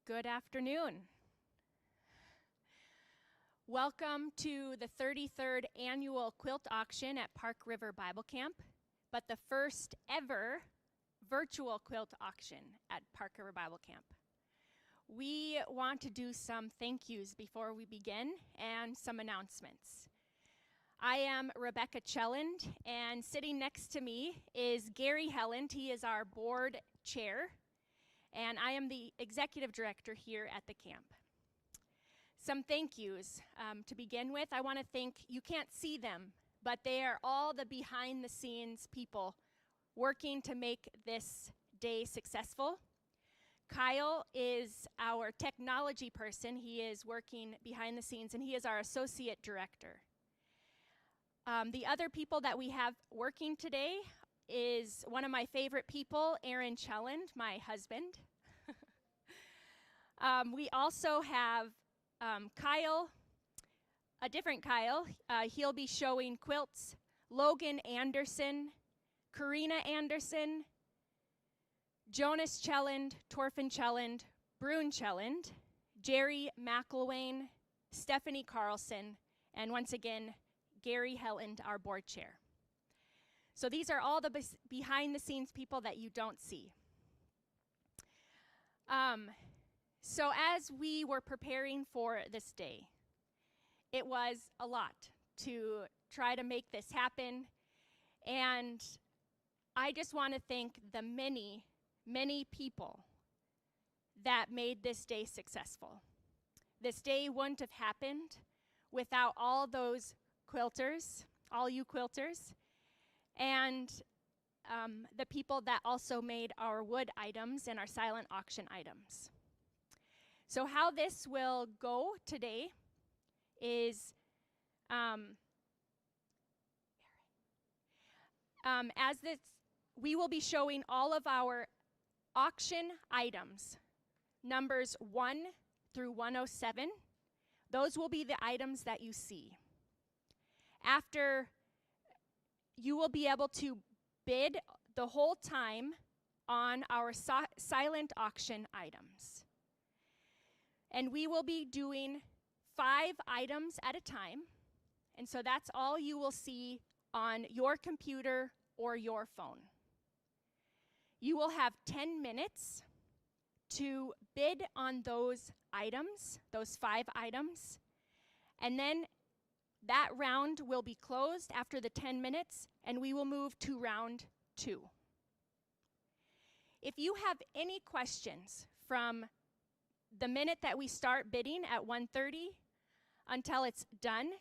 Good afternoon. Welcome to the 33rd annual quilt auction at Park River Bible Camp, but the first ever virtual quilt auction at Park River Bible Camp. We want to do some thank yous before we begin and some announcements. I am Rebecca Chelland, and sitting next to me is Gary Helland. He is our board chair, and I am the executive director here at the camp. Some thank yous. To begin with, I want to thank, you can't see them, but they are all the behind the scenes people working to make this day successful. Kyle is our technology person. He is working behind the scenes, and he is our associate director. The other people that we have working today is one of my favorite people, Aaron Chelland, my husband. We also have Kyle, a different Kyle. He'll be showing quilts. Logan Anderson, Karina Anderson, Jonas Chelland, Torfin Chelland, Brune Chelland, Jerry McElwain, Stephanie Carlson, and once again, Gary Helland, our board chair. So these are all the behind the scenes people that you don't see. So as we were preparing for this day, it was a lot to try to make this happen. And I just want to thank the many, many people that made this day successful. This day wouldn't have happened without all those quilters, all you quilters, and the people that also made our wood items and our silent auction items. So how this will go today is, we will be showing all of our auction items, numbers 1 through 107. Those will be the items that you see. After, you will be able to bid the whole time on our silent auction items. And we will be doing 5 items at a time. And so that's all you will see on your computer or your phone. You will have 10 minutes to bid on those items, those 5 items. And then that round will be closed after the 10 minutes, and we will move to round 2. If you have any questions from the minute that we start bidding at 1:30 until it's done,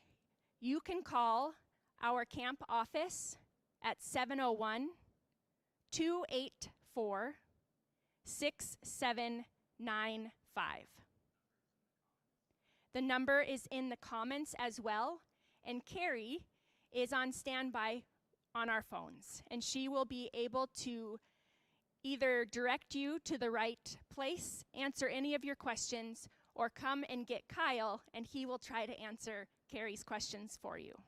you can call our camp office at 701-284-6795. The number is in the comments as well, and Carrie is on standby on our phones, and she will be able to either direct you to the right place, answer any of your questions, or come and get Kyle, and he will try to answer Carrie's questions for you.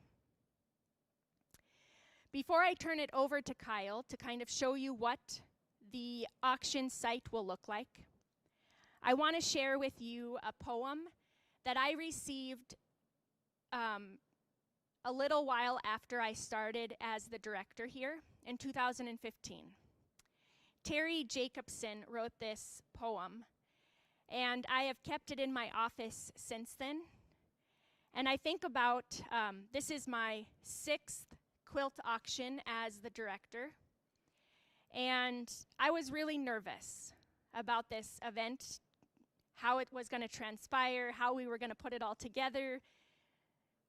Before I turn it over to Kyle to kind of show you what the auction site will look like, I want to share with you a poem that I received a little while after I started as the director here in 2015. Terry Jacobson wrote this poem, and I have kept it in my office since then. And I think about, this is my 6th quilt auction as the director, and I was really nervous about this event, how it was going to transpire, how we were going to put it all together.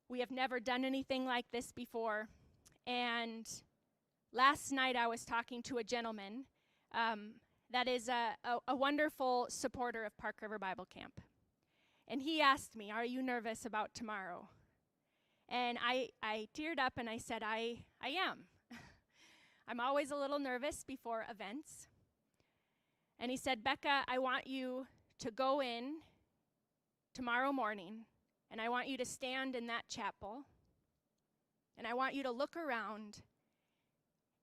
We have never done anything like this before. And last night I was talking to a gentleman that is a wonderful supporter of Park River Bible Camp. And he asked me, "Are you nervous about tomorrow?" And I teared up and I said, I am. I'm always a little nervous before events. And he said, "Becca, I want you to go in tomorrow morning, and I want you to stand in that chapel, and I want you to look around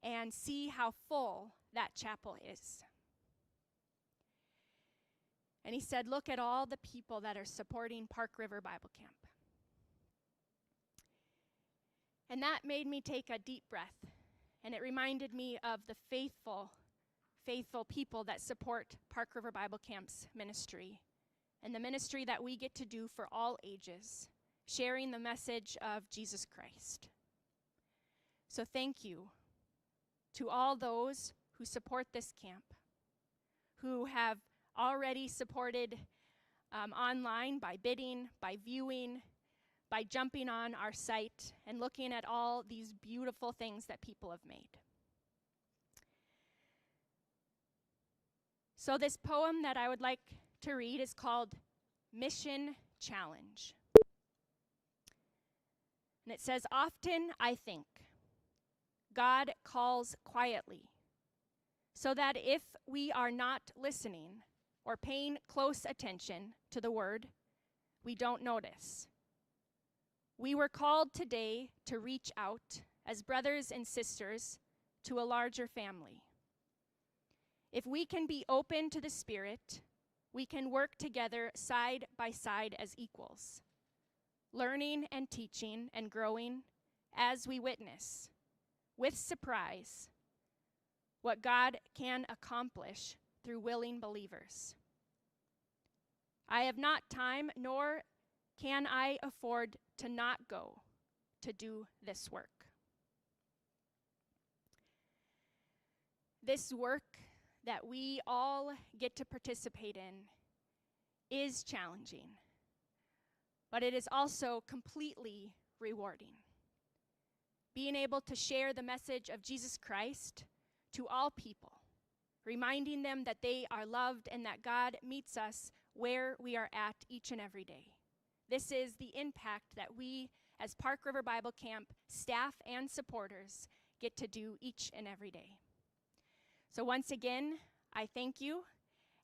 and see how full that chapel is." And he said, look at all the people that are supporting Park River Bible Camp. And that made me take a deep breath. And it reminded me of the faithful people that support Park River Bible Camp's ministry and the ministry that we get to do for all ages, sharing the message of Jesus Christ. So thank you to all those who support this camp, who have already supported online by bidding, by viewing, by jumping on our site and looking at all these beautiful things that people have made. So this poem that I would like to read is called Mission Challenge. And it says, often I think God calls quietly, so that if we are not listening or paying close attention to the word, we don't notice. We were called today to reach out as brothers and sisters to a larger family. If we can be open to the Spirit, we can work together side by side as equals, learning and teaching and growing as we witness, with surprise, what God can accomplish through willing believers. I have not time, nor can I afford to not go to do this work. This work that we all get to participate in is challenging, but it is also completely rewarding. Being able to share the message of Jesus Christ to all people, reminding them that they are loved and that God meets us where we are at each and every day. This is the impact that we, as Park River Bible Camp staff and supporters, get to do each and every day. So once again, I thank you,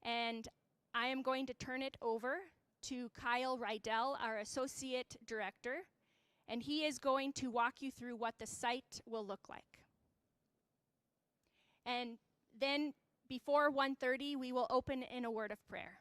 and I am going to turn it over to Kyle Rydell, our Associate Director, and he is going to walk you through what the site will look like. And then before 1:30, we will open in a word of prayer.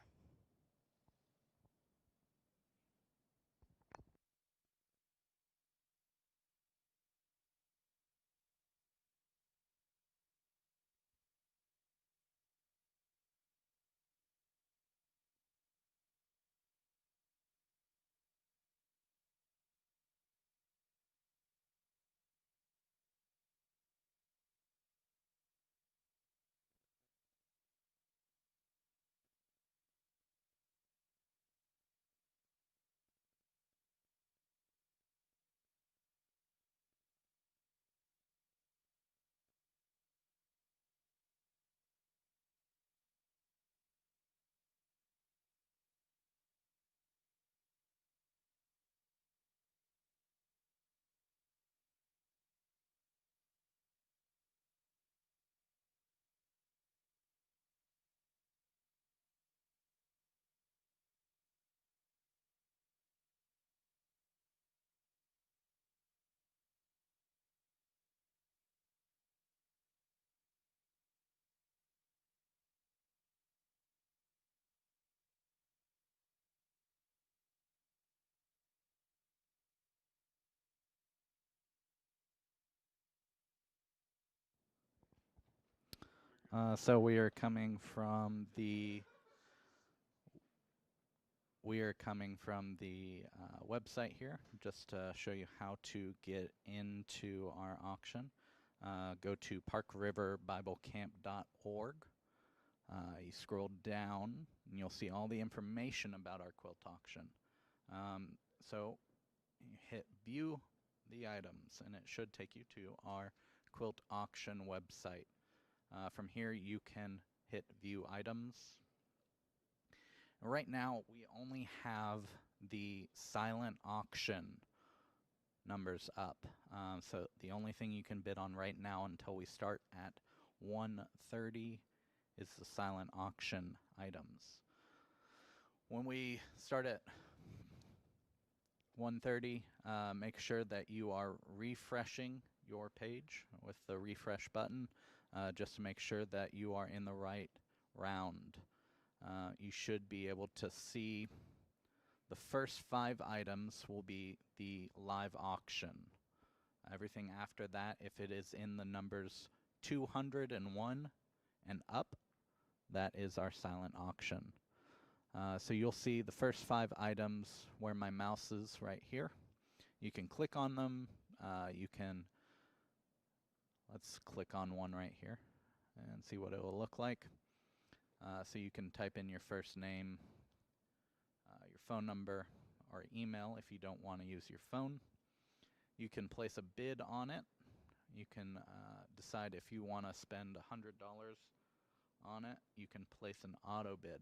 So we are coming from the website here, just to show you how to get into our auction. Go to parkriverbiblecamp.org. You scroll down and you'll see all the information about our quilt auction. So you hit view the items and it should take you to our quilt auction website. From here you can hit view items. Right now we only have the silent auction numbers up. So the only thing you can bid on right now until we start at 1:30 is the silent auction items. When we start at 1:30, make sure that you are refreshing your page with the refresh button, just to make sure that you are in the right round. you should be able to see the first 5 items will be the live auction. Everything after that, if it is in the numbers 201 and up, that is our silent auction. So you'll see the first 5 items where my mouse is right here. You can click on them. Let's click on one right here and see what it will look like. So you can type in your first name, your phone number, or email if you don't want to use your phone. You can place a bid on it. You can decide if you want to spend $100 on it. You can place an auto bid.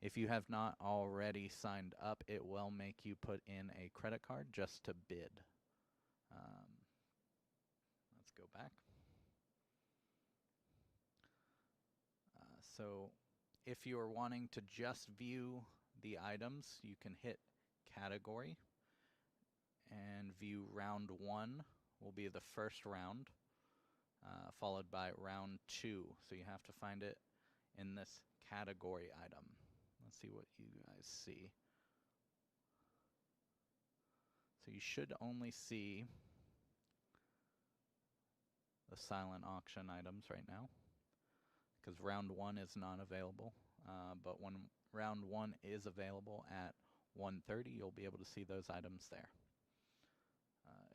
If you have not already signed up, it will make you put in a credit card just to bid. Let's go back. So if you are wanting to just view the items, you can hit category and view round 1 will be the first round, followed by round 2. So you have to find it in this category item. Let's see what you guys see. So you should only see the silent auction items right now, because round 1 is not available. But when round 1 is available at 1:30, you'll be able to see those items there.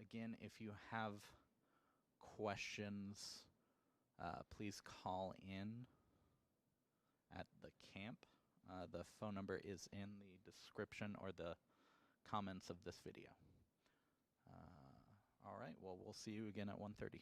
Again, if you have questions, please call in at the camp. The phone number is in the description or the comments of this video. All right, well, we'll see you again at 1:30.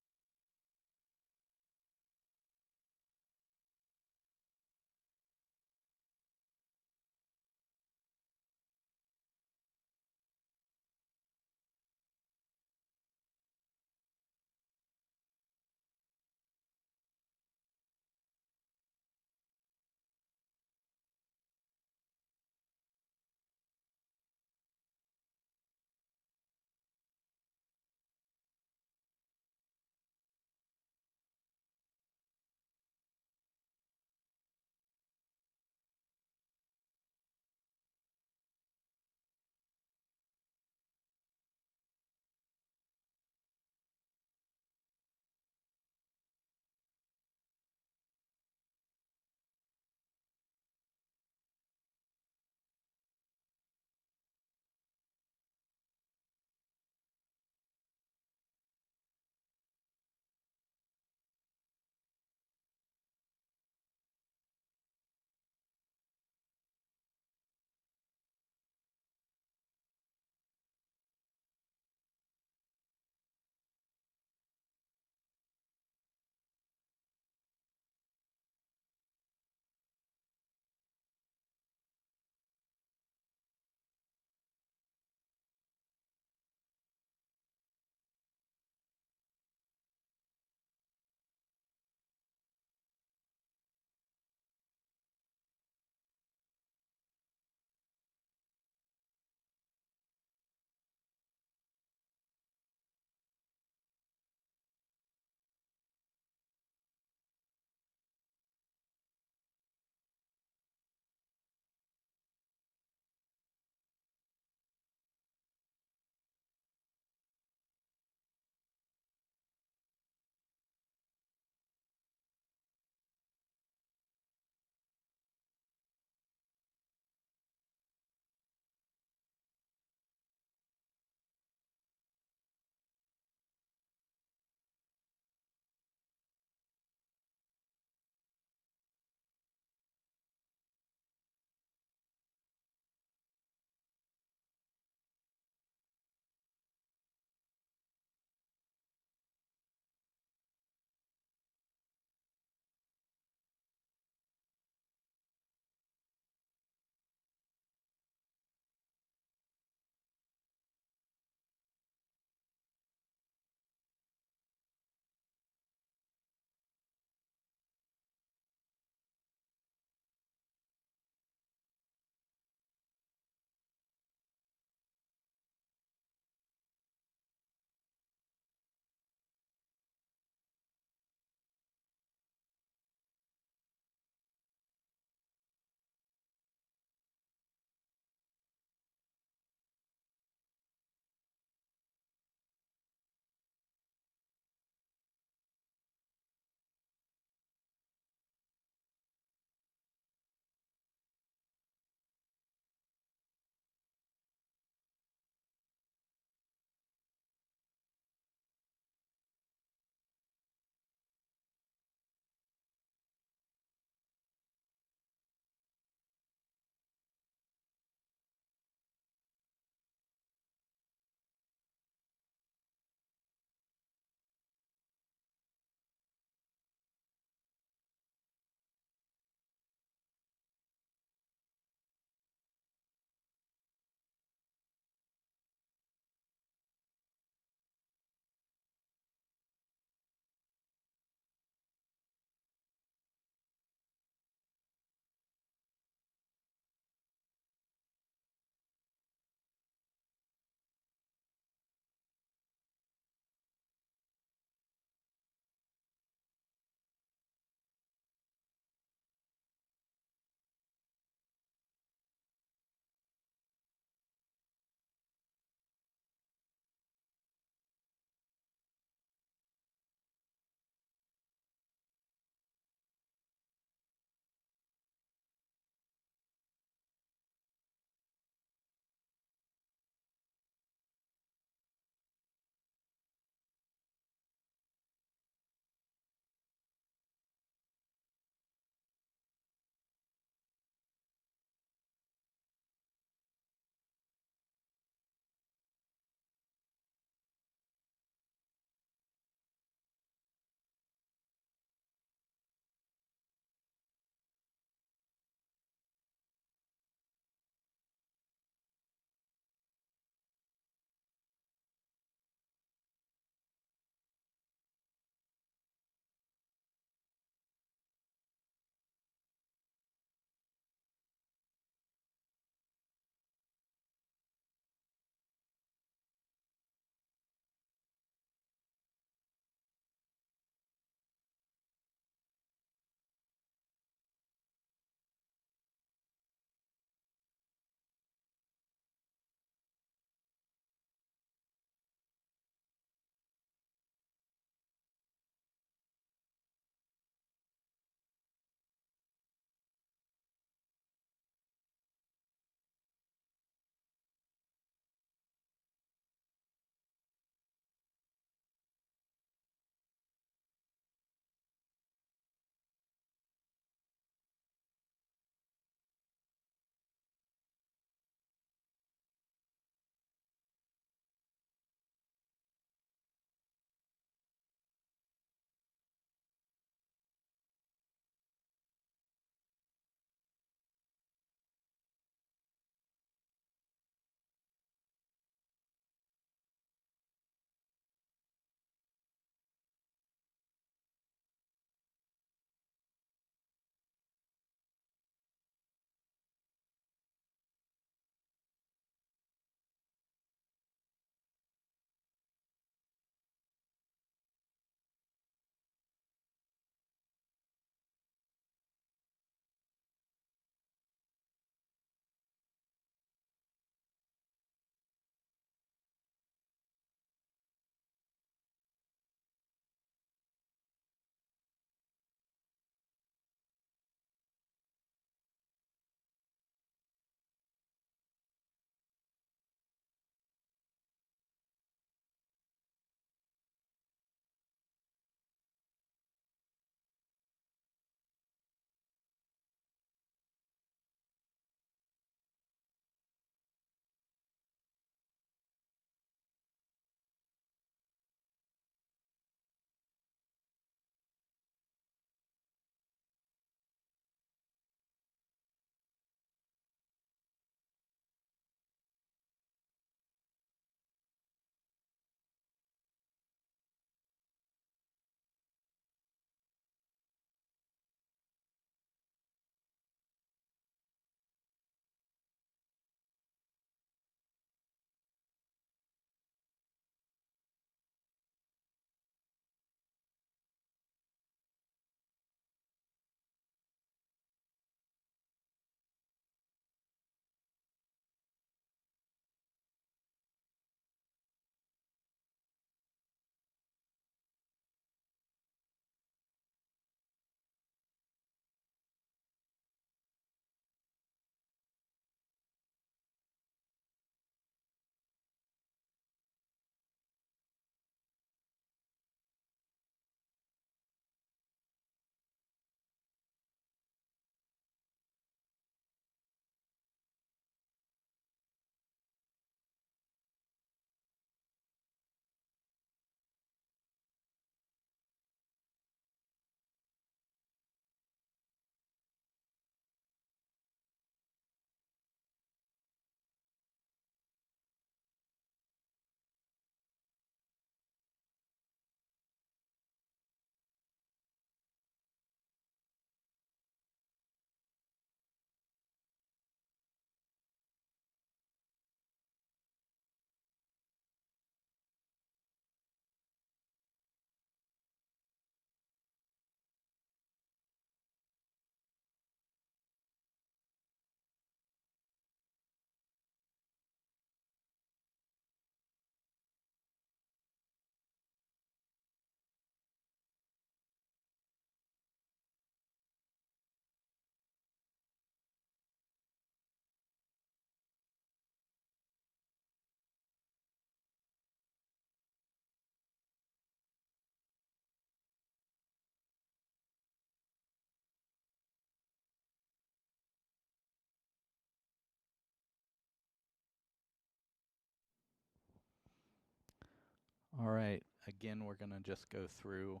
All right, again, we're gonna just go through,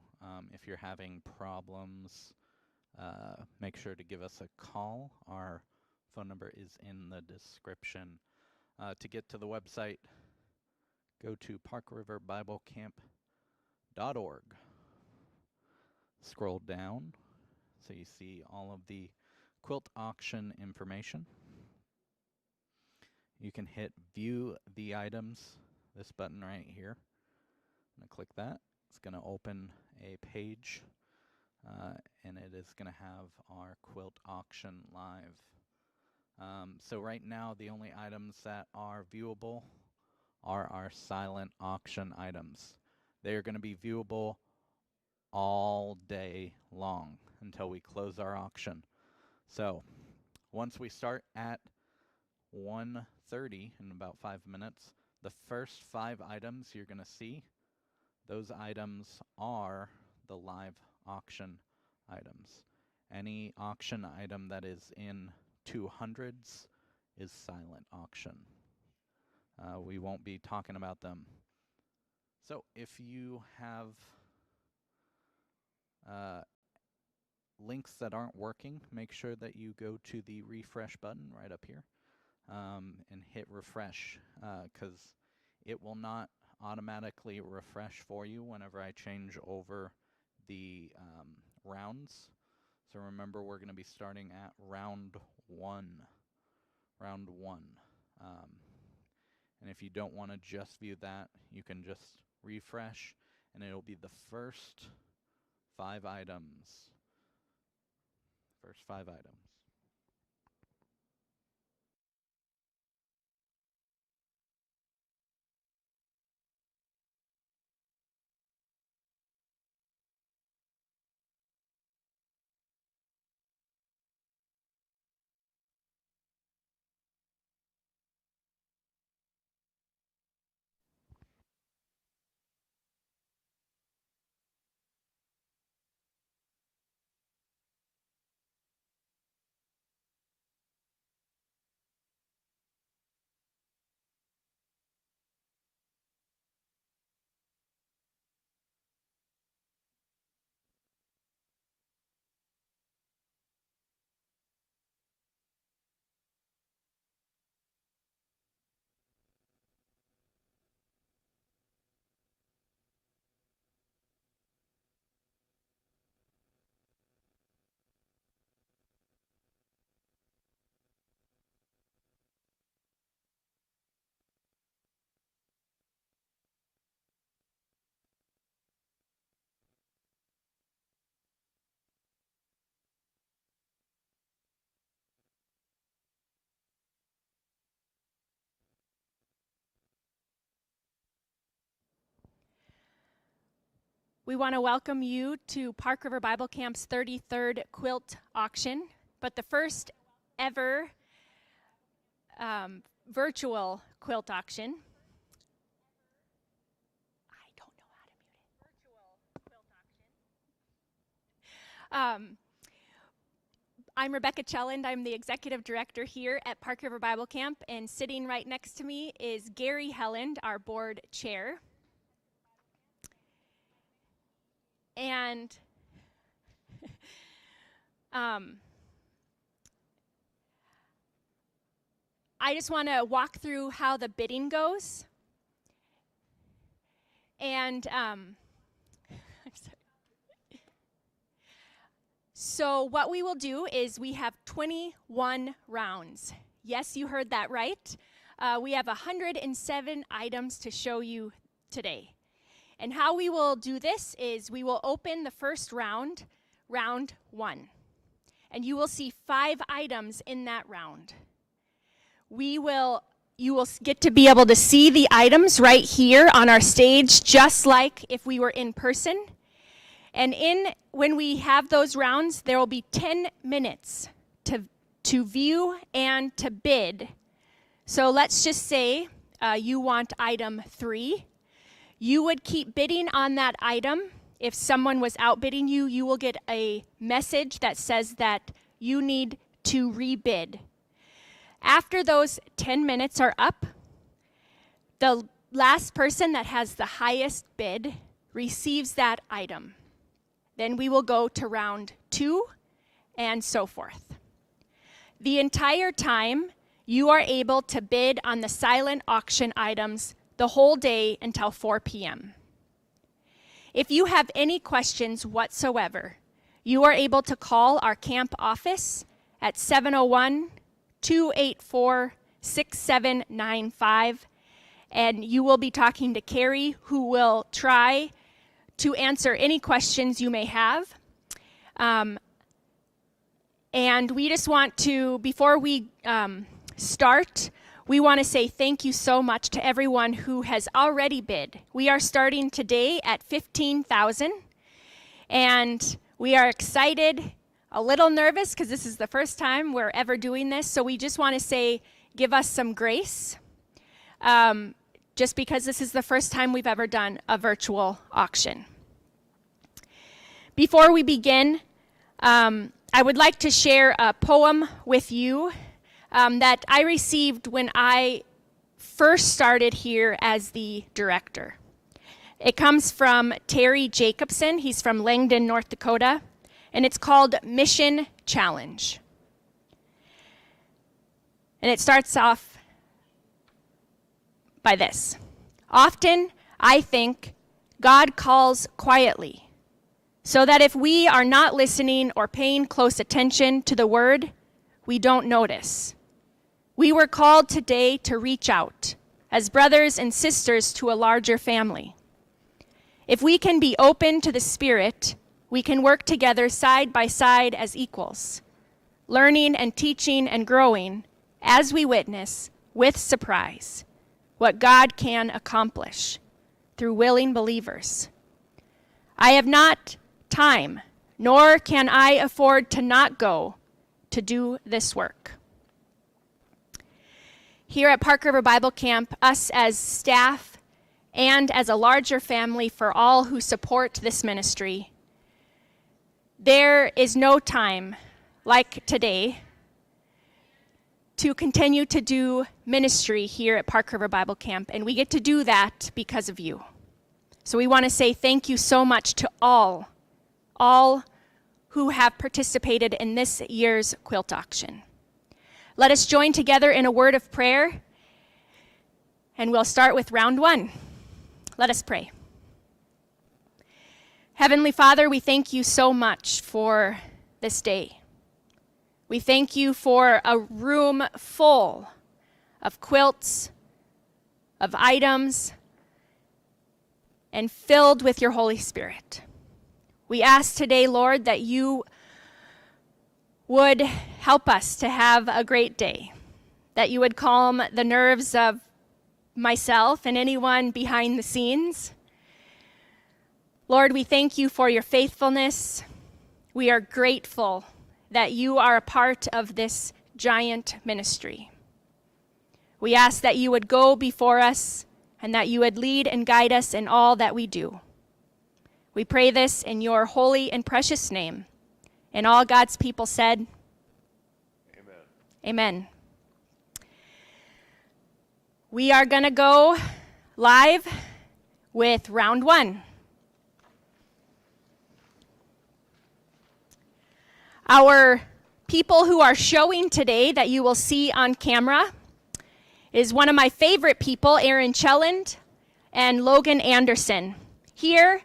if you're having problems, make sure to give us a call. Our phone number is in the description. To get to the website, go to parkriverbiblecamp.org. Scroll down so you see all of the quilt auction information. You can hit view the items, this button right here. I'm going to click that. It's going to open a page and it is going to have our quilt auction live. So right now the only items that are viewable are our silent auction items. They are going to be viewable all day long until we close our auction. So once we start at 1:30 in about 5 minutes, the first 5 items you're going to see, those items are the live auction items. Any auction item that is in 200s is silent auction. We won't be talking about them. So if you have links that aren't working, make sure that you go to the refresh button right up here and hit refresh, because it will not automatically refresh for you whenever I change over the rounds. So remember, we're going to be starting at round one. And if you don't want to just view that, you can just refresh and it'll be the first 5 items. First 5 items. We want to welcome you to Park River Bible Camp's 33rd quilt auction, but the first ever virtual quilt auction. I don't know how to mute it. I'm Rebecca Chelland. I'm the executive director here at Park River Bible Camp, and sitting right next to me is Gary Helland, our board chair. And I just want to walk through how the bidding goes. And I'm sorry. So what we will do is we have 21 rounds. Yes, you heard that right. We have 107 items to show you today. And how we will do this is we will open the first round, round 1. And you will see 5 items in that round. You will get to be able to see the items right here on our stage, just like if we were in person. And when we have those rounds, there will be 10 minutes to view and to bid. So let's just say you want item 3. You would keep bidding on that item. If someone was outbidding you, you will get a message that says that you need to rebid. After those 10 minutes are up, the last person that has the highest bid receives that item. Then we will go to round 2 and so forth. The entire time, you are able to bid on the silent auction items the whole day until 4 p.m. If you have any questions whatsoever, you are able to call our camp office at 701-284-6795, and you will be talking to Carrie, who will try to answer any questions you may have. And we just want to, before we start, we want to say thank you so much to everyone who has already bid. We are starting today at 15,000, and we are excited, a little nervous because this is the first time we're ever doing this, so we just want to say give us some grace, just because this is the first time we've ever done a virtual auction. Before we begin, I would like to share a poem with you that I received when I first started here as the director. It comes from Terry Jacobson. He's from Langdon, North Dakota, and it's called Mission Challenge. And it starts off by this. Often, I think, God calls quietly, so that if we are not listening or paying close attention to the word, we don't notice. We were called today to reach out as brothers and sisters to a larger family. If we can be open to the Spirit, we can work together side by side as equals, learning and teaching and growing as we witness with surprise what God can accomplish through willing believers. I have not time, nor can I afford to not go to do this work. Here at Park River Bible Camp, us as staff and as a larger family for all who support this ministry, there is no time like today to continue to do ministry here at Park River Bible Camp, and we get to do that because of you. So we want to say thank you so much to all who have participated in this year's quilt auction. Let us join together in a word of prayer, and we'll start with round 1. Let us pray. Heavenly Father, we thank you so much for this day. We thank you for a room full of quilts, of items, and filled with your Holy Spirit. We ask today, Lord, that you would help us to have a great day, that you would calm the nerves of myself and anyone behind the scenes. Lord, we thank you for your faithfulness. We are grateful that you are a part of this giant ministry. We ask that you would go before us and that you would lead and guide us in all that we do. We pray this in your holy and precious name. And all God's people said, Amen. Amen. We are going to go live with round 1. Our people who are showing today that you will see on camera is one of my favorite people, Aaron Chelland and Logan Anderson. Here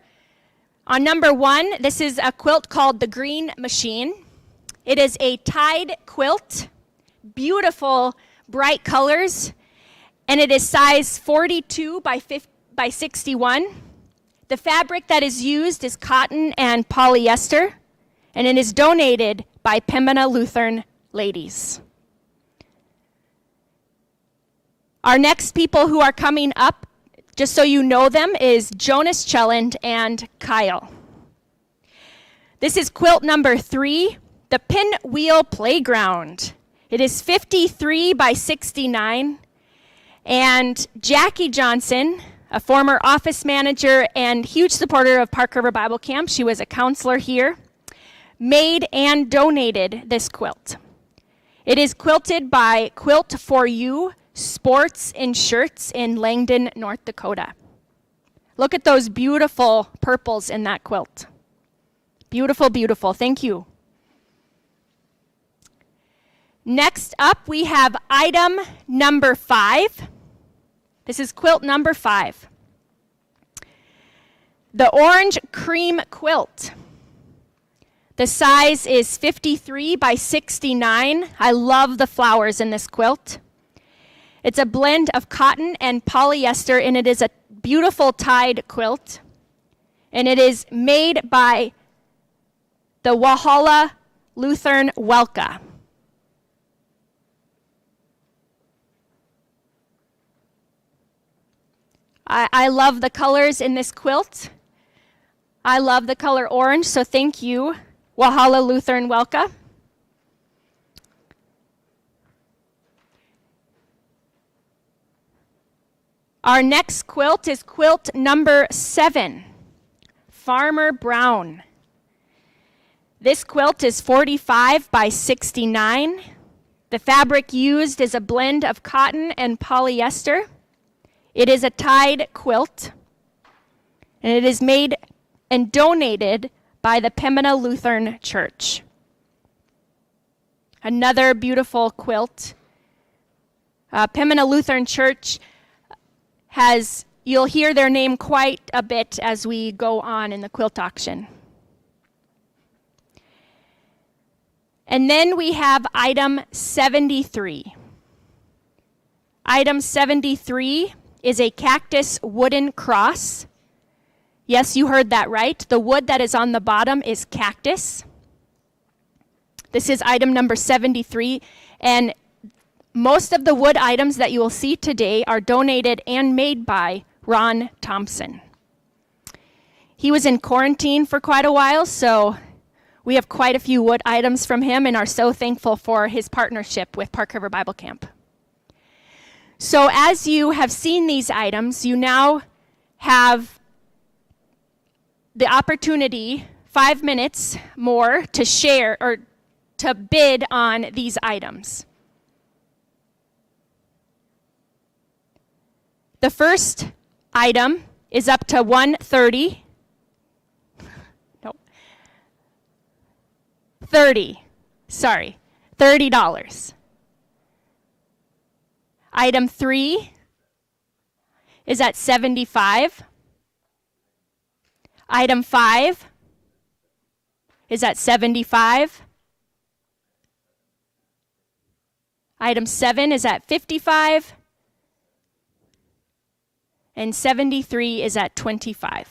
on number 1, this is a quilt called the Green Machine. It is a tied quilt, beautiful, bright colors, and it is size 42 by 61. The fabric that is used is cotton and polyester, and it is donated by Pembina Lutheran Ladies. Our next people who are coming up, just so you know them, is Jonas Chelland and Kyle. This is quilt number 3, the Pinwheel Playground. It is 53 by 69, and Jackie Johnson, a former office manager and huge supporter of Park River Bible Camp, she was a counselor here, made and donated this quilt. It is quilted by Quilt for You Sports and Shirts in Langdon, North Dakota. Look at those beautiful purples in that quilt. Beautiful, beautiful. Thank you. Next up, we have item number 5. This is quilt number 5. The orange cream quilt. The size is 53 by 69. I love the flowers in this quilt. It's a blend of cotton and polyester, and it is a beautiful tied quilt. And it is made by the Walhalla Lutheran Welka. I love the colors in this quilt. I love the color orange, so thank you, Walhalla Lutheran Welka. Our next quilt is quilt number 7, Farmer Brown. This quilt is 45 by 69. The fabric used is a blend of cotton and polyester. It is a tied quilt, and it is made and donated by the Pembina Lutheran Church. Another beautiful quilt. Pembina Lutheran Church you'll hear their name quite a bit as we go on in the quilt auction. And then we have item 73. Item 73 is a cactus wooden cross. Yes, you heard that right. The wood that is on the bottom is cactus. This is item number 73, and most of the wood items that you will see today are donated and made by Ron Thompson. He was in quarantine for quite a while, so we have quite a few wood items from him and are so thankful for his partnership with Park River Bible Camp. So as you have seen these items, you now have the opportunity, 5 minutes more, to share or to bid on these items. The first item is up to $130. No. $30. Item 3 is at $75. Item 5 is at $75. Item 7 is at $55. And 73 is at $25.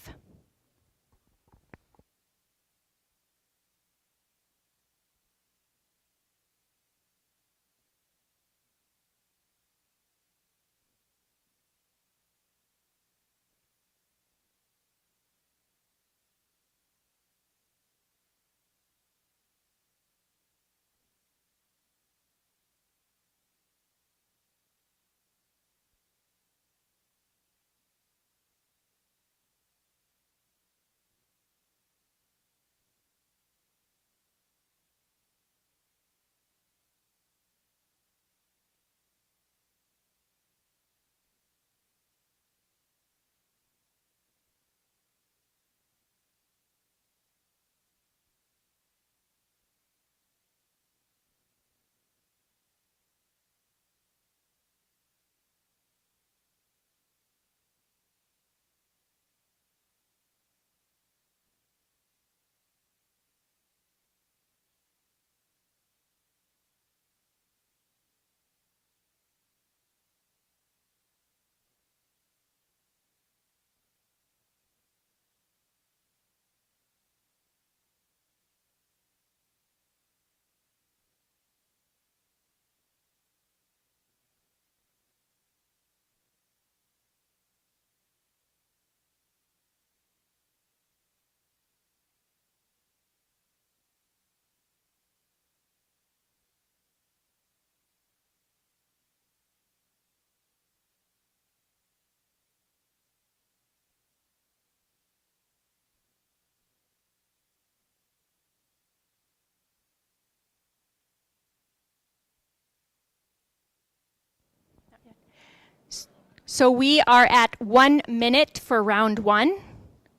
So we are at 1 minute for round 1.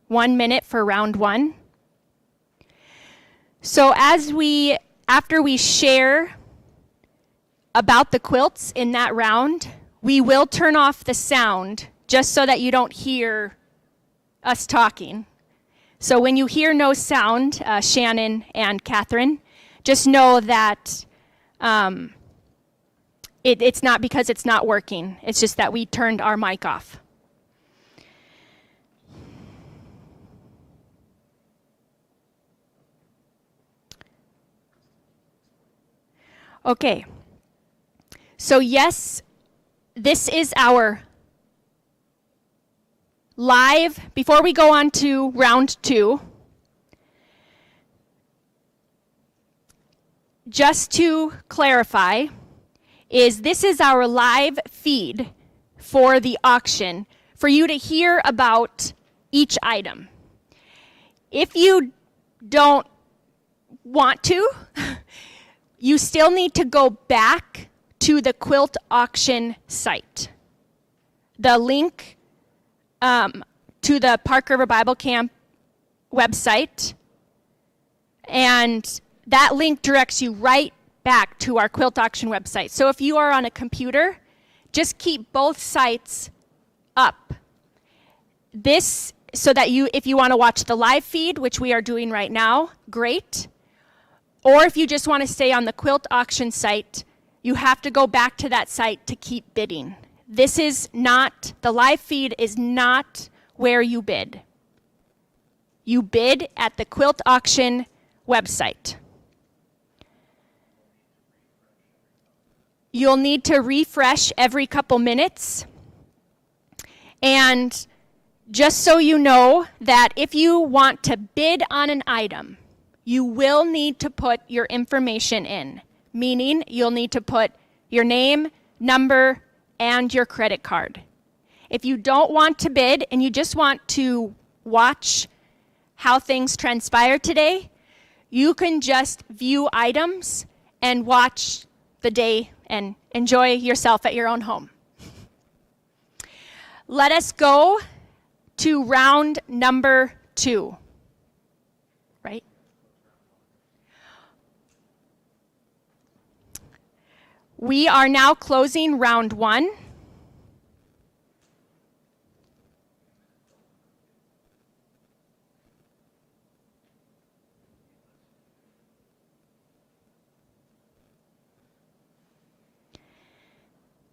1 minute for round 1. So after we share about the quilts in that round, we will turn off the sound just so that you don't hear us talking. So when you hear no sound, Shannon and Catherine, just know that it's not because it's not working. It's just that we turned our mic off. Okay. So yes, this is our live, before we go on to round 2, just to clarify, this is our live feed for the auction for you to hear about each item. If you don't want to, you still need to go back to the quilt auction site. The link to the Park River Bible Camp website, and that link directs you right back to our quilt auction website. So if you are on a computer, just keep both sites up. This, so that if you want to watch the live feed, which we are doing right now, great. Or if you just want to stay on the quilt auction site, you have to go back to that site to keep bidding. This is not, the live feed is not where you bid. You bid at the quilt auction website. You'll need to refresh every couple minutes. And just so you know that if you want to bid on an item, you will need to put your information in, meaning you'll need to put your name, number, and your credit card. If you don't want to bid and you just want to watch how things transpire today, you can just view items and watch the day and enjoy yourself at your own home. Let us go to round number 2. Right? We are now closing round 1.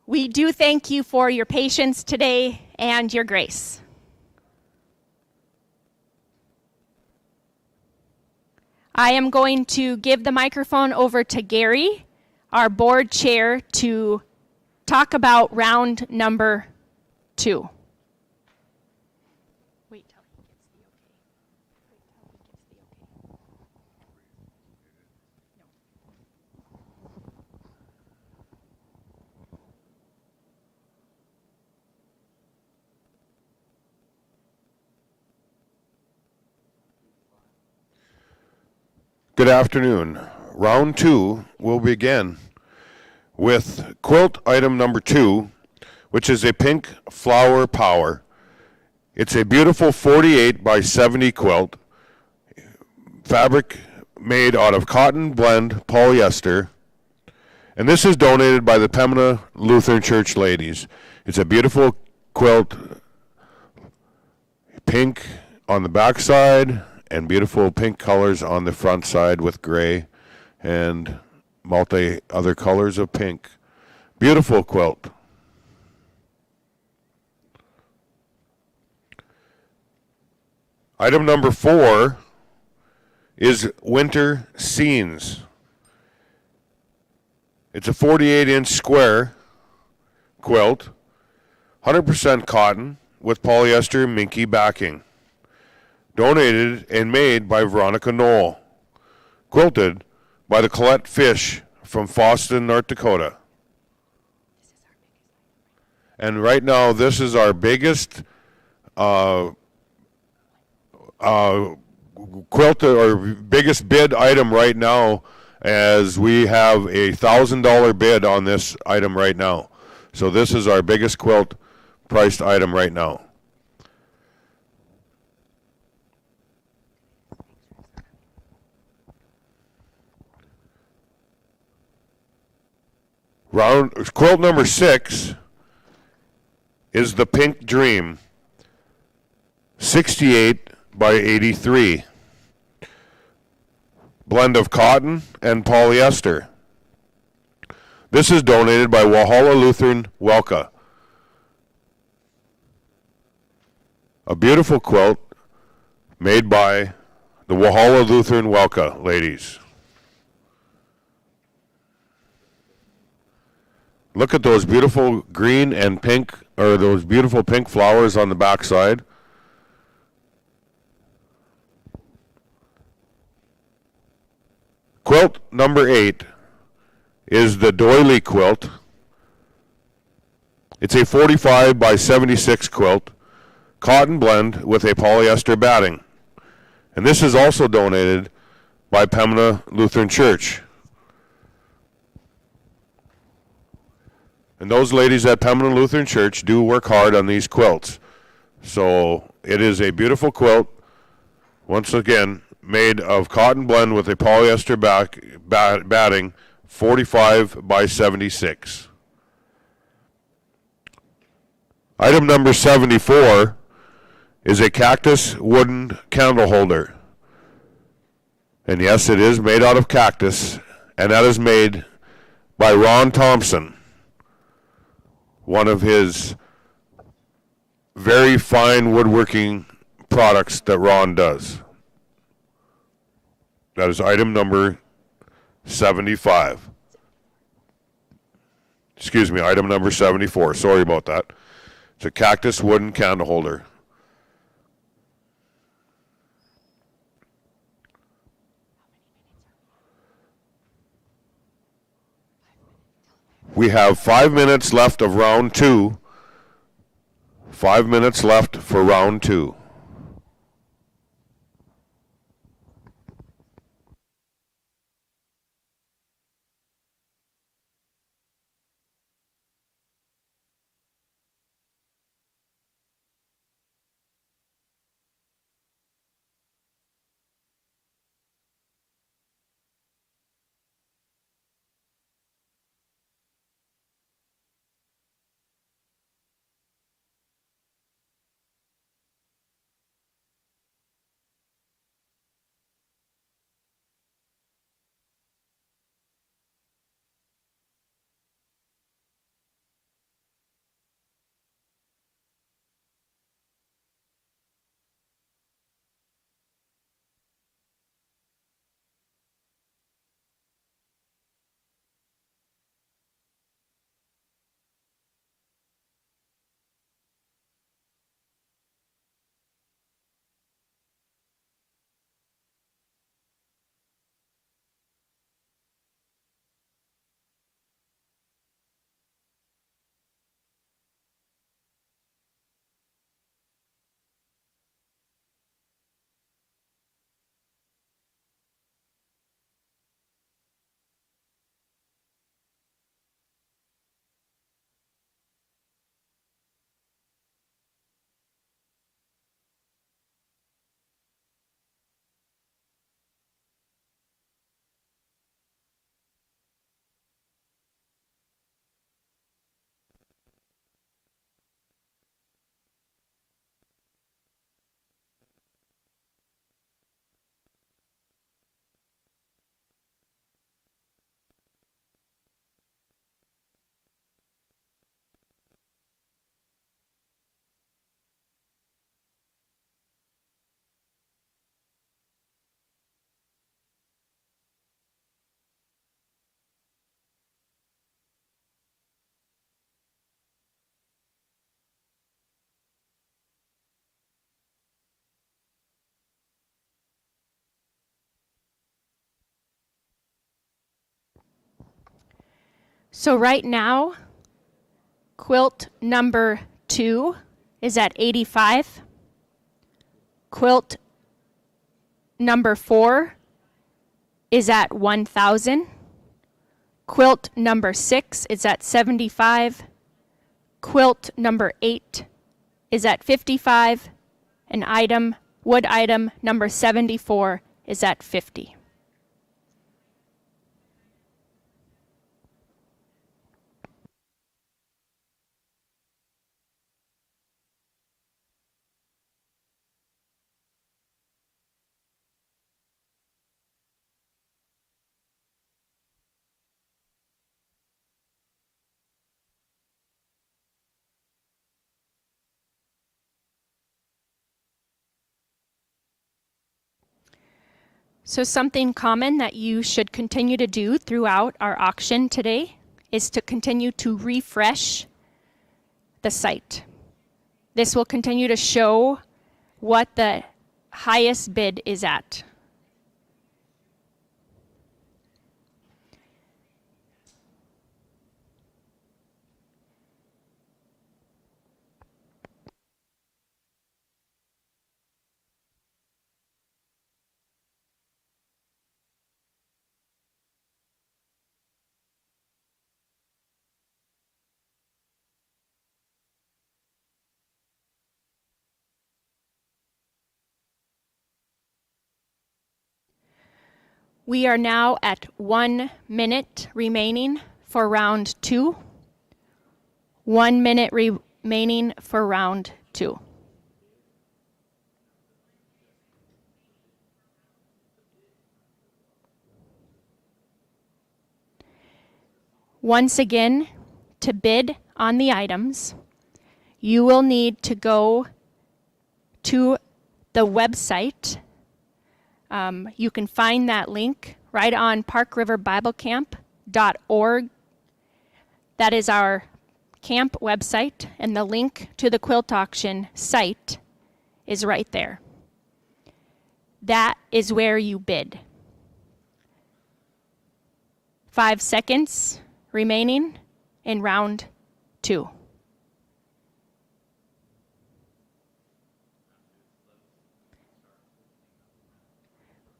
We do thank you for your patience today and your grace. I am going to give the microphone over to Gary, our board chair, to talk about round number 2. Wait till he gets the okay. Good afternoon. Round 2 will begin with quilt item number 2, which is a pink flower power. It's a beautiful 48 by 70 quilt, fabric made out of cotton blend polyester, and this is donated by the Pembina Lutheran Church ladies. It's a beautiful quilt, pink on the back side, and beautiful pink colors on the front side with gray and multi other colors of pink. Beautiful quilt. Item number 4 is winter scenes. It's a 48-inch square quilt, 100% cotton with polyester minky backing. Donated and made by Veronica Knoll. Quilted by the Colette Fish from Fosston, North Dakota. And right now, this is our biggest quilt or biggest bid item right now, as we have a $1,000 bid on this item right now. So this is our biggest quilt priced item right now. Quilt number 6 is the Pink Dream, 68 by 83. Blend of cotton and polyester. This is donated by Walhalla Lutheran Welka. A beautiful quilt made by the Walhalla Lutheran Welka ladies. Look at those beautiful green and pink, or those beautiful pink flowers on the back side. Quilt number 8 is the doily quilt. It's a 45 by 76 quilt, cotton blend with a polyester batting. And this is also donated by Pembina Lutheran Church. And those ladies at Pembina Lutheran Church do work hard on these quilts. So it is a beautiful quilt, once again, made of cotton blend with a polyester batting, 45 by 76. Item number 74 is a cactus wooden candle holder. And yes, it is made out of cactus, and that is made by Ron Thompson, one of his very fine woodworking products that Ron does. That is item number 75. Excuse me, item number 74. Sorry about that. It's a cactus wooden candle holder. We have 5 minutes left of round 2. 5 minutes left for round 2. So right now, quilt number 2 is at 85. Quilt number 4 is at 1,000. Quilt number 6 is at 75. quilt number 8 is at 55, and wood item number 74 is at 50. So something common that you should continue to do throughout our auction today is to continue to refresh the site. This will continue to show what the highest bid is at. We are now at 1 minute remaining for round 2. 1 minute remaining for round 2. Once again, to bid on the items, you will need to go to the website. You can find that link right on parkriverbiblecamp.org. That is our camp website, and the link to the quilt auction site is right there. That is where you bid. 5 seconds remaining in round 2.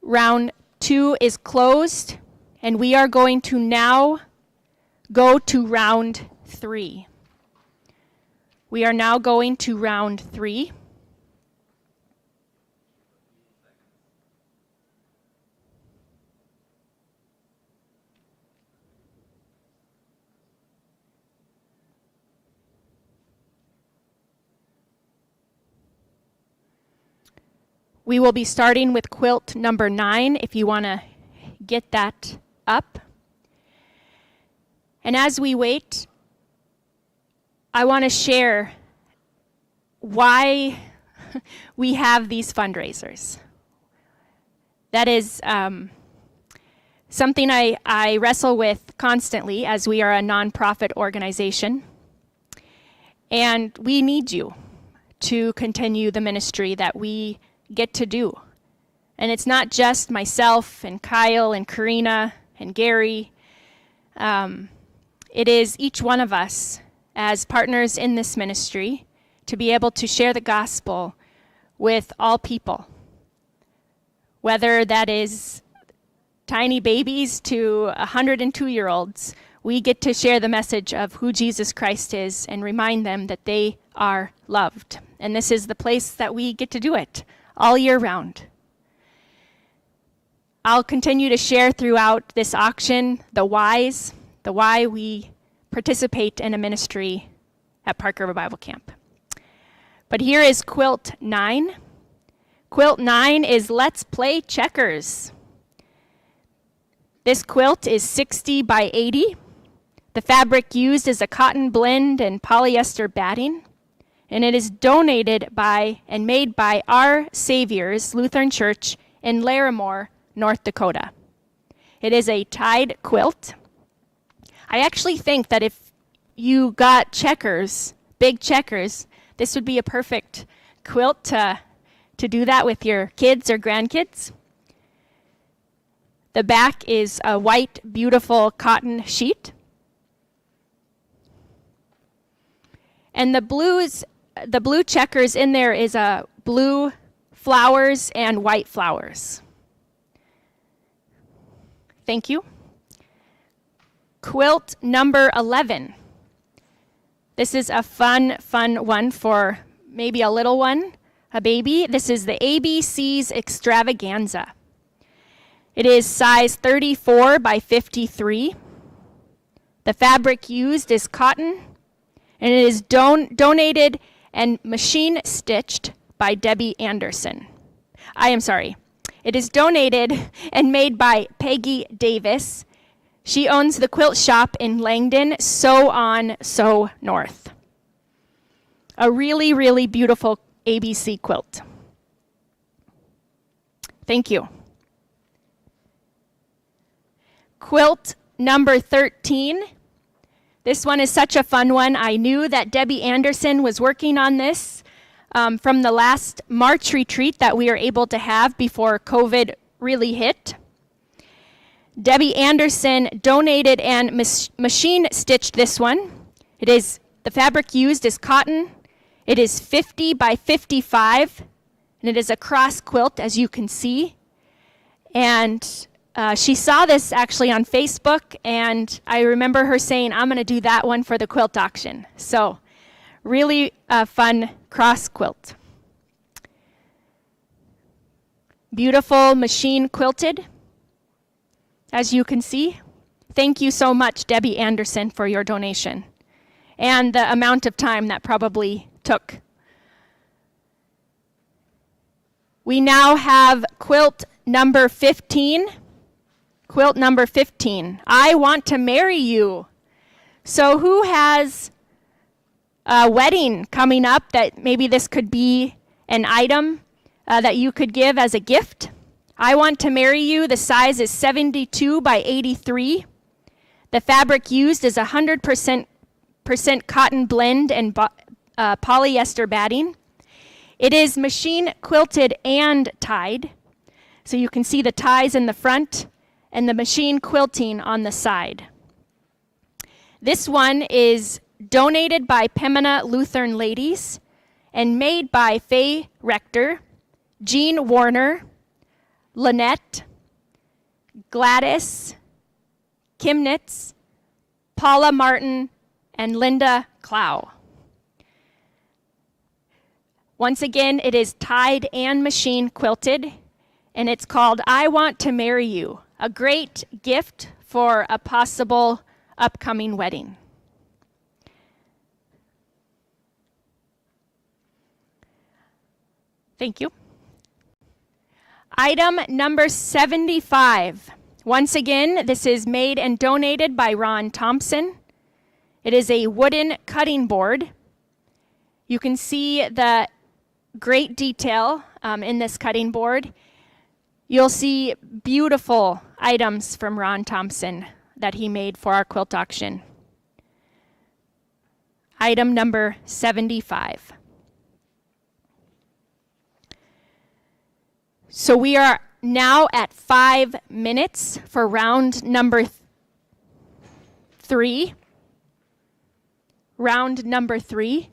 Round 2 is closed, and we are going to now go to round 3. We are now going to round 3. We will be starting with quilt number 9 if you want to get that up. And as we wait, I want to share why we have these fundraisers. That is something I wrestle with constantly, as we are a nonprofit organization. And we need you to continue the ministry that we get to do. And it's not just myself and Kyle and Karina and Gary. It is each one of us as partners in this ministry to be able to share the gospel with all people, whether that is tiny babies to 102-year-olds. We get to share the message of who Jesus Christ is and remind them that they are loved. And this is the place that we get to do it all year round. I'll continue to share throughout this auction the why we participate in a ministry at Park River Bible Camp. But here is quilt 9. Quilt 9 is Let's Play Checkers. This quilt is 60 by 80. The fabric used is a cotton blend and polyester batting. And it is donated by and made by Our Savior's Lutheran Church in Larimore, North Dakota. It is a tied quilt. I actually think that if you got checkers, big checkers, this would be a perfect quilt to do that with your kids or grandkids. The back is a white, beautiful cotton sheet. And the blue checkers in there is blue flowers and white flowers. Thank you. Quilt number 11. This is a fun one for maybe a little one, a baby. This is the ABC's Extravaganza. It is size 34 by 53. The fabric used is cotton, and it is donated and machine stitched by Debbie Anderson. I am sorry. It is donated and made by Peggy Davis. She owns the quilt shop in Langdon, Sew On, Sew North. A really, really beautiful ABC quilt. Thank you. Quilt number 13. This one is such a fun one. I knew that Debbie Anderson was working on this from the last March retreat that we were able to have before COVID really hit. Debbie Anderson donated and machine stitched this one. The fabric used is cotton. It is 50 by 55, and it is a cross quilt, as you can see. And she saw this actually on Facebook, and I remember her saying, I'm going to do that one for the quilt auction. So really fun cross quilt. Beautiful machine quilted, as you can see. Thank you so much, Debbie Anderson, for your donation and the amount of time that probably took. We now have quilt number 15. Quilt number 15, I Want to Marry You. So who has a wedding coming up that maybe this could be an item that you could give as a gift? I Want to Marry You, the size is 72 by 83. The fabric used is 100% cotton blend and polyester batting. It is machine quilted and tied. So you can see the ties in the front and the machine quilting on the side. This one is donated by Pembina Lutheran Ladies and made by Faye Rector, Jean Warner, Lynette, Gladys, Kimnitz, Paula Martin, and Linda Clow. Once again, it is tied and machine quilted, and it's called I Want to Marry You, a great gift for a possible upcoming wedding. Thank you. Item number 75. Once again, this is made and donated by Ron Thompson. It is a wooden cutting board. You can see the great detail in this cutting board. You'll see beautiful items from Ron Thompson that he made for our quilt auction. Item number 75. So we are now at 5 minutes for round number 3. Round number 3.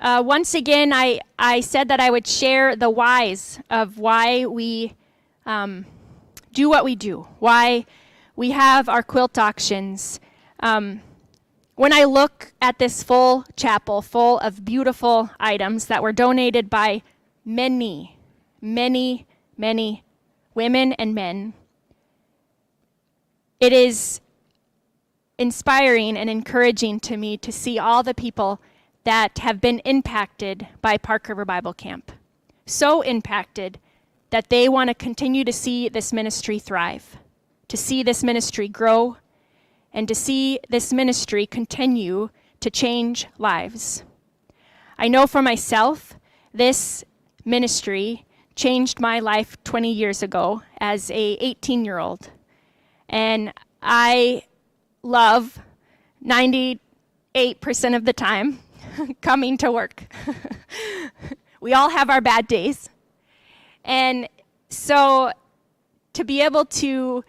Once again, I said that I would share the whys of why we do what we do, why we have our quilt auctions. When I look at this full chapel full of beautiful items that were donated by many, many, many women and men, it is inspiring and encouraging to me to see all the people that have been impacted by Park River Bible Camp. So impacted that they want to continue to see this ministry thrive, to see this ministry grow, and to see this ministry continue to change lives. I know for myself, this ministry changed my life 20 years ago as a 18-year-old. And I love 98% of the time coming to work. We all have our bad days. And so to be able to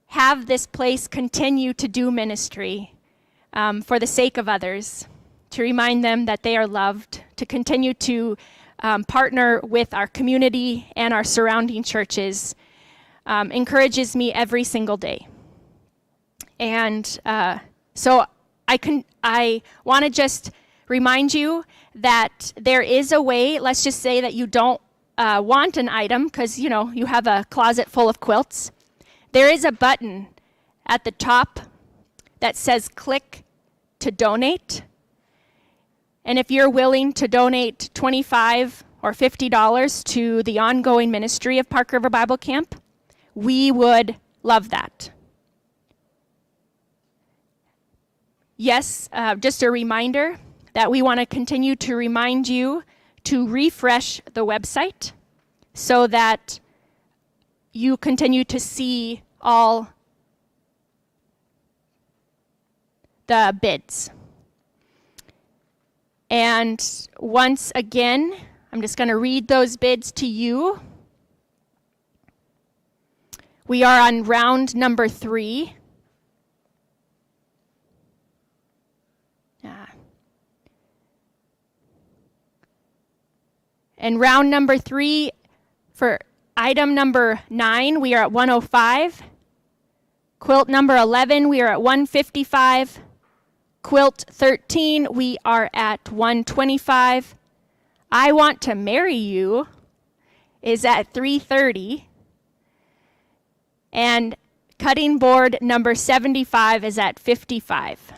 have this place continue to do ministry for the sake of others, to remind them that they are loved, to continue to partner with our community and our surrounding churches, encourages me every single day. And so I want to just remind you that there is a way. Let's just say that you don't want an item because you have a closet full of quilts. There is a button at the top that says click to donate. And if you're willing to donate $25 or $50 to the ongoing ministry of Park River Bible Camp, we would love that. Yes, just a reminder that we want to continue to remind you to refresh the website so that you continue to see all the bids. And once again, I'm just going to read those bids to you. We are on round number 3. And round number 3, for item number 9, we are at 105. Quilt number 11, we are at 155. Quilt 13, we are at 125. I Want to Marry You is at 330. And cutting board number 75 is at 55.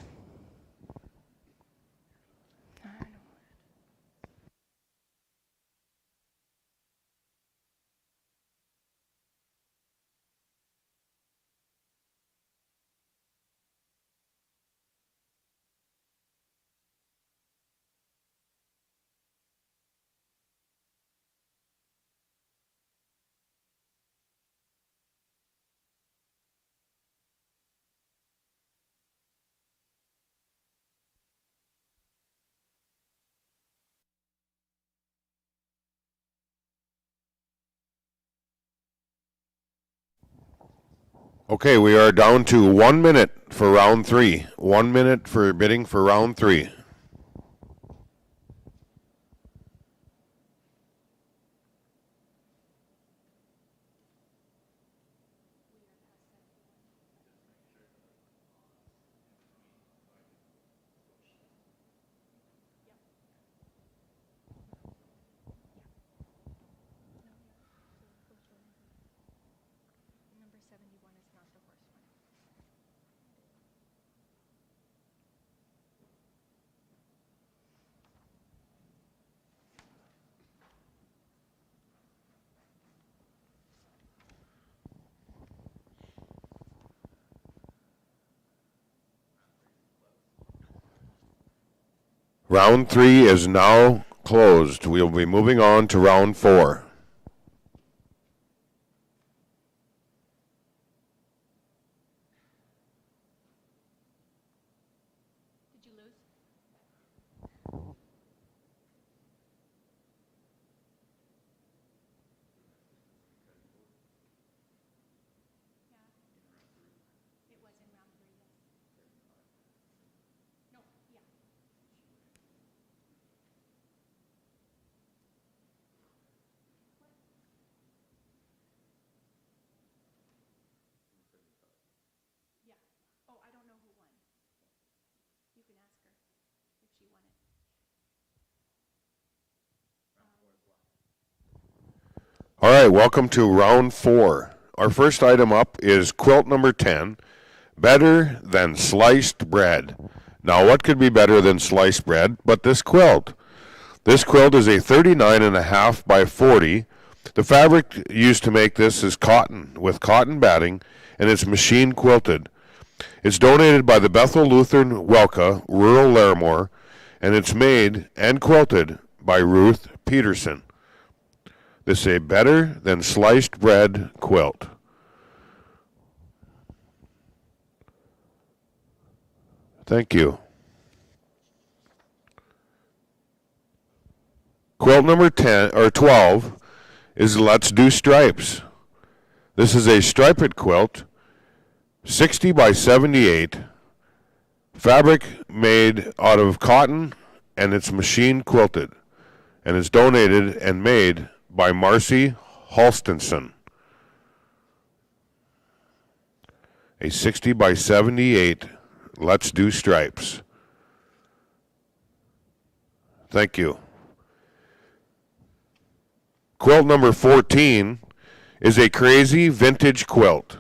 Okay, we are down to 1 minute for round 3. 1 minute for bidding for round 3. Number 71 is not the worst one. Round 3 is now closed. We will be moving on to round 4. Did you lose? It was in round 3, yes. No, yeah. Yeah. Oh, I don't know who won. You can ask her if she won it. All right, welcome to round 4. Our first item up is quilt number 10, Better Than Sliced Bread. Now, what could be better than sliced bread but this quilt? This quilt is a 39.5 by 40. The fabric used to make this is cotton with cotton batting, and it's machine quilted. It's donated by the Bethel Lutheran Welka, rural Larimore, and it's made and quilted by Ruth Peterson. This is a Better Than Sliced Bread quilt. Thank you. Quilt number 10 or 12 is Let's Do Stripes. This is a striped quilt, 60 by 78. Fabric made out of cotton, and it's machine quilted, and it's donated and made by Marcy Halstinson. a 60 by 78 Let's Do Stripes. Thank you. Quilt number 14 is a crazy vintage quilt.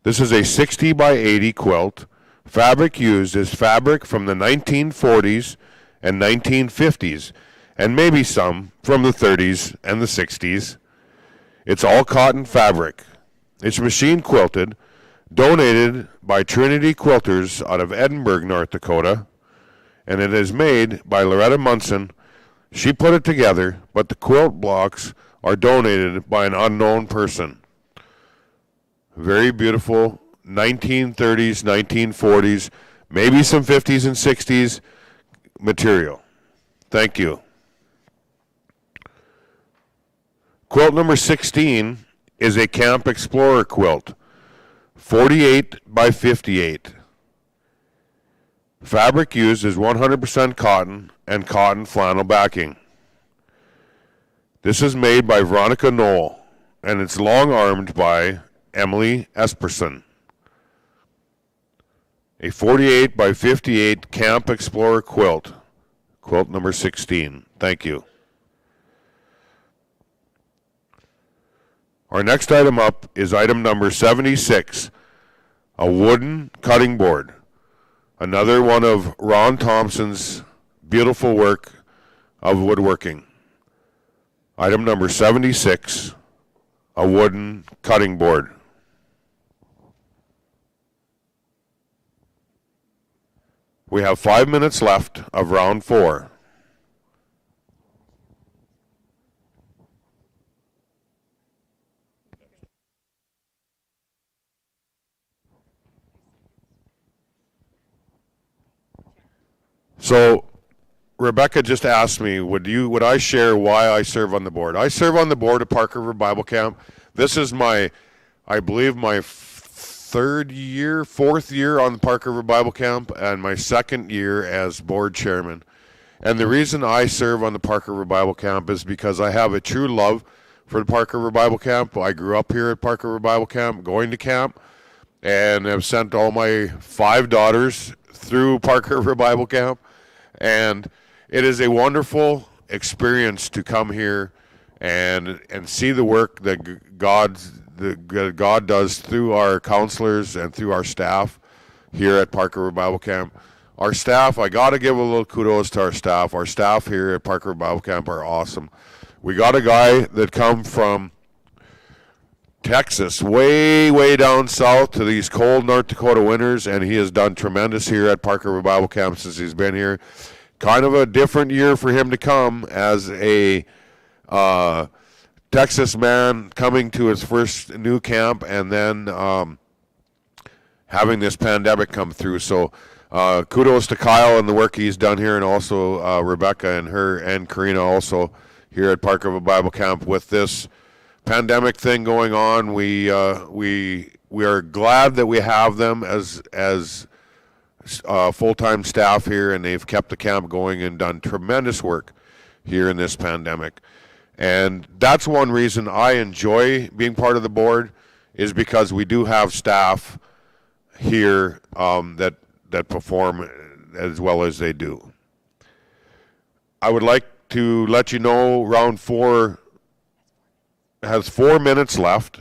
This is a 60 by 80 quilt. Fabric used is fabric from the 1940s and 1950s, and maybe some from the 30s and the 60s. It's all cotton fabric. It's machine quilted, donated by Trinity Quilters out of Edinburgh, North Dakota, and it is made by Loretta Munson. She put it together, but the quilt blocks are donated by an unknown person. Very beautiful 1930s, 1940s, maybe some 50s and 60s material. Thank you. Quilt number 16 is a Camp Explorer quilt, 48 by 58. Fabric used is 100% cotton and cotton flannel backing. This is made by Veronica Knoll, and it's long-armed by Emily Esperson. A 48 by 58 Camp Explorer quilt, quilt number 16. Thank you. Our next item up is item number 76, a wooden cutting board. Another one of Ron Thompson's beautiful work of woodworking. Item number 76, a wooden cutting board. We have 5 minutes left of round 4. So Rebecca just asked me, would I share why I serve on the board? I serve on the board of Park River Bible Camp. This is I believe my fourth year on the Park River Bible Camp, and my second year as board chairman. And the reason I serve on the Park River Bible Camp is because I have a true love for the Park River Bible Camp. I grew up here at Park River Bible Camp, going to camp, and have sent all my 5 daughters through Park River Bible Camp. And it is a wonderful experience to come here and see the work that God does through our counselors and through our staff here at Park River Bible Camp. Our staff, I got to give a little kudos to our staff. Our staff here at Park River Bible Camp are awesome. We got a guy that come from Texas, way down south to these cold North Dakota winters, and he has done tremendous here at Park River Bible Camp since he's been here. Kind of a different year for him to come as a Texas man coming to his first new camp, and then having this pandemic come through. So kudos to Kyle and the work he's done here, and also Rebecca and Karina also here at Park River Bible Camp with this pandemic thing going on. We are glad that we have them as full-time staff here, and they've kept the camp going and done tremendous work here in this pandemic. And that's one reason I enjoy being part of the board, is because we do have staff here that perform as well as they do. I would like to let you know round 4 has 4 minutes left,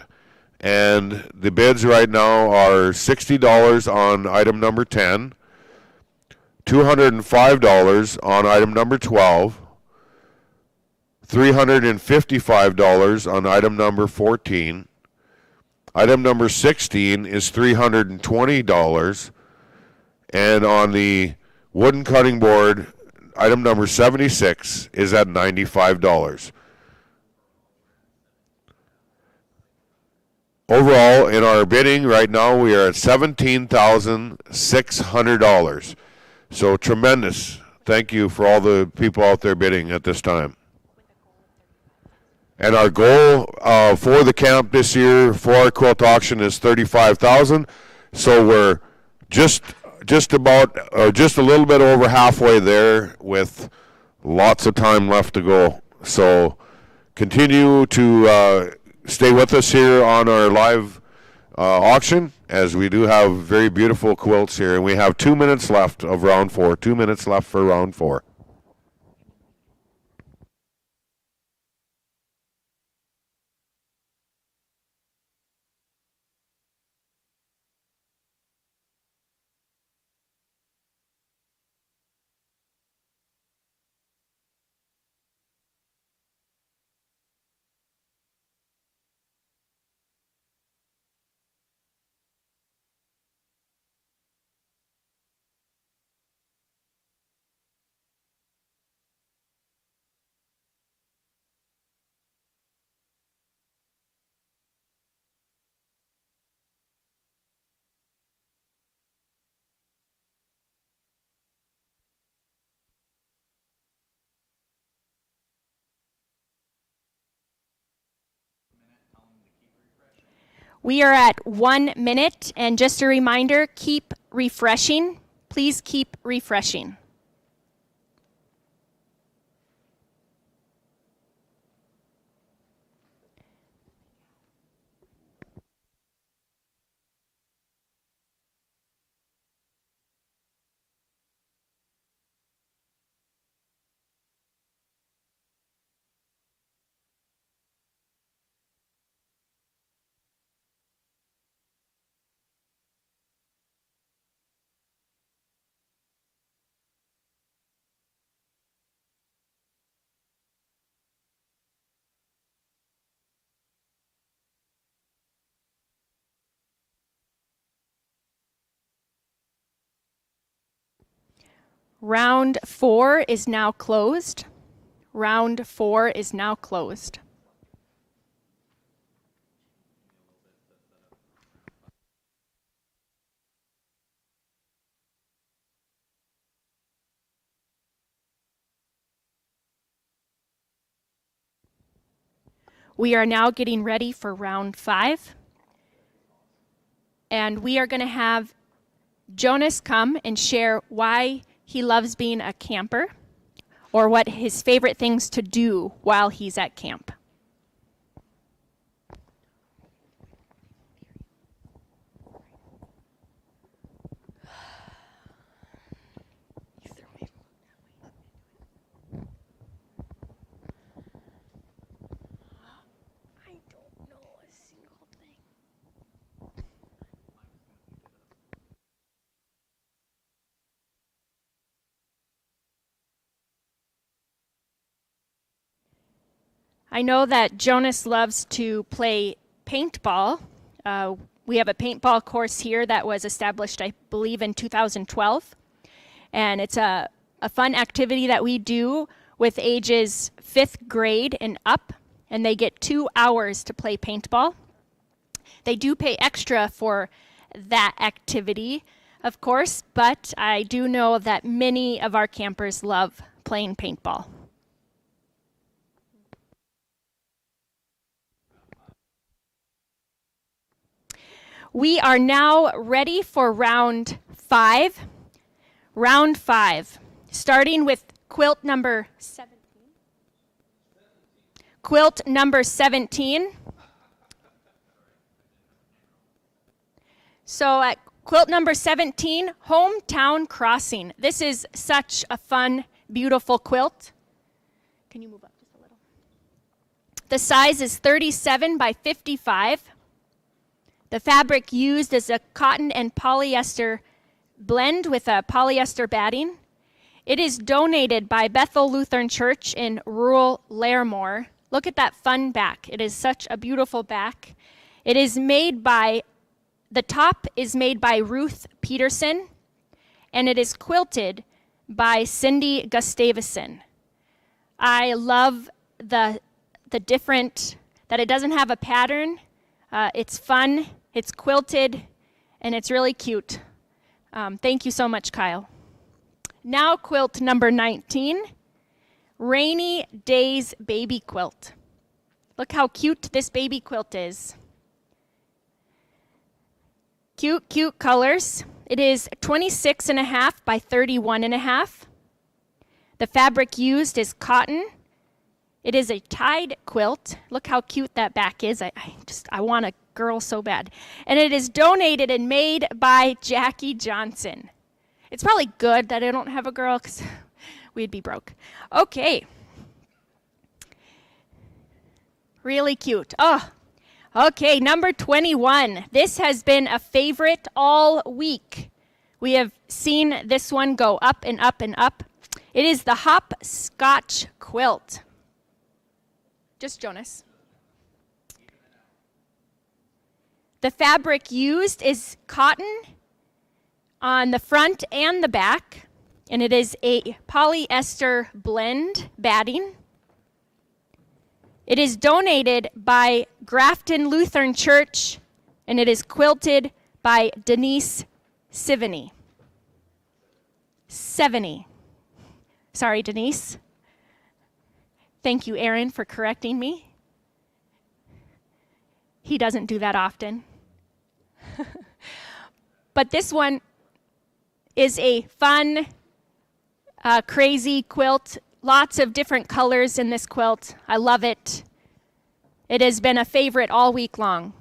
and the bids right now are $60 on item number 10, $205 on item number 12, $355 on item number 14. Item number 16 is $320, and on the wooden cutting board, item number 76 is at $95. Overall, in our bidding right now, we are at $17,600. So tremendous. Thank you for all the people out there bidding at this time. And our goal for the camp this year for our quilt auction is $35,000. So we're just about, just a little bit over halfway there, with lots of time left to go. So continue to stay with us here on our live auction, as we do have very beautiful quilts here, and we have 2 minutes left of round 4. 2 minutes left for round 4. We are at 1 minute, and just a reminder, keep refreshing. Please keep refreshing. Round 4 is now closed. Round 4 is now closed. We are now getting ready for round 5. And we are going to have Jonas come and share why he loves being a camper, or what his favorite things to do while he's at camp. I know that Jonas loves to play paintball. We have a paintball course here that was established, I believe, in 2012. And it's a fun activity that we do with ages 5th grade and up. And they get 2 hours to play paintball. They do pay extra for that activity, of course, but I do know that many of our campers love playing paintball. We are now ready for round 5. Round 5, starting with quilt number 17. Quilt number 17. So at quilt number 17, Hometown Crossing. This is such a fun, beautiful quilt. Can you move up just a little? The size is 37 by 55. The fabric used is a cotton and polyester blend with a polyester batting. It is donated by Bethel Lutheran Church in rural Larimore. Look at that fun back. It is such a beautiful back. It is made by, the top is made by Ruth Peterson, and it is quilted by Cindy Gustavson. I love the different, that it doesn't have a pattern. It's fun, it's quilted, and it's really cute. Thank you so much, Kyle. Now quilt number 19, Rainy Days Baby Quilt. Look how cute this baby quilt is. Cute, cute colors. It is 26.5 by 31.5. The fabric used is cotton. It is a tied quilt. Look how cute that back is. I want a girl so bad. And it is donated and made by Jackie Johnson. It's probably good that I don't have a girl because we'd be broke. Okay. Really cute. Oh, okay, number 21. This has been a favorite all week. We have seen this one go up and up and up. It is the hopscotch quilt. Just Jonas. The fabric used is cotton on the front and the back, and it is a polyester blend batting. It is donated by Grafton Lutheran Church, and it is quilted by Denise Sivany. Sorry, Denise. Thank you, Aaron, for correcting me. He doesn't do that often. But this one is a fun, crazy quilt. Lots of different colors in this quilt. I love it. It has been a favorite all week long.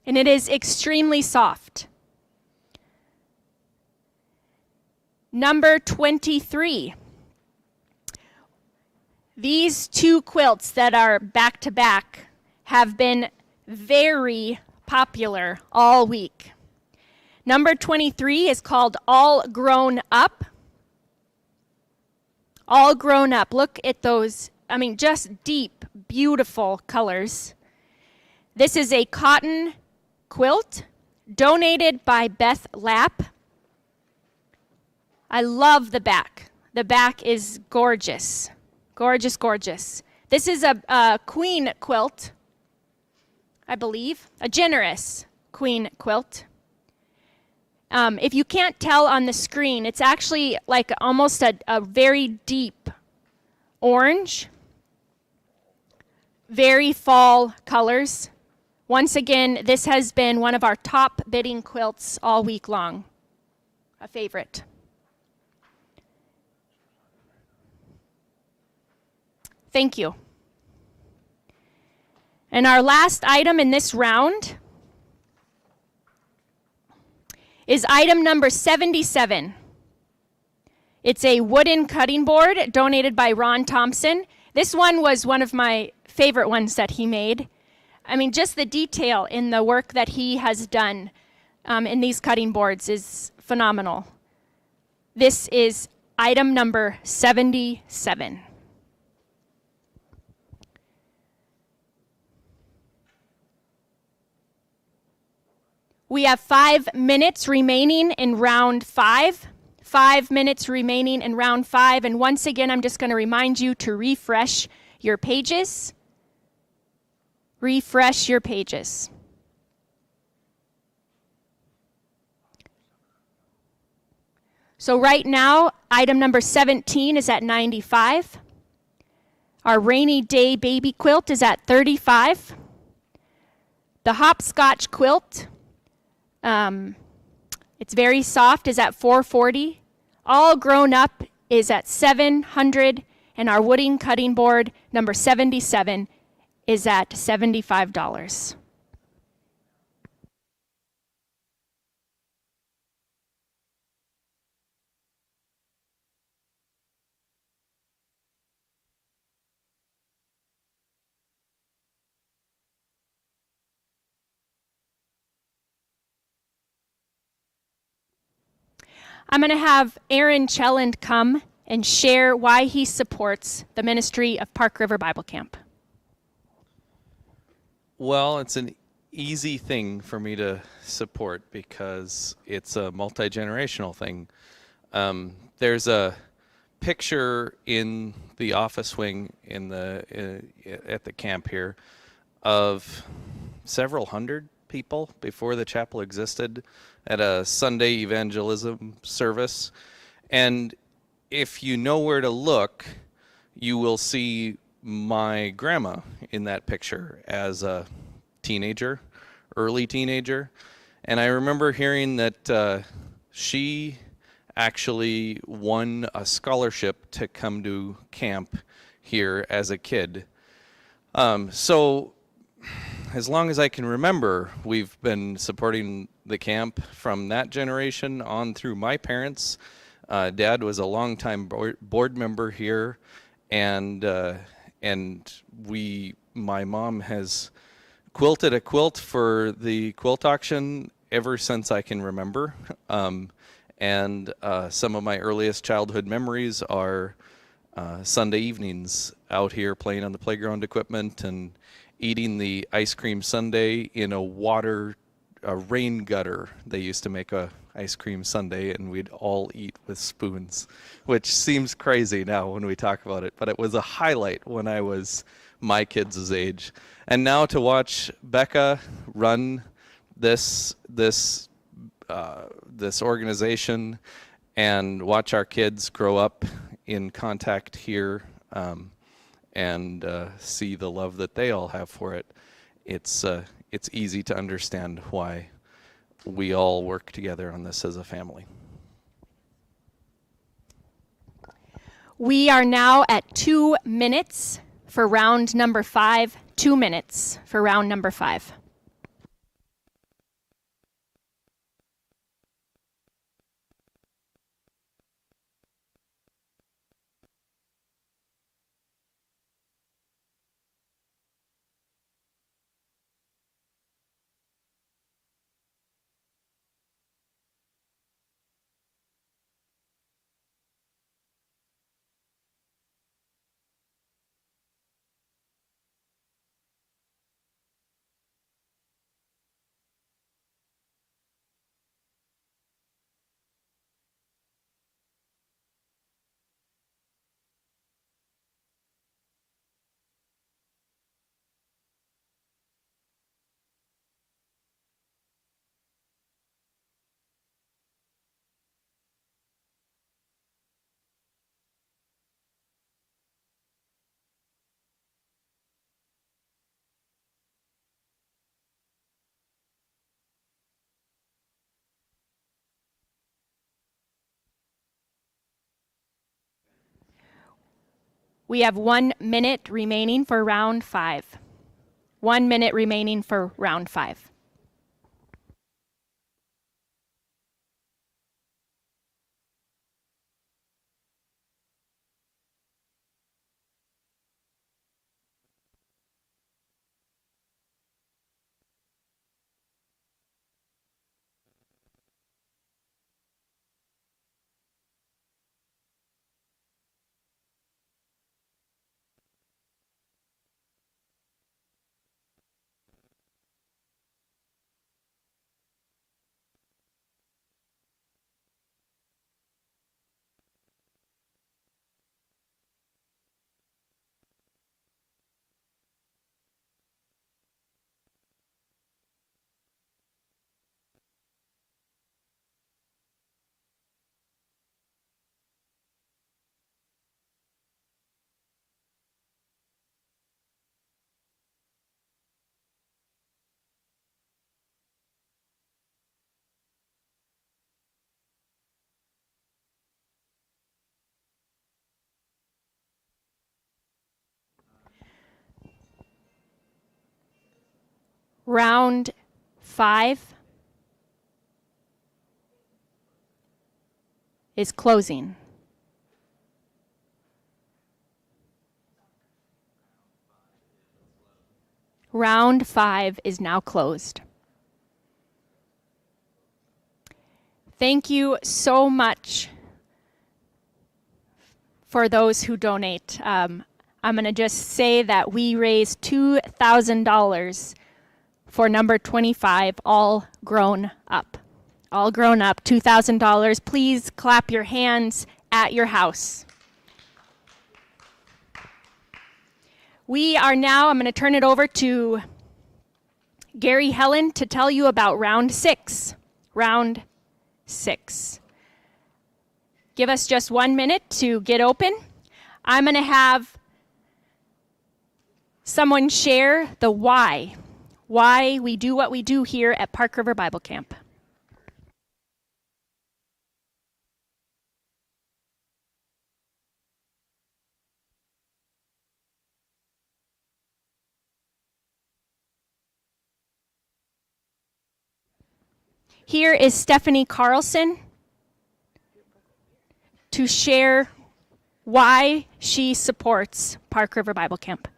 And it is extremely soft. Number 23. These two quilts that are back to back have been very popular all week. Number 23 is called All Grown Up. All Grown Up. Look at those, just deep, beautiful colors. This is a cotton quilt donated by Beth Lapp. I love the back. The back is gorgeous. Gorgeous, gorgeous. This is a queen quilt, I believe. A generous queen quilt. If you can't tell on the screen, it's actually like almost a very deep orange. Very fall colors. Once again, this has been one of our top bidding quilts all week long. A favorite. Thank you. And our last item in this round is item number 77. It's a wooden cutting board donated by Ron Thompson. This one was one of my favorite ones that he made. Just the detail in the work that he has done in these cutting boards is phenomenal. This is item number 77. We have 5 minutes remaining in round 5. 5 minutes remaining in round 5. And once again, I'm just going to remind you to refresh your pages. Refresh your pages. So right now, item number 17 is at 95. Our rainy day baby quilt is at 35. The hopscotch quilt, it's very soft, is at 440. All Grown Up is at 700, and our wooden cutting board, number 77, is at $75. I'm going to have Aaron Chelland come and share why he supports the ministry of Park River Bible Camp. Well, it's an easy thing for me to support because it's a multi-generational thing. There's a picture in the office wing in at the camp here of several hundred people before the chapel existed at a Sunday evangelism service. And if you know where to look, you will see my grandma in that picture as a teenager, early teenager. And I remember hearing that she actually won a scholarship to come to camp here as a kid. So as long as I can remember, we've been supporting the camp from that generation on through my parents. Dad was a longtime board member here, and my mom has quilted a quilt for the quilt auction ever since I can remember. And some of my earliest childhood memories are Sunday evenings out here playing on the playground equipment and eating the ice cream sundae in a rain gutter. They used to make a ice cream sundae, and we'd all eat with spoons, which seems crazy now when we talk about it, but it was a highlight when I was my kids' age. And now to watch Becca run this organization and watch our kids grow up in contact here, and see the love that they all have for it, it's easy to understand why we all work together on this as a family. We are now at 2 minutes for round number 5. 2 minutes for round number 5. We have 1 minute remaining for round 5. 1 minute remaining for round 5. Round 5 is closing. Round 5 is now closed. Thank you so much for those who donate. I'm going to just say that we raised $2,000 for number 25, all grown up. All grown up, $2,000. Please clap your hands at your house. We are now, I'm going to turn it over to Gary Helen to tell you about round 6. Round 6. Give us just 1 minute to get open. I'm going to have someone share the why we do what we do here at Park River Bible Camp. Here is Stephanie Carlson to share why she supports Park River Bible Camp.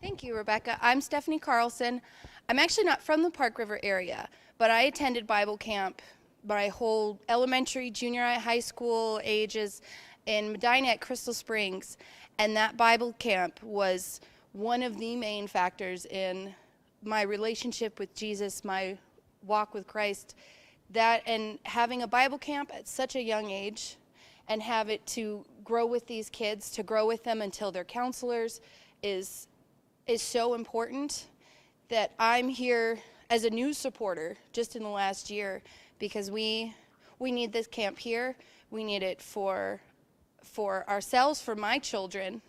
Thank you, Rebecca. I'm Stephanie Carlson. I'm actually not from the Park River area, but I attended Bible camp my whole elementary, junior high school ages in Medina at Crystal Springs. And that Bible camp was one of the main factors in my relationship with Jesus, my walk with Christ. That and having a Bible camp at such a young age and have it to grow with these kids, to grow with them until they're counselors is so important that I'm here as a new supporter just in the last year because we need this camp here. We need it for ourselves, for my children,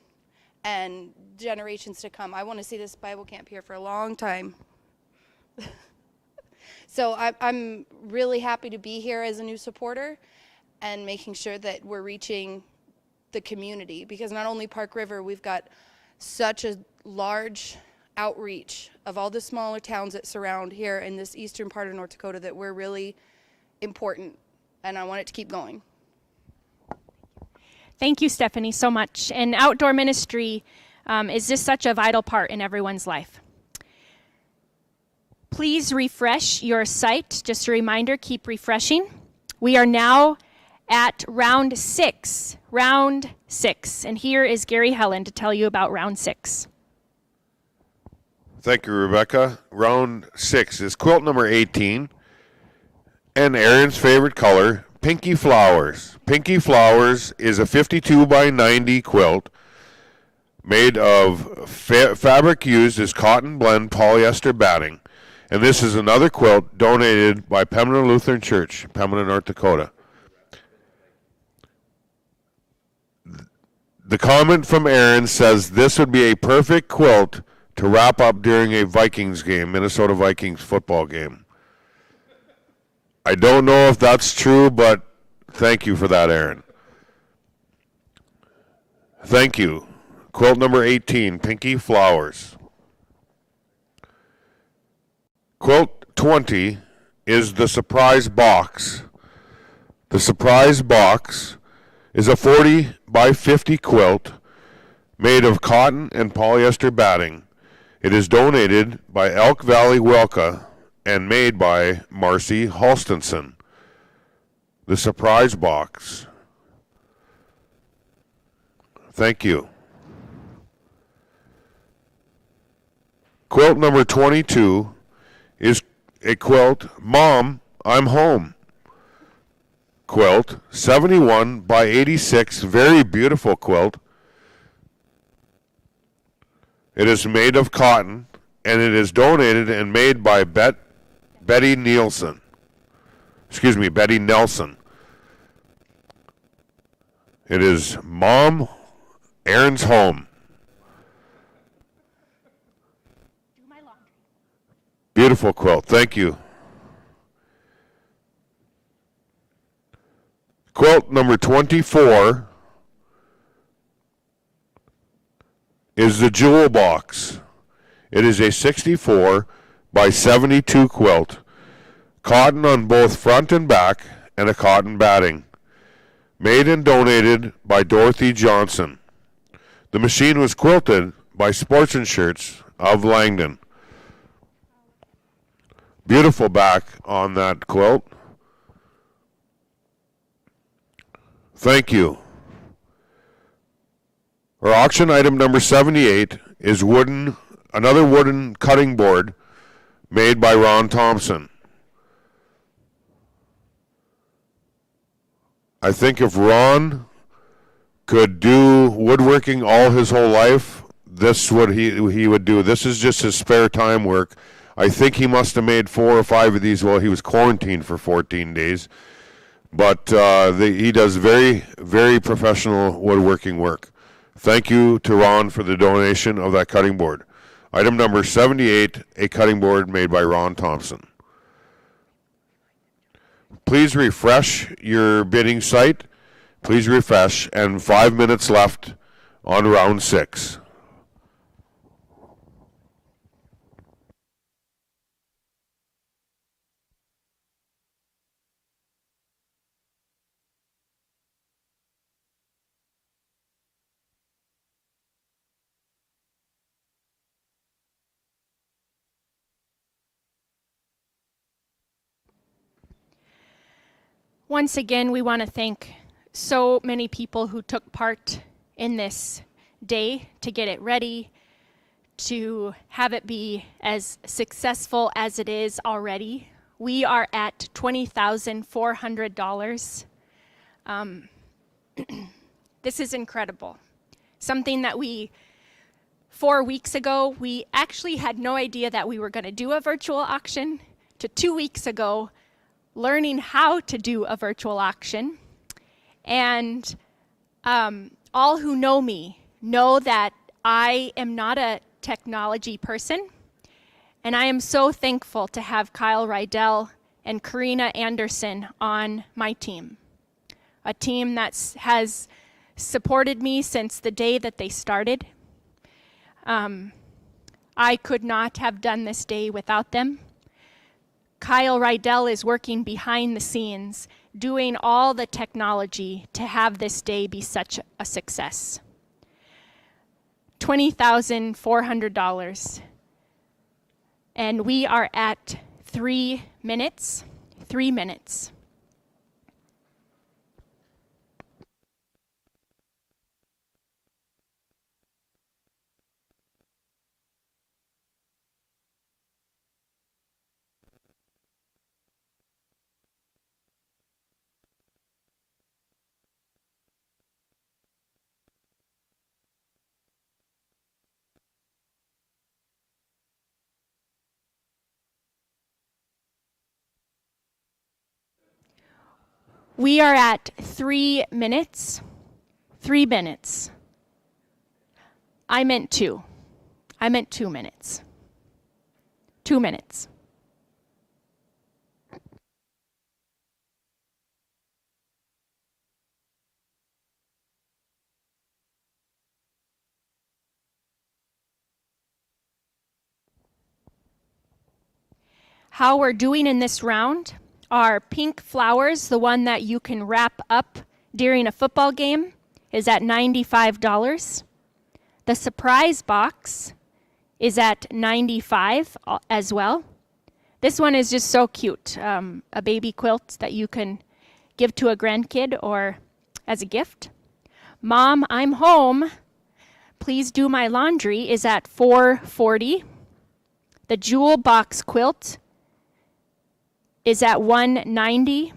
and generations to come. I want to see this Bible camp here for a long time. So I'm really happy to be here as a new supporter and making sure that we're reaching the community, because not only Park River, we've got such a large outreach of all the smaller towns that surround here in this eastern part of North Dakota that we're really important, and I want it to keep going. Thank you, Stephanie, so much. And outdoor ministry is just such a vital part in everyone's life. Please refresh your site. Just a reminder, keep refreshing. We are now at round six. And here is Gary Helen to tell you about round 6. Thank you, Rebecca. Round 6 is quilt number 18, and Aaron's favorite color, Pinky Flowers. Pinky Flowers is a 52 by 90 quilt made of fabric used as cotton blend polyester batting. And this is another quilt donated by Pembina Lutheran Church, Pembina, North Dakota. The comment from Aaron says this would be a perfect quilt to wrap up during a Vikings game, Minnesota Vikings football game. I don't know if that's true, but thank you for that, Aaron. Thank you. Quilt number 18, Pinky Flowers. Quilt 20 is the surprise box. The surprise box is a 40 by 50 quilt made of cotton and polyester batting. It is donated by Elk Valley Welka and made by Marcy Halstonson. The surprise box. Thank you. Quilt number 22 is a quilt, Mom, I'm Home. Quilt, 71 by 86, very beautiful quilt. It is made of cotton, and it is donated and made by Betty Nelson. It is Mom, Aaron's Home. Do my laundry. Beautiful quilt, thank you. Quilt number 24 is the Jewel Box. It is a 64 by 72 quilt, cotton on both front and back, and a cotton batting. Made and donated by Dorothy Johnson. The machine was quilted by Sports and Shirts of Langdon. Beautiful back on that quilt. Thank you. Our auction item number 78 is another wooden cutting board made by Ron Thompson. I think if Ron could do woodworking all his whole life, this is what he would do. This is just his spare time work. I think he must have made 4 or 5 of these while he was quarantined for 14 days. But he does very, very professional woodworking work. Thank you to Ron for the donation of that cutting board. Item number 78, a cutting board made by Ron Thompson. Please refresh your bidding site. Please refresh, and 5 minutes left on round 6. Once again, we want to thank so many people who took part in this day to get it ready, to have it be as successful as it is already. We are at $20,400. This is incredible. Something that 4 weeks ago, we actually had no idea that we were going to do a virtual auction, to 2 weeks ago, learning how to do a virtual auction. And all who know me know that I am not a technology person, and I am so thankful to have Kyle Rydell and Karina Anderson on my team, a team that has supported me since the day that they started. I could not have done this day without them. Kyle Rydell is working behind the scenes, doing all the technology to have this day be such a success. $20,400. And we are at 3 minutes. 3 minutes. We are at 3 minutes. 3 minutes. I meant 2. I meant 2 minutes. 2 minutes. How we're doing in this round are pink flowers, the one that you can wrap up during a football game, is at $95. The surprise box is at $95 as well. This one is just so cute, a baby quilt that you can give to a grandkid or as a gift. Mom, I'm home. Please do my laundry is at $440. The jewel box quilt is at $190,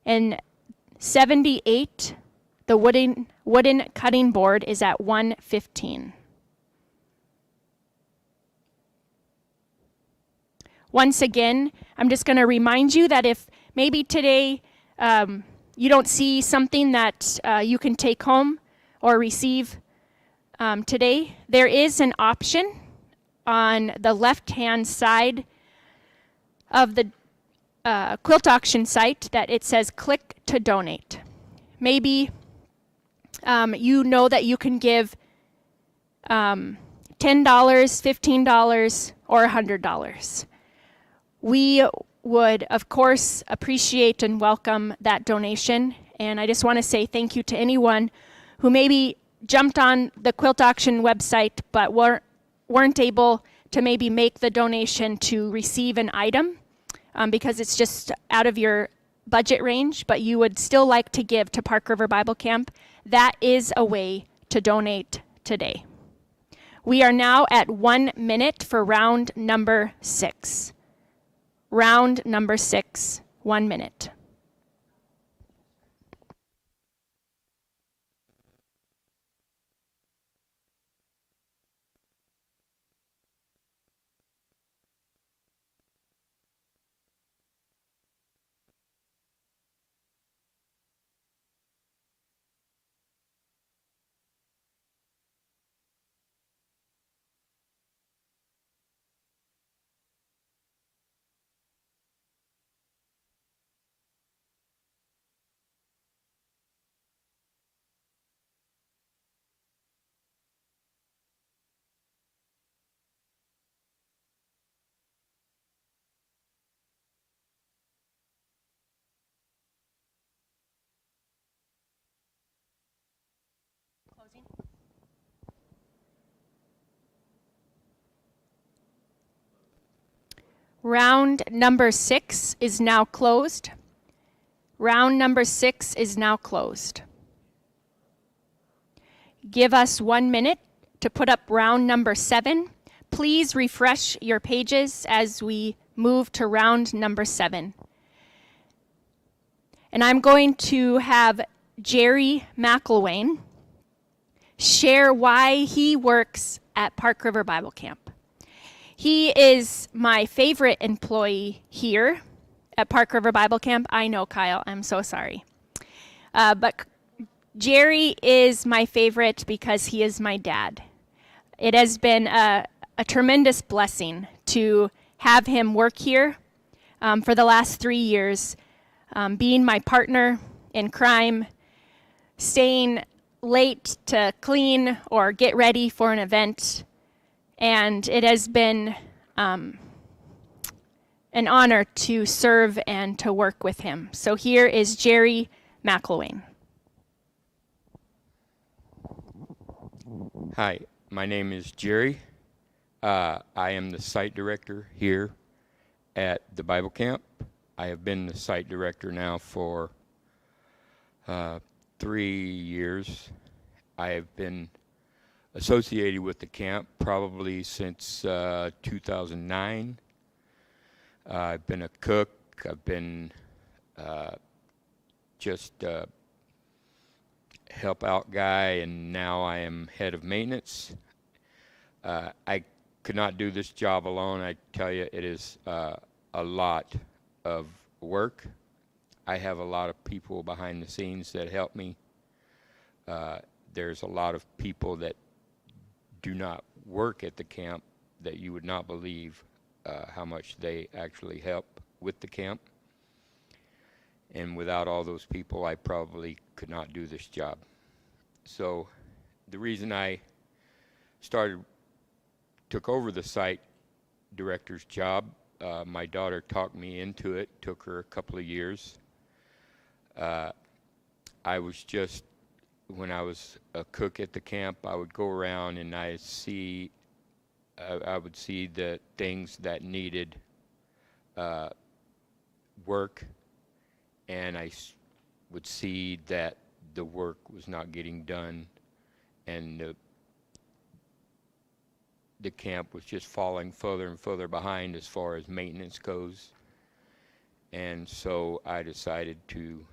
and 78, the wooden cutting board is at $115. Once again, I'm just going to remind you that if maybe today you don't see something that you can take home or receive today, there is an option on the left-hand side of the quilt auction site that it says click to donate. Maybe you know that you can give $10, $15, or $100. We would, of course, appreciate and welcome that donation. And I just want to say thank you to anyone who maybe jumped on the quilt auction website but weren't able to maybe make the donation to receive an item. Because it's just out of your budget range, but you would still like to give to Park River Bible Camp, that is a way to donate today. We are now at 1 minute for round number 6. Round number 6, 1 minute. Round number 6 is now closed. Round number 6 is now closed. Give us 1 minute to put up round number 7. Please refresh your pages as we move to round number 7. And I'm going to have Jerry McElwain share why he works at Park River Bible Camp. He is my favorite employee here at Park River Bible Camp. I know, Kyle, I'm so sorry. But Jerry is my favorite because he is my dad. It has been a tremendous blessing to have him work here for the last 3 years, being my partner in crime, staying late to clean or get ready for an event. And it has been an honor to serve and to work with him. So here is Jerry McElwain. Hi, my name is Jerry. I am the site director here at the Bible Camp. I have been the site director now for 3 years. I have been associated with the camp probably since 2009. I've been a cook. I've been just a help out guy, and now I am head of maintenance. I could not do this job alone. I tell you, it is a lot of work. I have a lot of people behind the scenes that help me. There's a lot of people that do not work at the camp that you would not believe how much they actually help with the camp. And without all those people, I probably could not do this job. So the reason I took over the site director's job, my daughter talked me into it, took her a couple of years. I was just, when I was a cook at the camp, I would go around and I would see the things that needed work, and I would see that the work was not getting done, and the camp was just falling further and further behind as far as maintenance goes. And so I decided to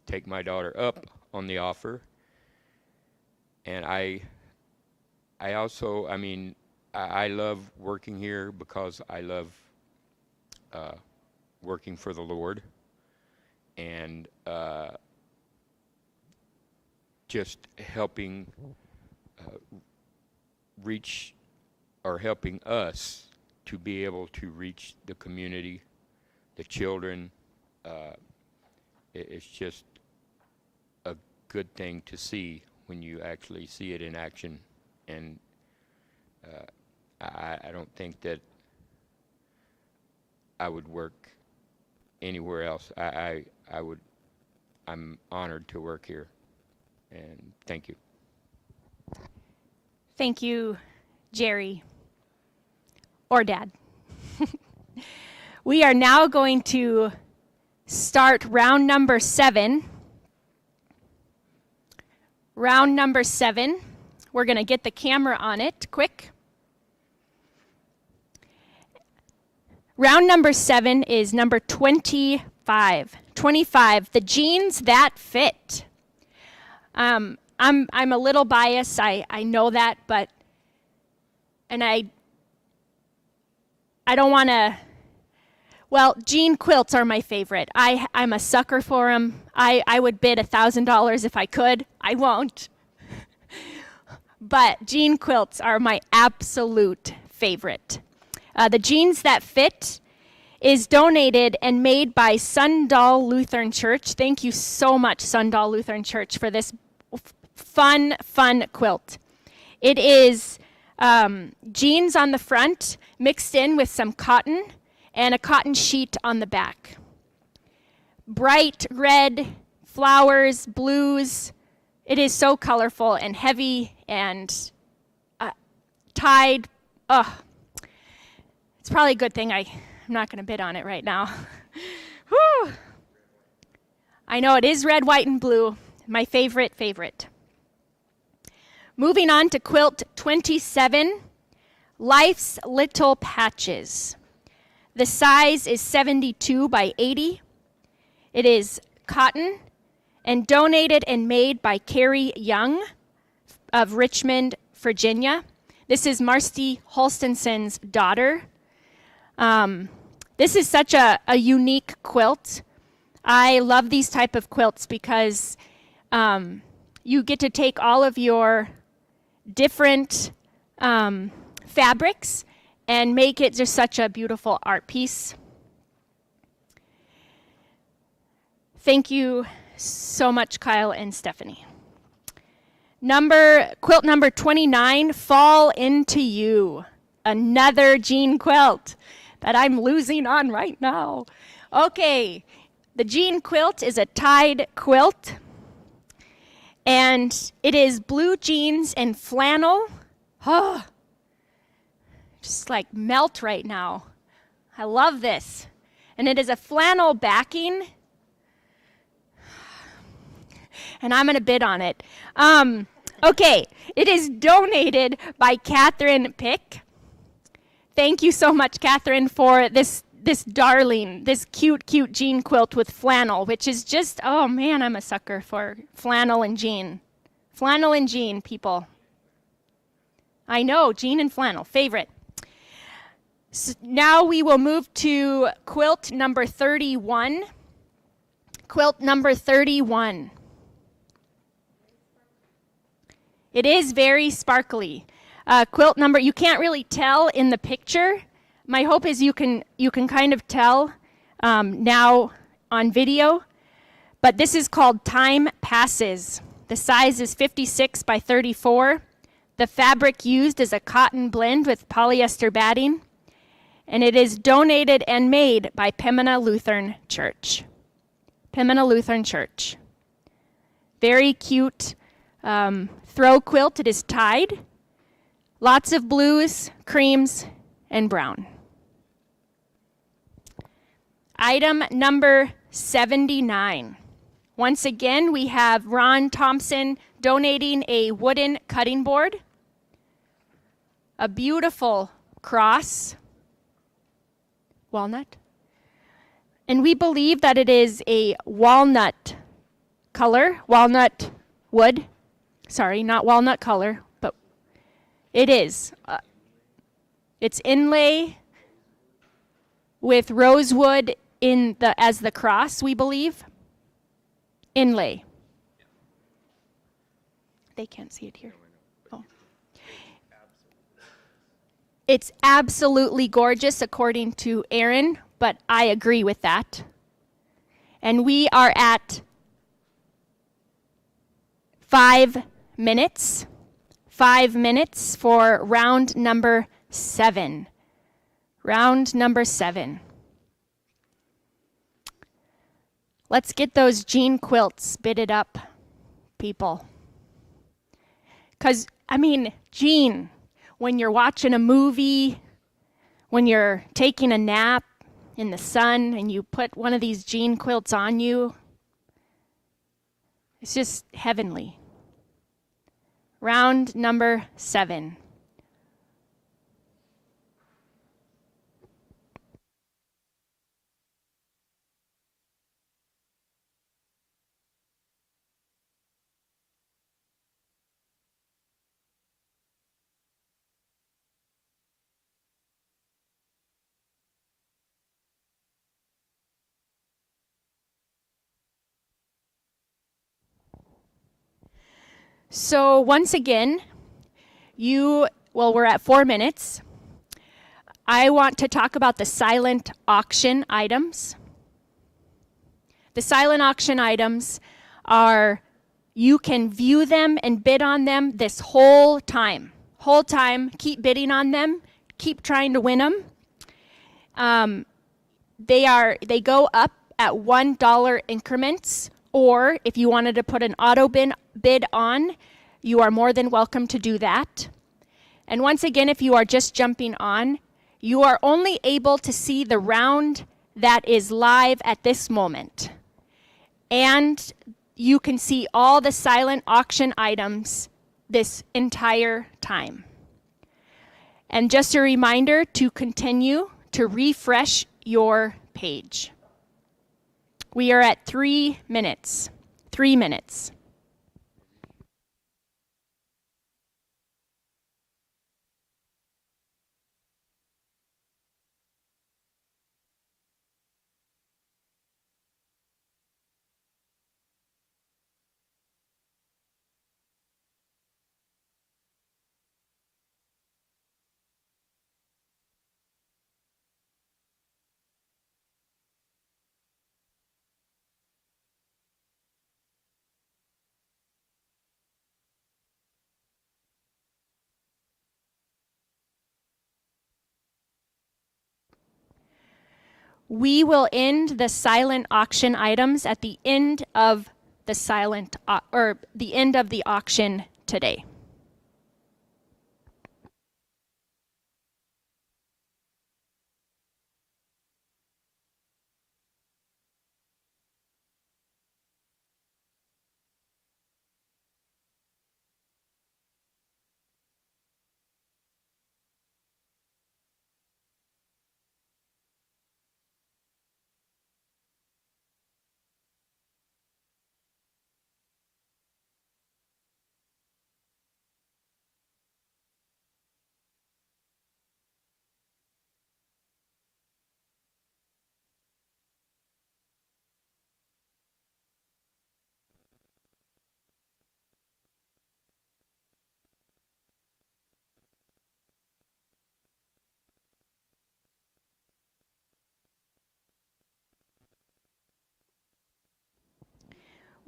take my daughter up on the offer. And I also, I love working here because I love working for the Lord, and just helping reach, or helping us to be able to reach the community, the children. It's just a good thing to see when you actually see it in action. And I don't think that I would work anywhere else. I'm honored to work here, and thank you. Thank you, Jerry, or Dad. We are now going to start round number 7. Round number 7. We're going to get the camera on it quick. Round number 7 is number 25. 25, the jeans that fit. I'm a little biased, I know that, but, and I don't want to, well, jean quilts are my favorite. I'm a sucker for them. I would bid $1,000 if I could. I won't. But jean quilts are my absolute favorite. The jeans that fit is donated and made by Sundahl Lutheran Church. Thank you so much, Sundahl Lutheran Church, for this fun quilt. It is jeans on the front mixed in with some cotton and a cotton sheet on the back. Bright red, flowers, blues. It is so colorful and heavy and tied. It's probably a good thing I'm not going to bid on it right now. Whew. I know it is red, white, and blue. My favorite. Moving on to quilt 27, Life's Little Patches. The size is 72 by 80. It is cotton and donated and made by Carrie Young of Richmond, Virginia. This is Marcy Holstenson's daughter. This is such a unique quilt. I love these type of quilts because you get to take all of your different fabrics and make it just such a beautiful art piece. Thank you so much, Kyle and Stephanie. Quilt number 29, Fall Into You. Another jean quilt that I'm losing on right now. Okay, the jean quilt is a tied quilt, and it is blue jeans and flannel. Oh, just like melt right now. I love this. And it is a flannel backing, and I'm gonna bid on it. Okay, it is donated by Catherine Pick. Thank you so much, Catherine, for this darling, this cute jean quilt with flannel, which is just, oh man, I'm a sucker for flannel and jean. Flannel and jean, people. I know, jean and flannel, favorite. So now we will move to quilt number 31. Quilt number 31. It is very sparkly. Quilt number, you can't really tell in the picture. My hope is you can kind of tell now on video. But this is called Time Passes. The size is 56 by 34. The fabric used is a cotton blend with polyester batting. And it is donated and made by Pembina Lutheran Church. Pembina Lutheran Church. Very cute throw quilt. It is tied. Lots of blues, creams, and brown. Item number 79. Once again, we have Ron Thompson donating a wooden cutting board, a beautiful cross, walnut, and we believe that it is a walnut color, walnut wood. Sorry, not walnut color, but it is. It's inlay with rosewood as the cross, we believe. Inlay. They can't see it here. Oh. It's absolutely gorgeous according to Aaron, but I agree with that. And we are at 5 minutes. 5 minutes for round number 7. Round number 7. Let's get those jean quilts bidded up, people. Because, I mean, jean, when you're watching a movie, when you're taking a nap in the sun and you put one of these jean quilts on you, it's just heavenly. Round number 7. So once again, we're at 4 minutes. I want to talk about the silent auction items. The silent auction items are, you can view them and bid on them this whole time. Keep bidding on them, keep trying to win them. They go up at $1 increments, or if you wanted to put an auto bid on, you are more than welcome to do that. And once again, if you are just jumping on, you are only able to see the round that is live at this moment. And you can see all the silent auction items this entire time. And just a reminder to continue to refresh your page. We are at 3 minutes. 3 minutes. We will end the silent auction items at the end of the the end of the auction today.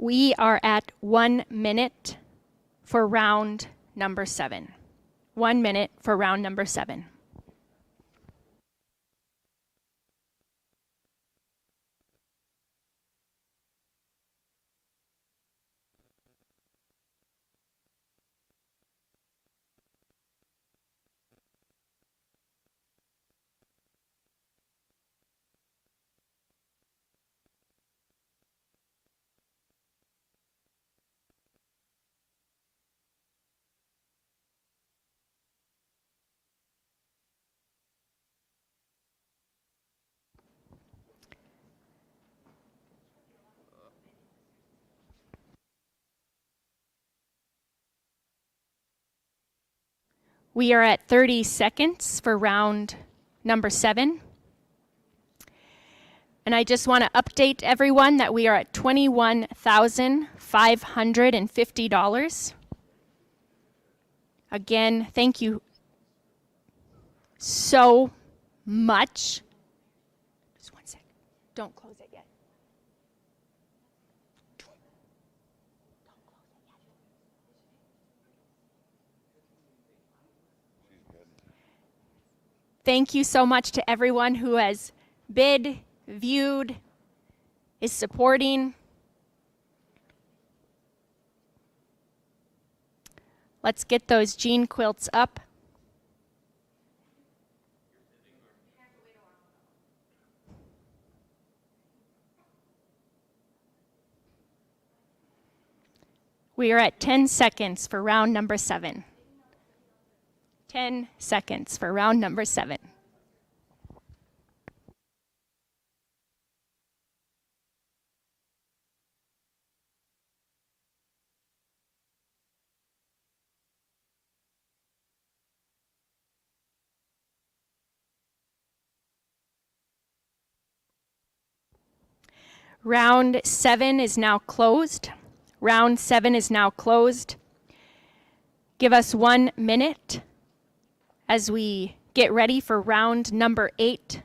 We are at 1 minute for round number 7. 1 minute for round number 7. We are at 30 seconds for round number 7. And I just want to update everyone that we are at $21,550. Again, thank you so much. Just 1 sec. Don't close it yet. Thank you so much to everyone who has bid, viewed, is supporting. Let's get those jean quilts up. We are at 10 seconds for round number 7. 10 seconds for round number 7. Round 7 is now closed. Round 7 is now closed. Give us 1 minute as we get ready for round number 8.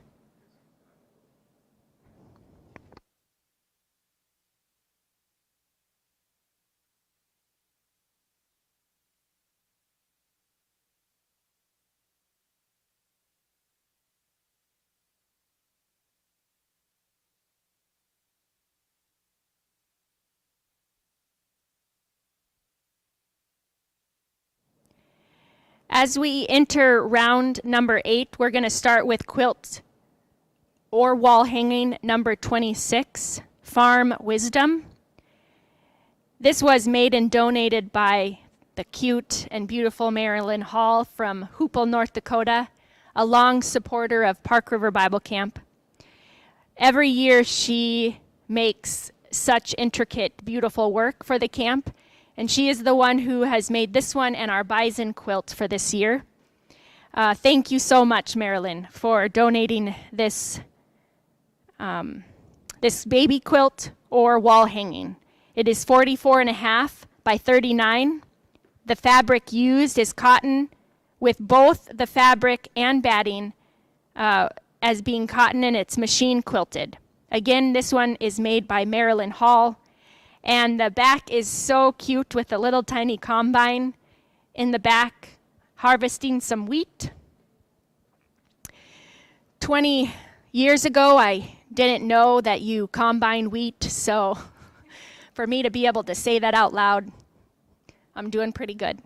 As we enter round number 8, we're going to start with quilt or wall hanging number 26, Farm Wisdom. This was made and donated by the cute and beautiful Marilyn Hall from Hoople, North Dakota, a long supporter of Park River Bible Camp. Every year she makes such intricate, beautiful work for the camp, and she is the one who has made this one and our bison quilt for this year. Thank you so much, Marilyn, for donating this, this baby quilt or wall hanging. It is 44.5 by 39. The fabric used is cotton, with both the fabric and batting as being cotton, and it's machine quilted. Again, this one is made by Marilyn Hall, and the back is so cute with a little tiny combine in the back harvesting some wheat. 20 years ago, I didn't know that you combine wheat, so for me to be able to say that out loud, I'm doing pretty good.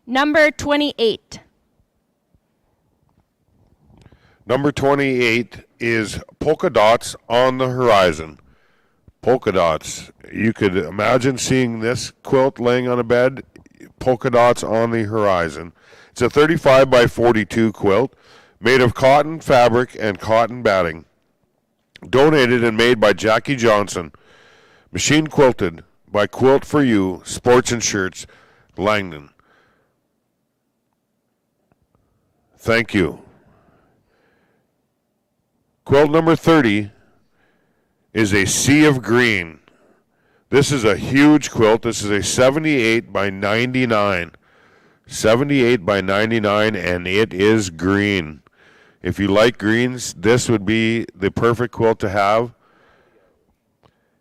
Number 28. Number 28 is polka dots on the horizon. Polka dots. You could imagine seeing this quilt laying on a bed, polka dots on the horizon. It's a 35 by 42 quilt made of cotton fabric and cotton batting. Donated and made by Jackie Johnson. Machine quilted by Quilt for You, Sports and Shirts, Langdon. Thank you. Quilt number 30 is a Sea of Green. This is a huge quilt. This is a 78 by 99. 78 by 99, and it is green. If you like greens, this would be the perfect quilt to have.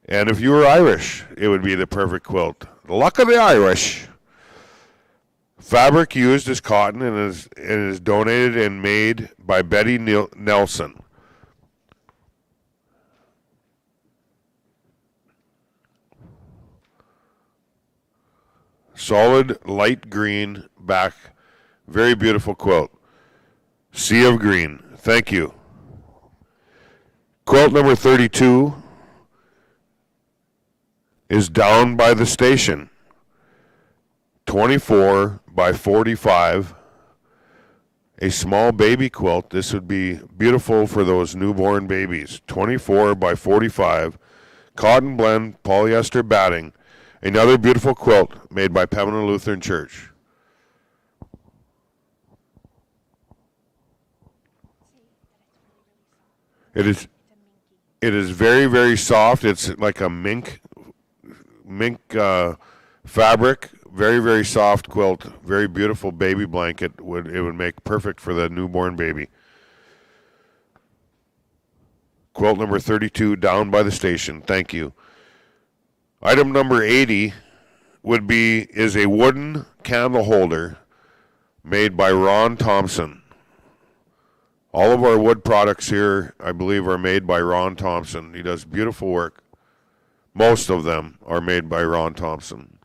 And if you were Irish, it would be the perfect quilt. The luck of the Irish. Fabric used is cotton and is donated and made by Betty Nelson. Solid light green back. Very beautiful quilt. Sea of Green. Thank you. Quilt number 32 is Down by the Station. 24 by 45. A small baby quilt. This would be beautiful for those newborn babies. 24 by 45. Cotton blend polyester batting. Another beautiful quilt made by Pembina Lutheran Church. It is very, very soft. It's like a mink fabric. Very, very soft quilt. Very beautiful baby blanket. It would make perfect for the newborn baby. Quilt number 32, Down by the Station. Thank you. Item number 80 is a wooden candle holder made by Ron Thompson. All of our wood products here, I believe, are made by Ron Thompson. He does beautiful work. Most of them are made by Ron Thompson.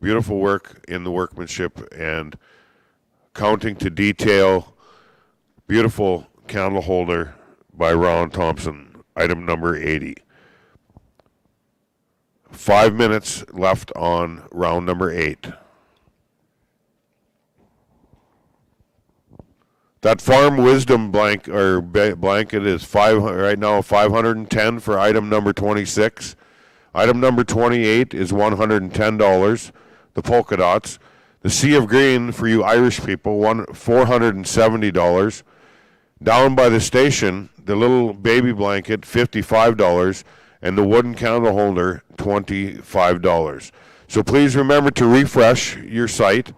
Beautiful work in the workmanship and counting to detail. Beautiful candle holder by Ron Thompson. Item number 80. 5 minutes left on round number 8. That Farm Wisdom blanket is right now $510 for item number 26. Item number 28 is $110. The polka dots. The Sea of Green for you Irish people, $470. Down by the Station, the little baby blanket, $55, and the wooden candle holder, $25. So please remember to refresh your site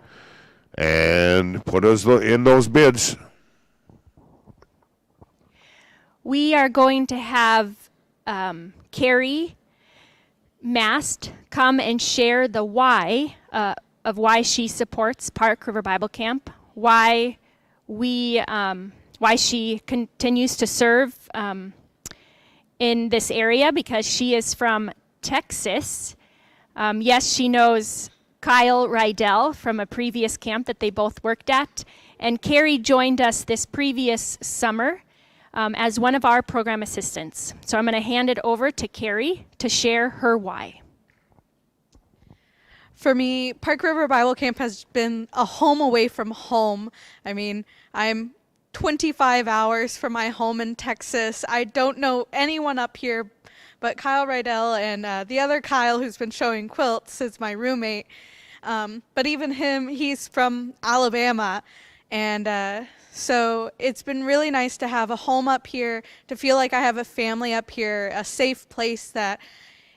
and put us in those bids. We are going to have Carrie Mast come and share the why of why she supports Park River Bible Camp, why she continues to serve in this area, because she is from Texas. Yes, she knows Kyle Rydell from a previous camp that they both worked at, and Carrie joined us this previous summer as one of our program assistants. So I'm going to hand it over to Carrie to share her why. For me, Park River Bible Camp has been a home away from home. I mean, I'm 25 hours from my home in Texas. I don't know anyone up here but Kyle Rydell and the other Kyle who's been showing quilts is my roommate. But even him, he's from Alabama. And so it's been really nice to have a home up here, to feel like I have a family up here, a safe place that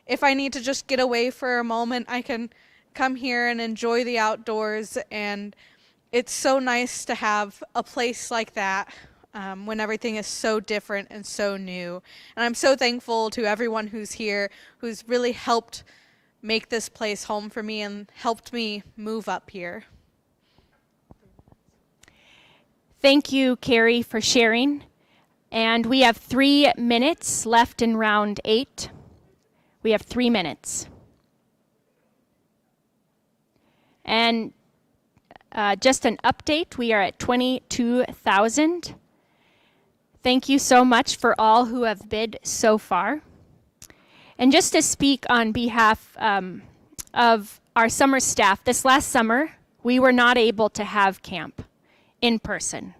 if I need to just get away for a moment, I can come here and enjoy the outdoors. And it's so nice to have a place like that when everything is so different and so new. And I'm so thankful to everyone who's here, who's really helped make this place home for me and helped me move up here. Thank you, Carrie, for sharing. And we have 3 minutes left in round 8. We have 3 minutes. And just an update, we are at 22,000. Thank you so much for all who have bid so far. And just to speak on behalf of our summer staff, this last summer, we were not able to have camp in person.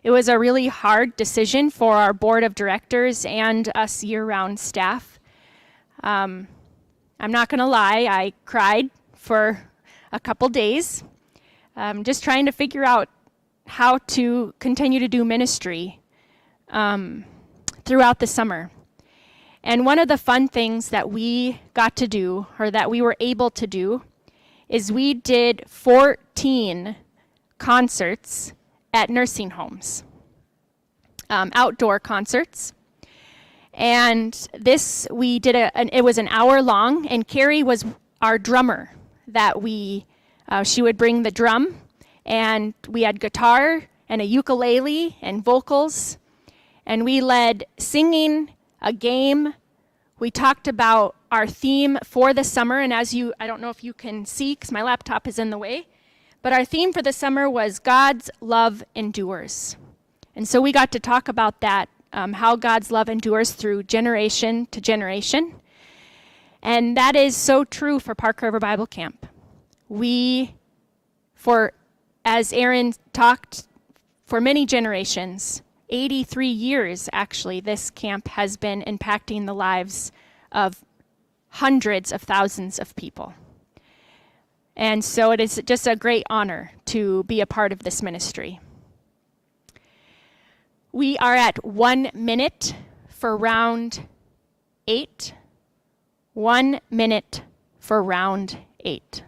It was a really hard decision for our board of directors and us year-round staff. I'm not going to lie, I cried for a couple days, just trying to figure out how to continue to do ministry throughout the summer. And one of the fun things that we got to do, or that we were able to do, is we did 14 concerts at nursing homes, outdoor concerts. And this, we did it was an hour long, and Carrie was our drummer that she would bring the drum, and we had guitar and a ukulele and vocals, and we led singing, a game. We talked about our theme for the summer, and I don't know if you can see because my laptop is in the way, but our theme for the summer was God's love endures. And so we got to talk about that, how God's love endures through generation to generation. And that is so true for Park River Bible Camp. As Aaron talked, for many generations, 83 years actually, this camp has been impacting the lives of hundreds of thousands of people. And so it is just a great honor to be a part of this ministry. We are at 1 minute for round 8. 1 minute for round 8.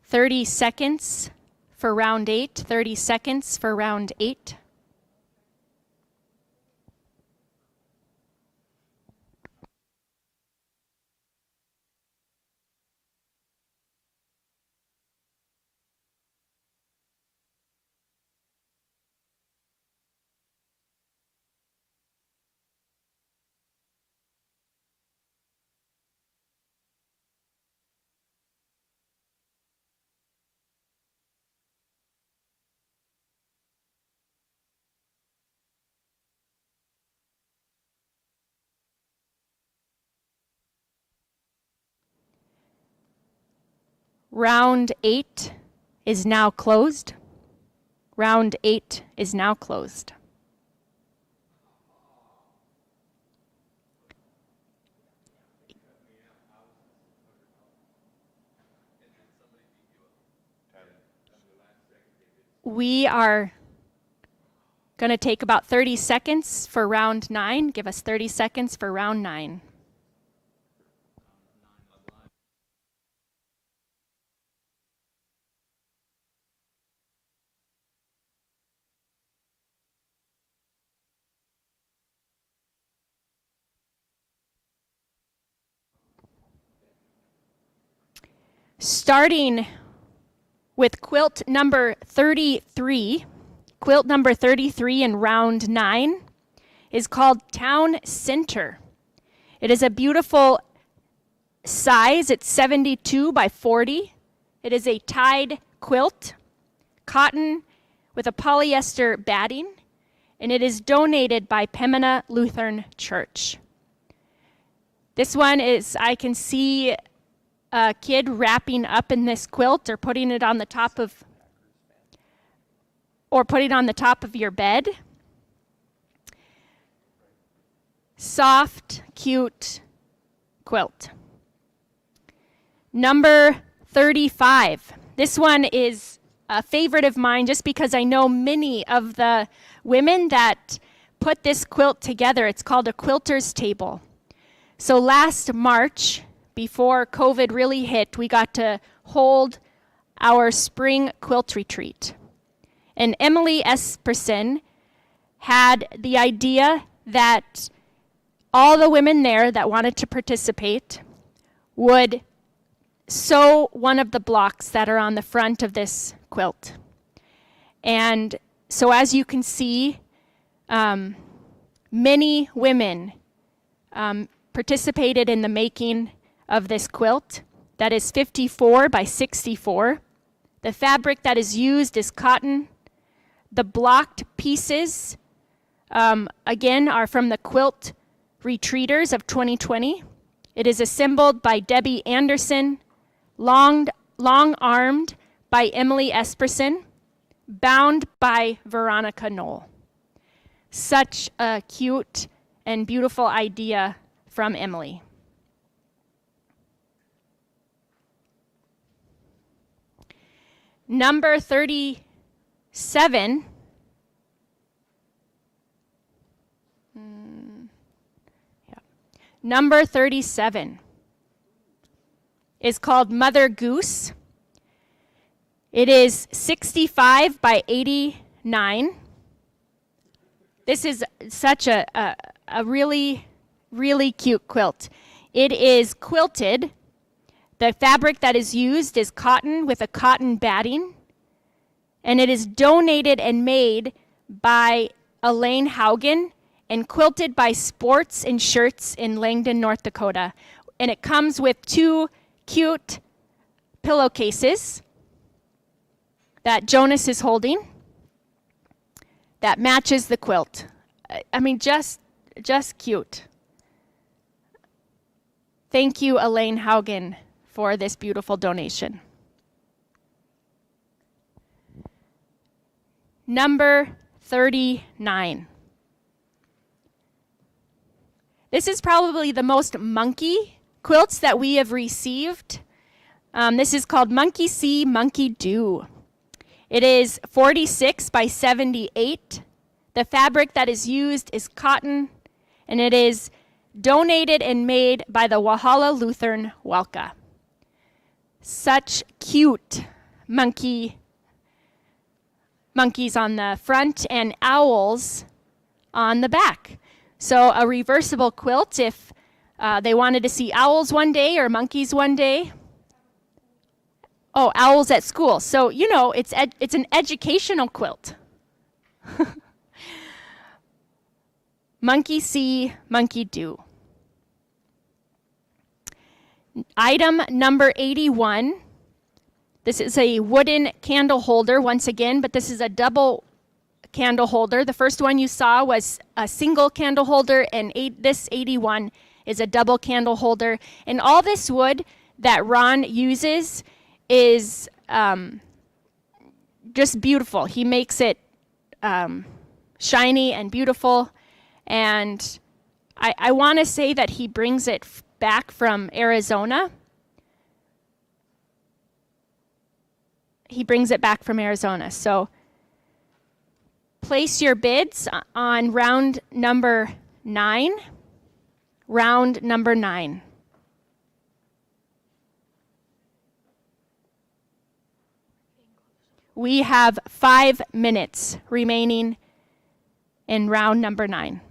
Thirty seconds for round 8. 30 seconds for round 8. Round 8 is now closed. Round 8 is now closed. We are going to take about 30 seconds for round 9. Give us 30 seconds for round 9. starting with quilt number 33. Quilt number 33 in round 9 is called Town Center. It is a beautiful size. It's 72 by 40. It is a tied quilt, cotton with a polyester batting, and it is donated by Pembina Lutheran Church. This one is, I can see a kid wrapping up in this quilt or putting it on the top of your bed. Soft, cute quilt. Number 35. This one is a favorite of mine just because I know many of the women that put this quilt together. It's called a quilter's table. So last March, before COVID really hit, we got to hold our spring quilt retreat. And Emily Esperson had the idea that all the women there that wanted to participate would sew one of the blocks that are on the front of this quilt. And so as you can see, many women participated in the making of this quilt that is 54 by 64. The fabric that is used is cotton. The blocked pieces, again, are from the Quilt Retreaters of 2020. It is assembled by Debbie Anderson, long-armed by Emily Esperson, bound by Veronica Knoll. Such a cute and beautiful idea from Emily. Number 37. Number 37 is called Mother Goose. It is 65 by 89. This is such a really, really cute quilt. It is quilted. The fabric that is used is cotton with a cotton batting, and it is donated and made by Elaine Haugen and quilted by Sports and Shirts in Langdon, North Dakota. And it comes with 2 cute pillowcases that Jonas is holding that matches the quilt. I mean, just cute. Thank you, Elaine Haugen, for this beautiful donation. Number 39. This is probably the most monkey quilts that we have received. This is called Monkey See, Monkey Do. It is 46 by 78. The fabric that is used is cotton, and it is donated and made by the Walhalla Lutheran Welka. Such cute monkeys on the front and owls on the back. So a reversible quilt if they wanted to see owls one day or monkeys one day. Oh, owls at school. So, you know, it's an educational quilt. Monkey see, monkey do. Item number 81. This is a wooden candle holder once again, but this is a double candle holder. The first one you saw was a single candle holder, and this 81 is a double candle holder. And all this wood that Ron uses is just beautiful. He makes it shiny and beautiful. And I want to say that he brings it back from Arizona. He brings it back from Arizona. So place your bids on round number 9. Round number 9. We have 5 minutes remaining in round number 9.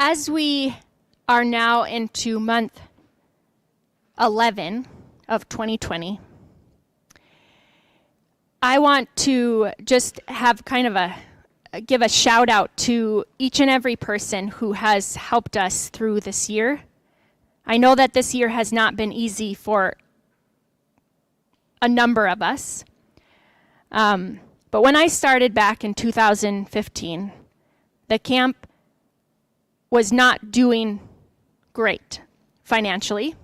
As we are now into month 11 of 2020, I want to just have kind of give a shout out to each and every person who has helped us through this year. I know that this year has not been easy for a number of us. But when I started back in 2015, the camp was not doing great financially.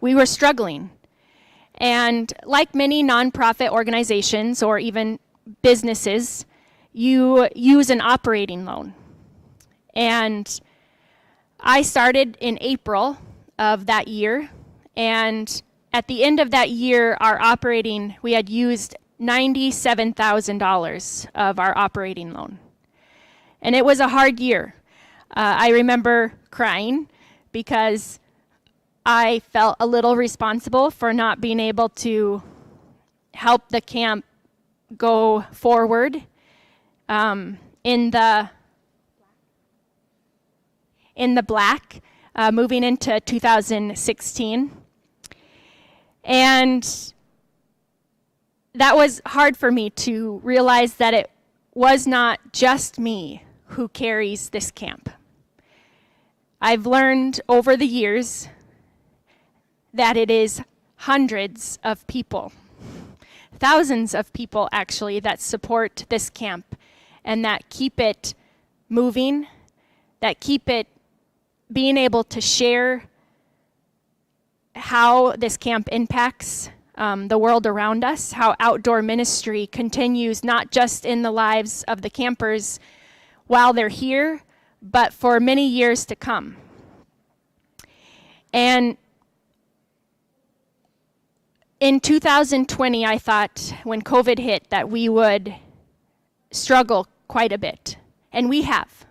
We were struggling. And like many nonprofit organizations or even businesses, you use an operating loan. And I started in April of that year, and at the end of that year, we had used $97,000 of our operating loan. And it was a hard year. I remember crying because I felt a little responsible for not being able to help the camp go forward in the black, moving into 2016. And that was hard for me to realize that it was not just me who carries this camp. I've learned over the years that it is hundreds of people, thousands of people actually, that support this camp and that keep it moving, that keep it being able to share how this camp impacts the world around us, how outdoor ministry continues not just in the lives of the campers while they're here, but for many years to come. And in 2020, I thought when COVID hit that we would struggle quite a bit, and we have.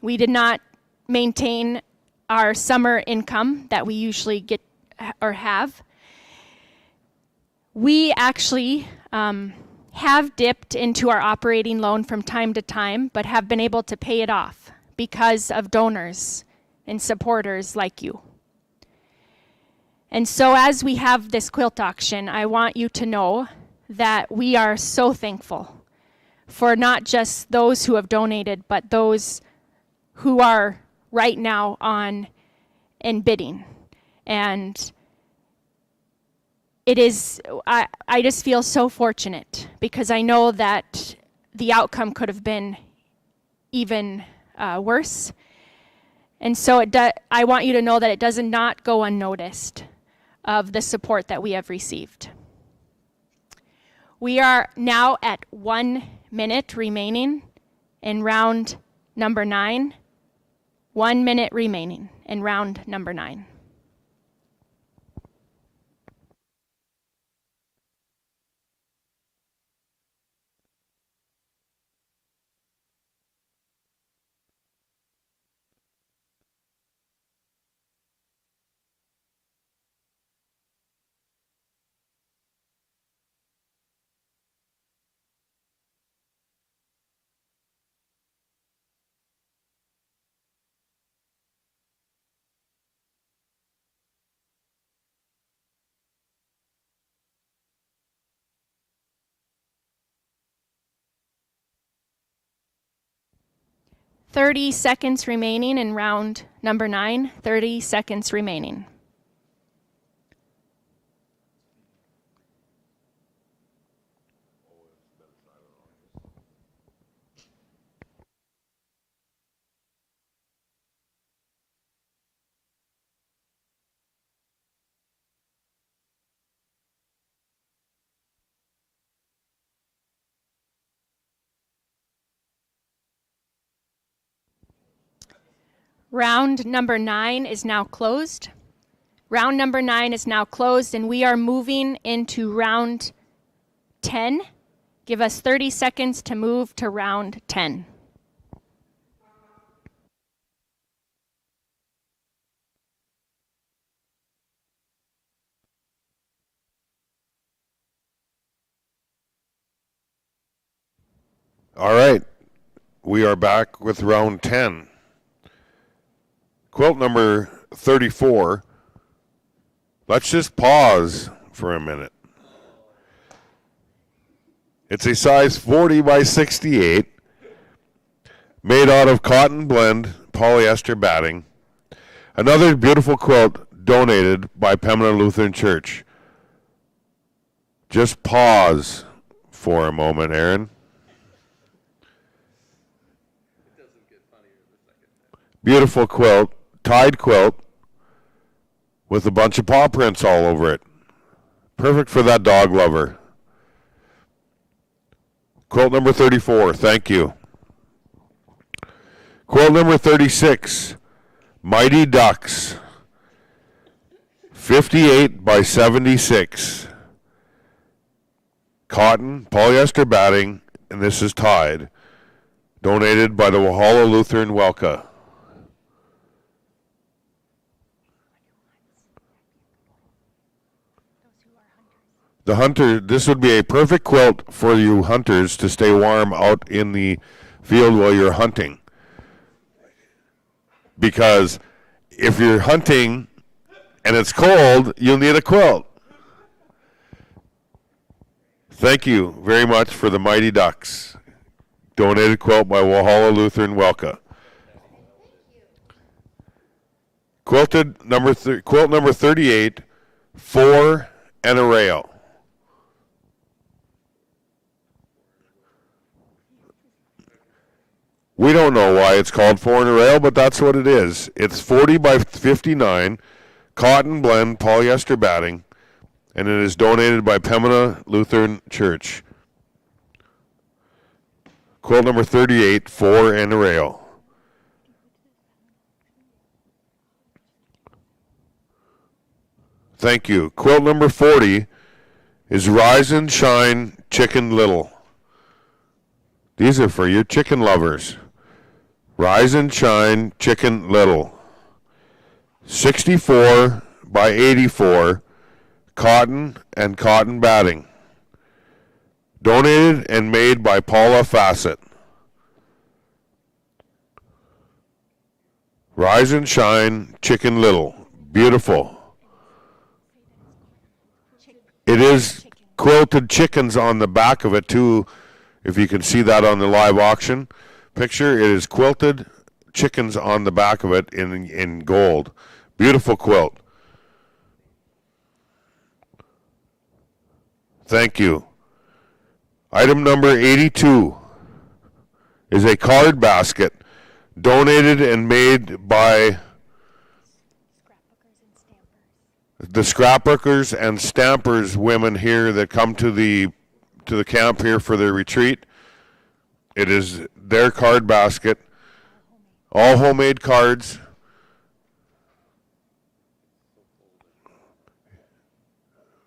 We did not maintain our summer income that we usually get or have. We actually have dipped into our operating loan from time to time, but have been able to pay it off because of donors and supporters like you. And so as we have this quilt auction, I want you to know that we are so thankful for not just those who have donated, but those who are right now on and bidding. And it is, I just feel so fortunate because I know that the outcome could have been even worse. And so I want you to know that it does not go unnoticed of the support that we have received. We are now at 1 minute remaining in round number 9. 1 minute remaining in round number 9. Thirty seconds remaining in round number 9. 30 seconds remaining. Round number 9 is now closed. Round number 9 is now closed, and we are moving into round 10. Give us 30 seconds to move to round 10. All right. we are back with round 10. Quilt number 34. Let's just pause for a minute. It's a size 40 by 68, made out of cotton blend polyester batting. Another beautiful quilt donated by Pembina Lutheran Church. Just pause for a moment, Aaron. Beautiful quilt, tied quilt, with a bunch of paw prints all over it. Perfect for that dog lover. Quilt number 34, thank you. Quilt number 36, Mighty Ducks, 58 by 76. Cotton, polyester batting, and this is tied. Donated by the Walhalla Lutheran Welka. The hunter, this would be a perfect quilt for you hunters to stay warm out in the field while you're hunting. Because if you're hunting and it's cold, you'll need a quilt. Thank you very much for the Mighty Ducks. Donated quilt by Walhalla Lutheran Welka. Quilt number 38, 4 and a rail. We don't know why it's called 4 and a rail, but that's what it is. It's 40 by 59, cotton blend polyester batting, and it is donated by Pembina Lutheran Church. Quilt number 38, 4 and a rail. Thank you. Quilt number 40 is Rise and Shine Chicken Little. These are for your chicken lovers. Rise and Shine Chicken Little. 64 by 84, cotton and cotton batting. Donated and made by Paula Fassett. Rise and Shine Chicken Little. Beautiful. It is quilted chickens on the back of it too, if you can see that on the live auction picture. It is quilted chickens on the back of it in gold. Beautiful quilt. Thank you. Item number 82 is a card basket donated and made by the scrapbookers and stampers women here that come to the camp here for their retreat. It is their card basket, all homemade cards.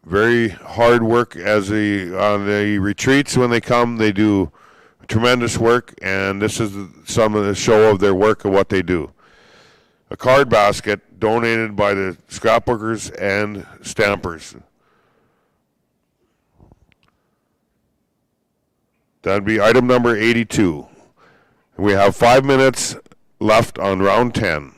Very hard work on the retreats. When they come, they do tremendous work, and this is some of the show of their work of what they do. A card basket donated by the scrapbookers and stampers. That'd be item number 82. We have 5 minutes left on round 10.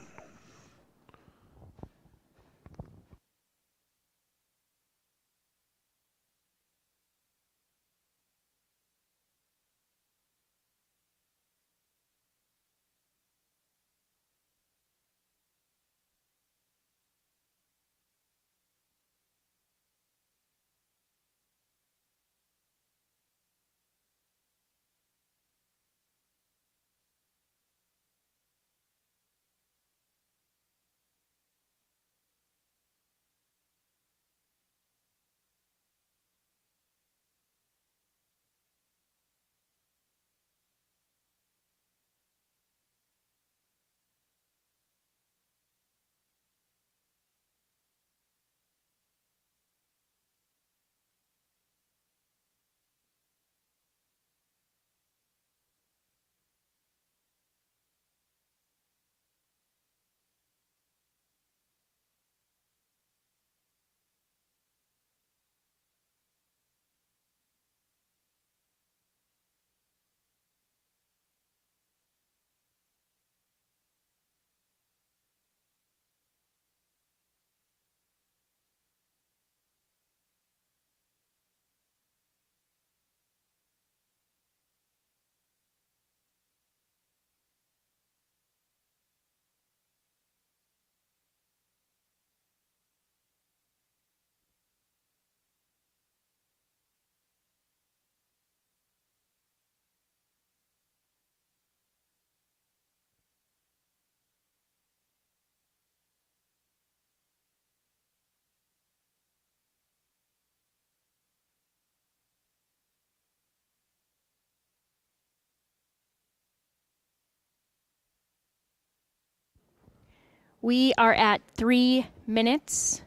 We are at 3 minutes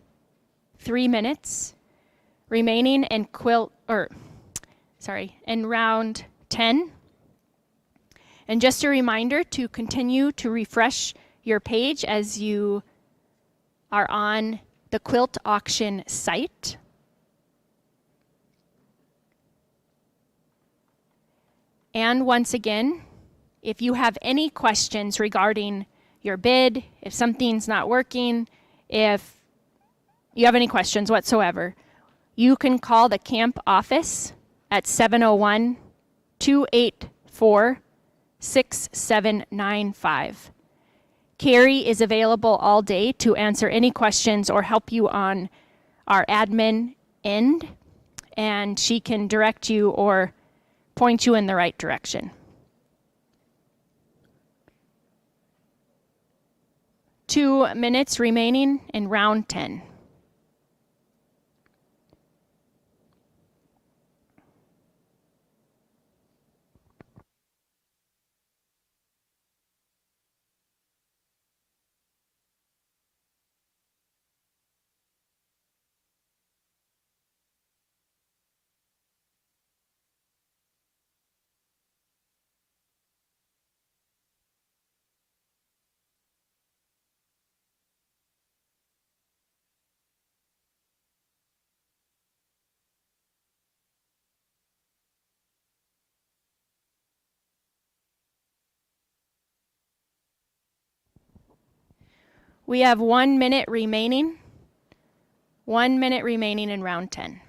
remaining in in round 10. And just a reminder to continue to refresh your page as you are on the Quilt auction site. And once again, if you have any questions regarding your bid, if something's not working, if you have any questions whatsoever, you can call the camp office at 701-284-6795. Carrie is available all day to answer any questions or help you on our admin end, and she can direct you or point you in the right direction. Two minutes remaining in round 10. We have 1 minute remaining. 1 minute remaining in round 10.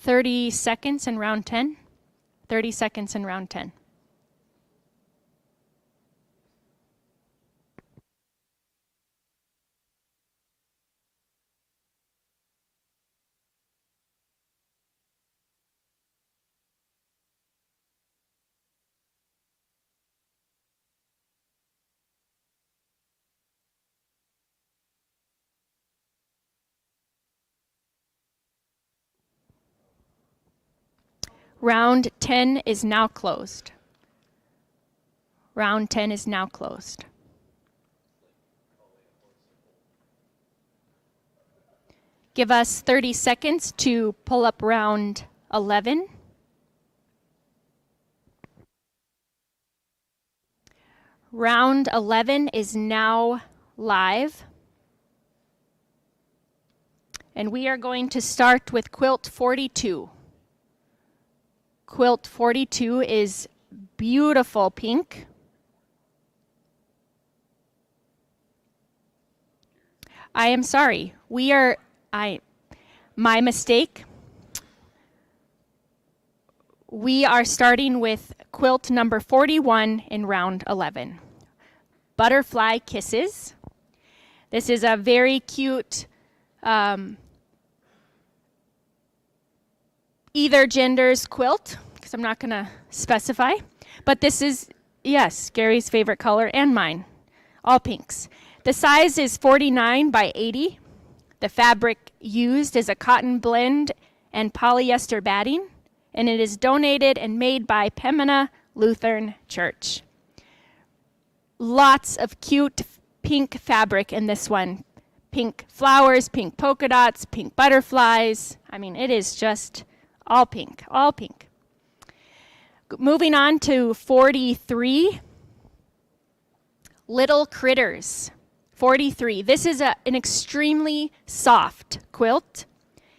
Thirty seconds in round 10. 30 seconds in round 10. Round 10 is now closed. Round 10 is now closed. Give us 30 seconds to pull up round 11. Round 11 is now live. And we are going to start with quilt 42. Quilt 42 is beautiful pink. I am sorry. My mistake. We are starting with quilt number 41 in round 11. Butterfly Kisses. This is a very cute either gender's quilt, because I'm not going to specify. But this is, yes, Gary's favorite color and mine. All pinks. The size is 49 by 80. The fabric used is a cotton blend and polyester batting, and it is donated and made by Pembina Lutheran Church. Lots of cute pink fabric in this one. Pink flowers, pink polka dots, pink butterflies. I mean, it is just all pink, all pink. Moving on to 43. Little Critters. 43. This is an extremely soft quilt.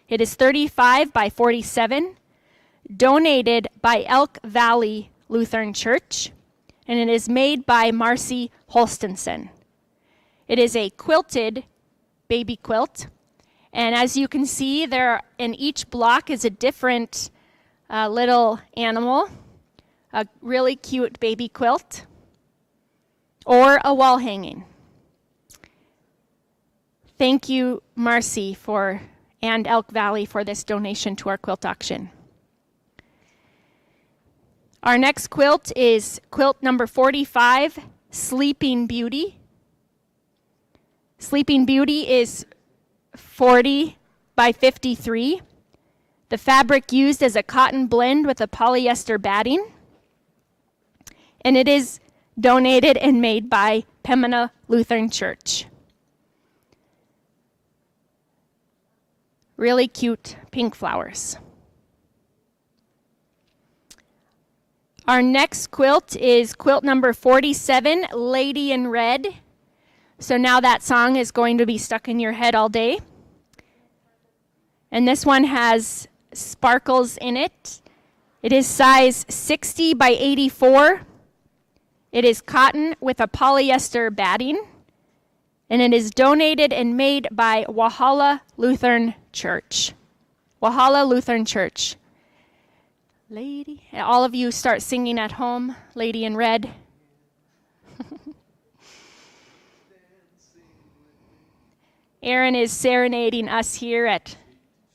It is 35 by 47, donated by Elk Valley Lutheran Church, and it is made by Marcy Holstenson. It is a quilted baby quilt, and as you can see, there in each block is a different little animal, a really cute baby quilt, or a wall hanging. Thank you, Marcy, and Elk Valley for this donation to our quilt auction. Our next quilt is quilt number 45, Sleeping Beauty. Sleeping Beauty is 40 by 53. The fabric used is a cotton blend with a polyester batting. And it is donated and made by Pembina Lutheran Church. Really cute pink flowers. Our next quilt is quilt number 47, Lady in Red. So now that song is going to be stuck in your head all day. And this one has sparkles in it. It is size 60 by 84. It is cotton with a polyester batting. And it is donated and made by Walhalla Lutheran Church. Walhalla Lutheran Church. Lady, all of you start singing at home, Lady in Red. Aaron is serenading us here at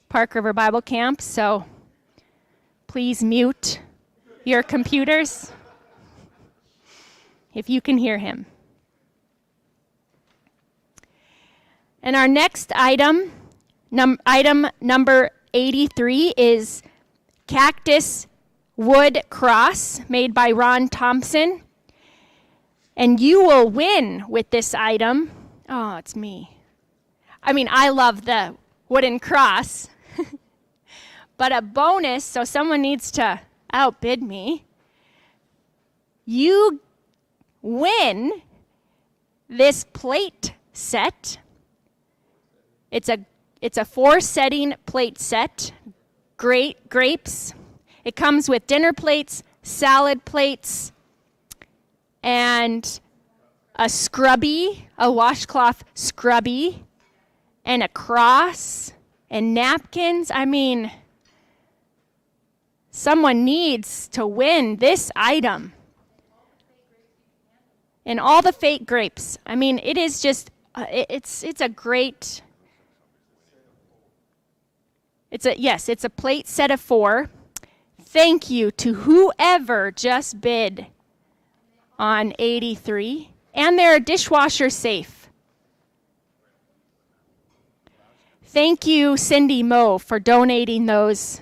Park River Bible Camp, so please mute your computers if you can hear him. And our next item, item number 83, is Cactus Wood Cross, made by Ron Thompson. And you will win with this item. Oh, it's me. I mean, I love the wooden cross. But a bonus, so someone needs to outbid me. You win this plate set. It's a 4-setting plate set. Great grapes. It comes with dinner plates, salad plates, and a scrubby, a washcloth scrubby, and a cross, and napkins. I mean, someone needs to win this item. And all the fake grapes. I mean, it is just, it's a great, it's a plate set of 4. Thank you to whoever just bid on 83. And they're dishwasher safe. Thank you, Cindy Moe, for donating those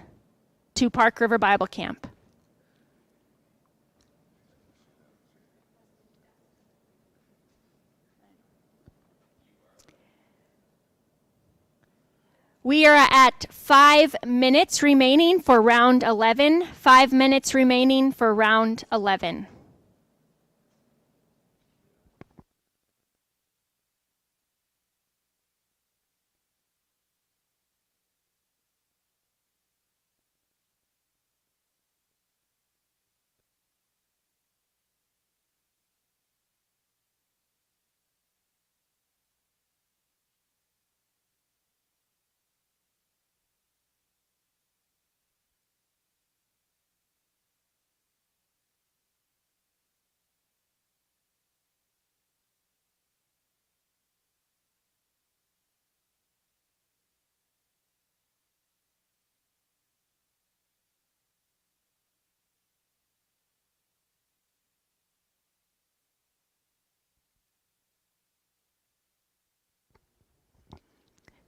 to Park River Bible Camp. We are at 5 minutes remaining for round 11. 5 minutes remaining for round 11.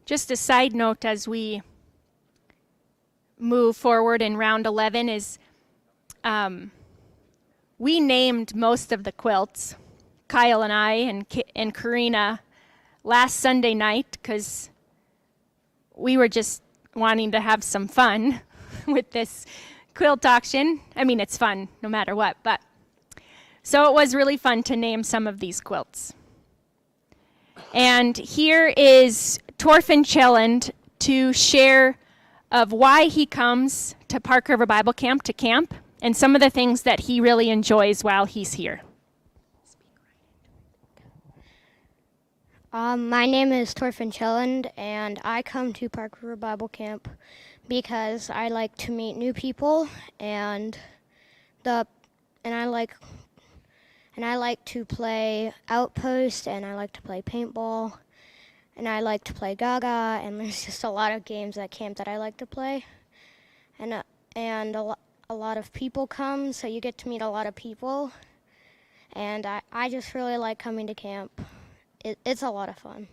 Just a side note as we move forward in round 11 is we named most of the quilts, Kyle and I and Karina, last Sunday night because we were just wanting to have some fun with this quilt auction. I mean, it's fun no matter what, but so it was really fun to name some of these quilts. And here is Torfin Chelland to share of why he comes to Park River Bible Camp to camp and some of the things that he really enjoys while he's here. My name is Torfin Chelland, and I come to Park River Bible Camp because I like to meet new people, and the and I like to play Outpost, and I like to play paintball, and I like to play Gaga, and there's just a lot of games at camp that I like to play, and a lot of people come, so you get to meet a lot of people, and I just really like coming to camp. It's a lot of fun.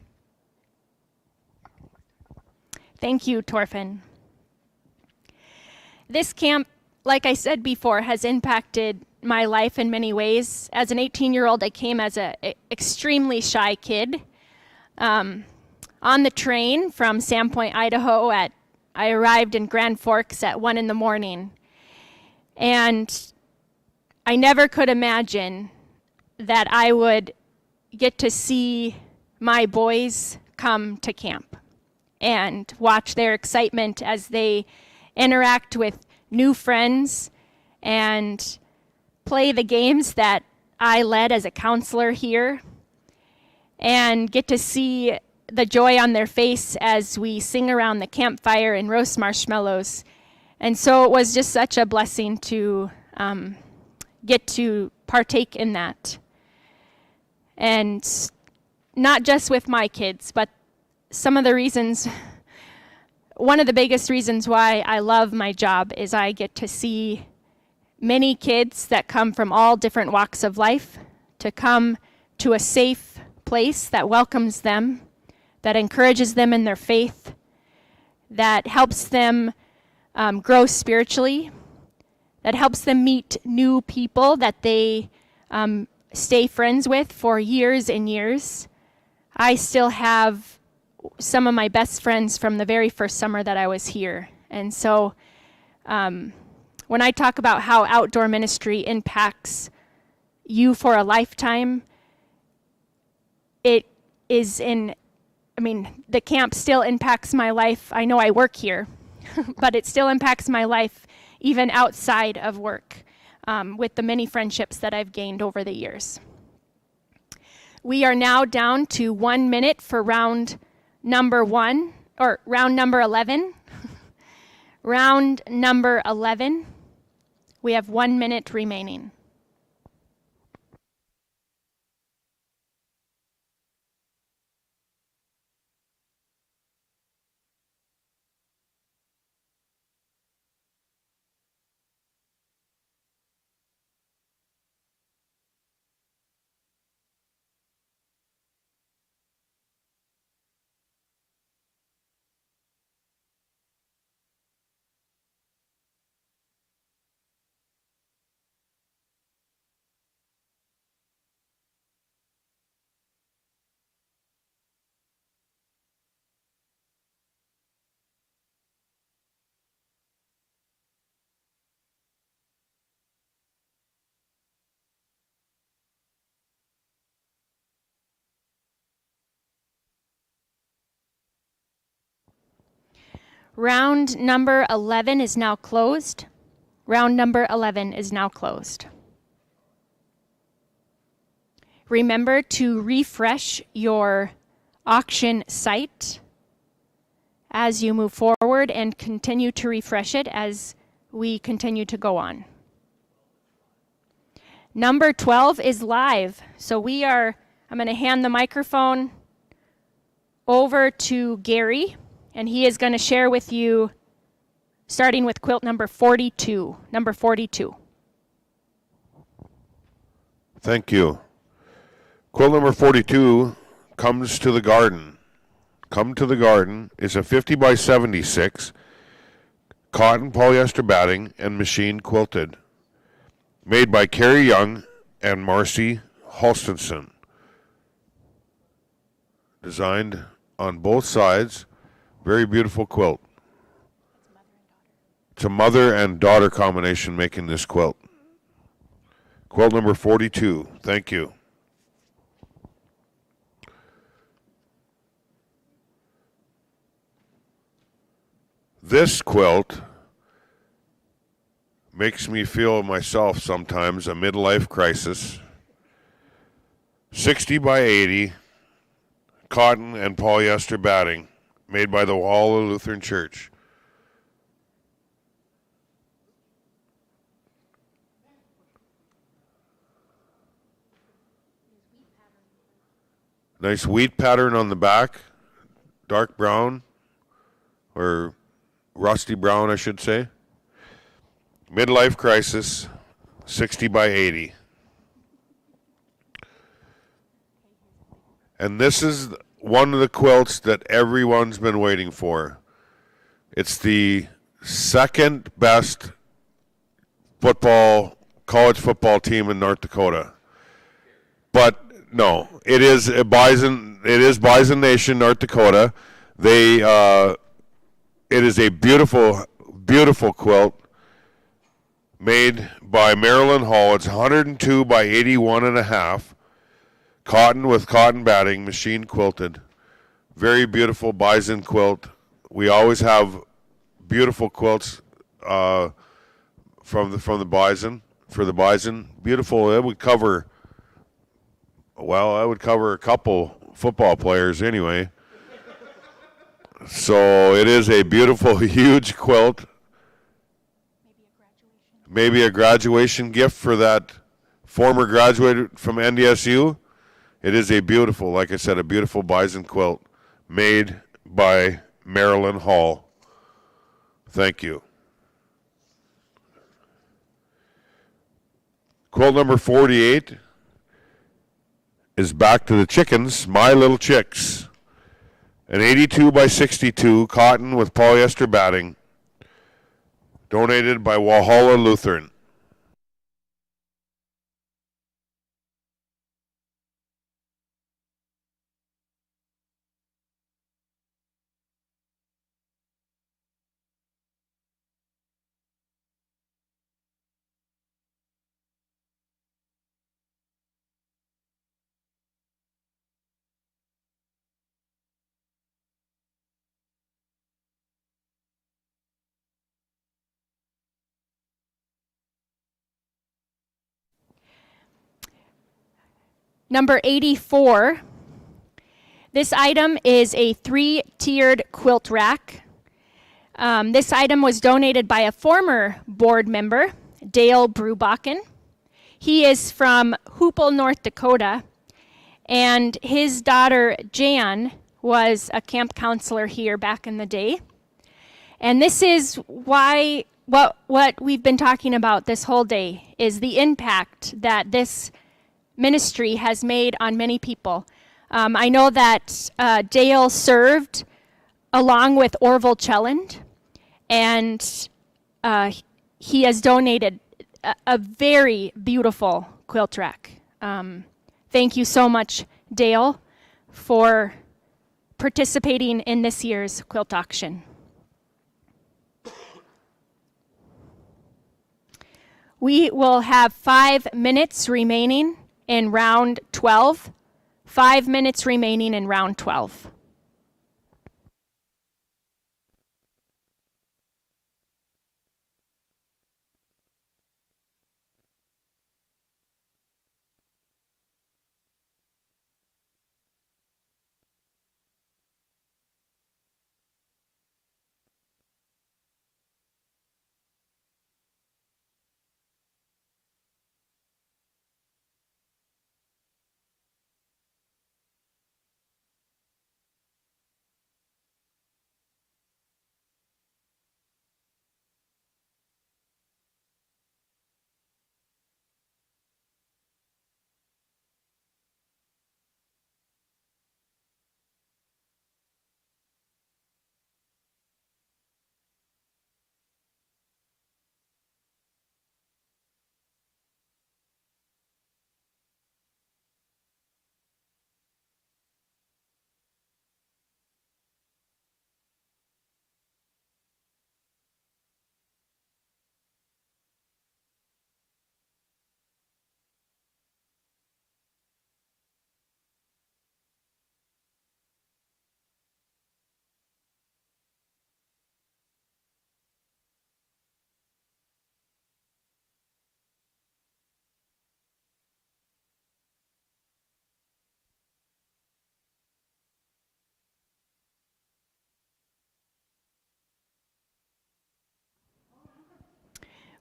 Thank you, Torfin. This camp, like I said before, has impacted my life in many ways. As an 18-year-old, I came as an extremely shy kid. On the train from Sandpoint, Idaho, I arrived in Grand Forks at 1 in the morning. And I never could imagine that I would get to see my boys come to camp and watch their excitement as they interact with new friends and play the games that I led as a counselor here, and get to see the joy on their face as we sing around the campfire and roast marshmallows. And so it was just such a blessing to get to partake in that. And not just with my kids, but some of the reasons, one of the biggest reasons why I love my job is I get to see many kids that come from all different walks of life to come to a safe place that welcomes them, that encourages them in their faith, that helps them grow spiritually, that helps them meet new people that they stay friends with for years and years. I still have some of my best friends from the very first summer that I was here. And so when I talk about how outdoor ministry impacts you for a lifetime, it is the camp still impacts my life. I know I work here, but it still impacts my life even outside of work. With the many friendships that I've gained over the years. We are now down to 1 minute for round number 11. Round number 11. We have 1 minute remaining. Round number 11 is now closed. Round number 11 is now closed. Remember to refresh your auction site as you move forward, and continue to refresh it as we continue to go on. Number 12 is live. So I'm going to hand the microphone over to Gary, and he is going to share with you, starting with quilt number 42. Number 42. Thank you. Quilt number 42, Comes to the Garden. Come to the Garden is a 50 by 76 cotton polyester batting and machine quilted, made by Carrie Young and Marcy Holstonson. Designed on both sides. Very beautiful quilt. It's a mother and daughter combination making this quilt. Quilt number 42. Thank you. This quilt makes me feel myself sometimes a midlife crisis. 60 by 80 cotton, and polyester batting made by the Walhalla Lutheran Church. Nice wheat pattern on the back, dark brown, or rusty brown, I should say. Midlife crisis, 60 by 80. And this is one of the quilts that everyone's been waiting for. It's the second best college football team in North Dakota. But no, it is Bison Nation, North Dakota. It is a beautiful, beautiful quilt made by Marilyn Hall. It's 102 by 81 and a half. Cotton with cotton batting, machine quilted. Very beautiful bison quilt. We always have beautiful quilts from the bison, for the bison. Beautiful. It would cover a couple football players anyway. So it is a beautiful, huge quilt. Maybe a graduation gift for that former graduate from NDSU. It is a beautiful, like I said, a beautiful bison quilt made by Marilyn Hall. Thank you. Quilt number 48 is Back to the Chickens, My Little Chicks. An 82 by 62 cotton with polyester batting, donated by Walhalla Lutheran. Number 84. This item is a 3-tiered quilt rack. This item was donated by a former board member, Dale Brubachen. He is from Hoople, North Dakota, and his daughter, Jan, was a camp counselor here back in the day. And this is why what we've been talking about this whole day is the impact that this ministry has made on many people. I know that Dale served along with Orville Chelland, and he has donated a very beautiful quilt rack. Thank you so much, Dale, for participating in this year's quilt auction. We will have 5 minutes remaining in round 12. 5 minutes remaining in round 12.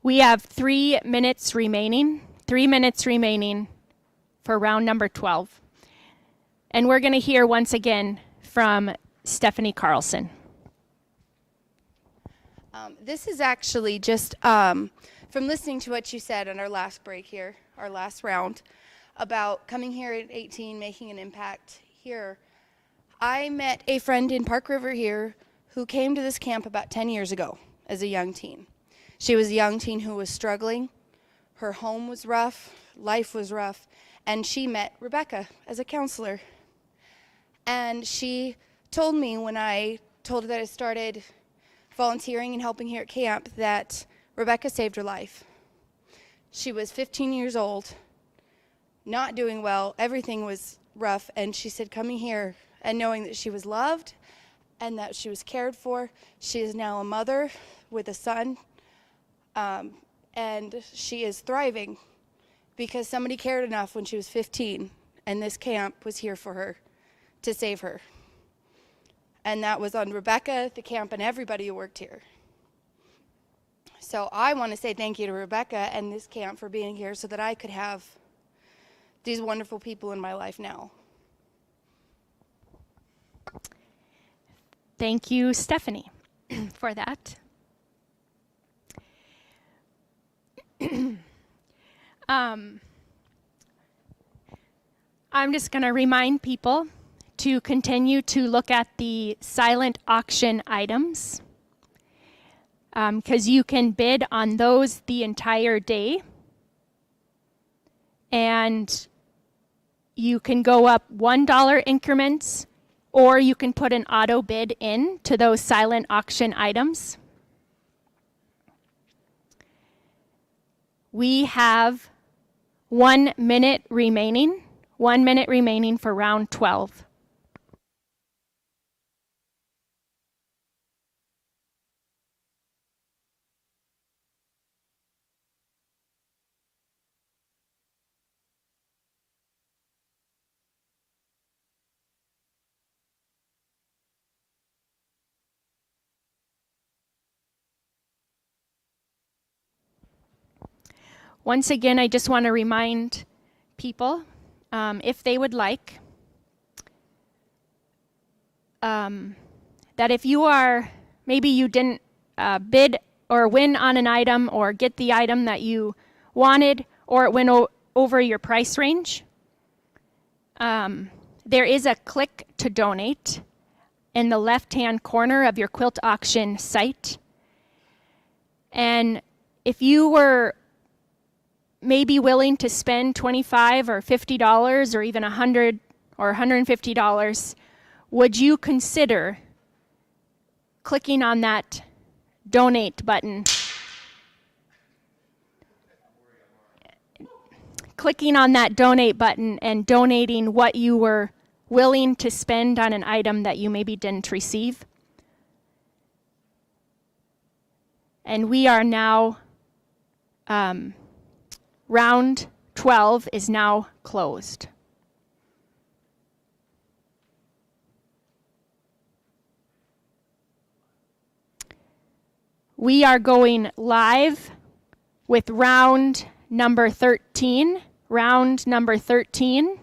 We have 3 minutes remaining. 3 minutes remaining for round number 12. And we're going to hear once again from Stephanie Carlson. This is actually just from listening to what you said on our last break here, our last round, about coming here at 18, making an impact here. I met a friend in Park River here who came to this camp about 10 years ago as a young teen. She was a young teen who was struggling. Her home was rough, life was rough, and she met Rebecca as a counselor. And she told me when I told her that I started volunteering and helping here at camp that Rebecca saved her life. She was 15 years old, not doing well, everything was rough, and she said coming here and knowing that she was loved and that she was cared for. She is now a mother with a son, and she is thriving because somebody cared enough when she was 15, and this camp was here for her to save her. And that was on Rebecca, the camp, and everybody who worked here. So I want to say thank you to Rebecca and this camp for being here so that I could have these wonderful people in my life now. Thank you, Stephanie, for that. I'm just going to remind people to continue to look at the silent auction items because you can bid on those the entire day, and you can go up $1 increments, or you can put an auto bid in to those silent auction items. We have 1 minute remaining. 1 minute remaining for round 12. Once again, I just want to remind people, if they would like, that if you are, maybe you didn't bid or win on an item or get the item that you wanted, or it went over your price range, there is a click to donate in the left-hand corner of your quilt auction site. And if you were maybe willing to spend $25 or $50 or even $100 or $150, would you consider clicking on that donate button? Clicking on that donate button and donating what you were willing to spend on an item that you maybe didn't receive. And we are now round 12 is now closed. We are going live with round number 13. Round number 13.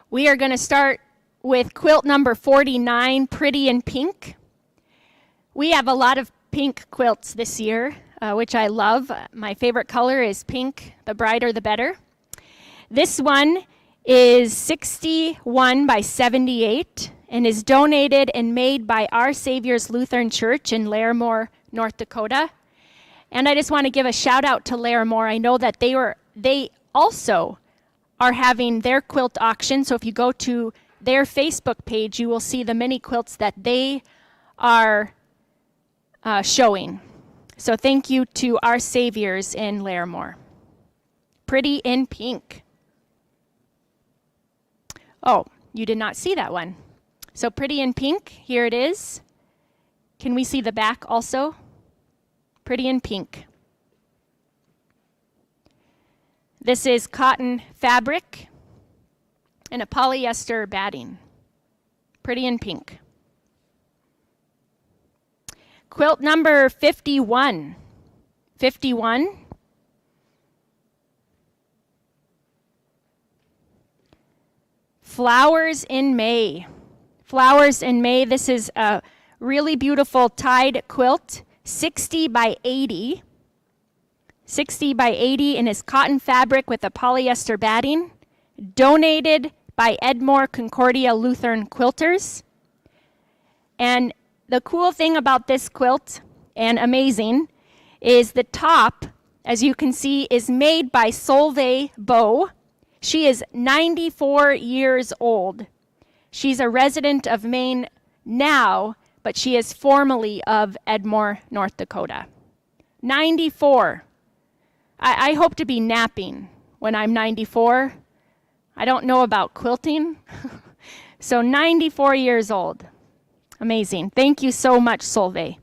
We are going to start with quilt number 49, Pretty in Pink. We have a lot of pink quilts this year, which I love. My favorite color is pink. The brighter, the better. This one is 61 by 78 and is donated and made by Our Savior's Lutheran Church in Larimore, North Dakota. And I just want to give a shout out to Larimore. I know that they also are having their quilt auction. So if you go to their Facebook page, you will see the many quilts that they are showing. So thank you to Our Saviors in Larimore. Pretty in Pink. Oh, you did not see that one. So Pretty in Pink, here it is. Can we see the back also? Pretty in Pink. This is cotton fabric and a polyester batting. Pretty in Pink. Quilt number 51. 51. Flowers in May. Flowers in May. This is a really beautiful tied quilt, 60 by 80. 60 by 80 in his cotton fabric with a polyester batting. Donated by Edmore Concordia Lutheran Quilters. And the cool thing about this quilt, and amazing, is the top, as you can see, is made by Solveig Bow. She is 94 years old. She's a resident of Maine now, but she is formerly of Edmore, North Dakota. 94. I hope to be napping when I'm 94. I don't know about quilting. So 94 years old. Amazing. Thank you so much, Solveig.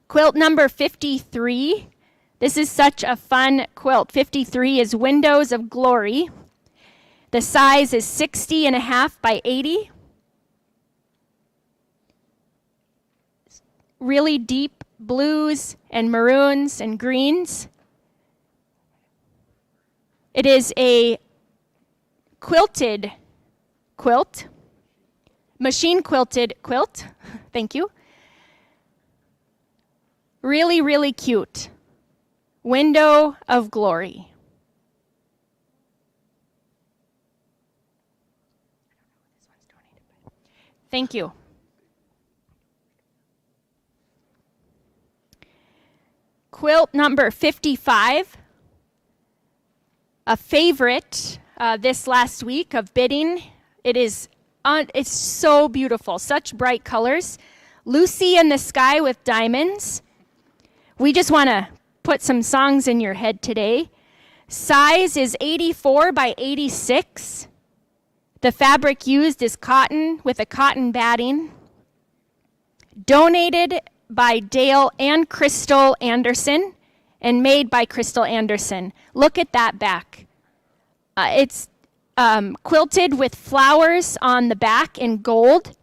Quilt number 53. This is such a fun quilt. 53 is Windows of Glory. The size is 60.5 by 80. Really deep blues and maroons and greens. It is a quilted quilt, machine quilted quilt. Thank you. Really, really cute. Window of Glory. Thank you. Quilt number 55. A favorite this last week of bidding. It's so beautiful, such bright colors. Lucy in the Sky with Diamonds. We just want to put some songs in your head today. Size is 84 by 86. The fabric used is cotton with a cotton batting. Donated by Dale and Crystal Anderson and made by Crystal Anderson. Look at that back. It's quilted with flowers on the back in gold,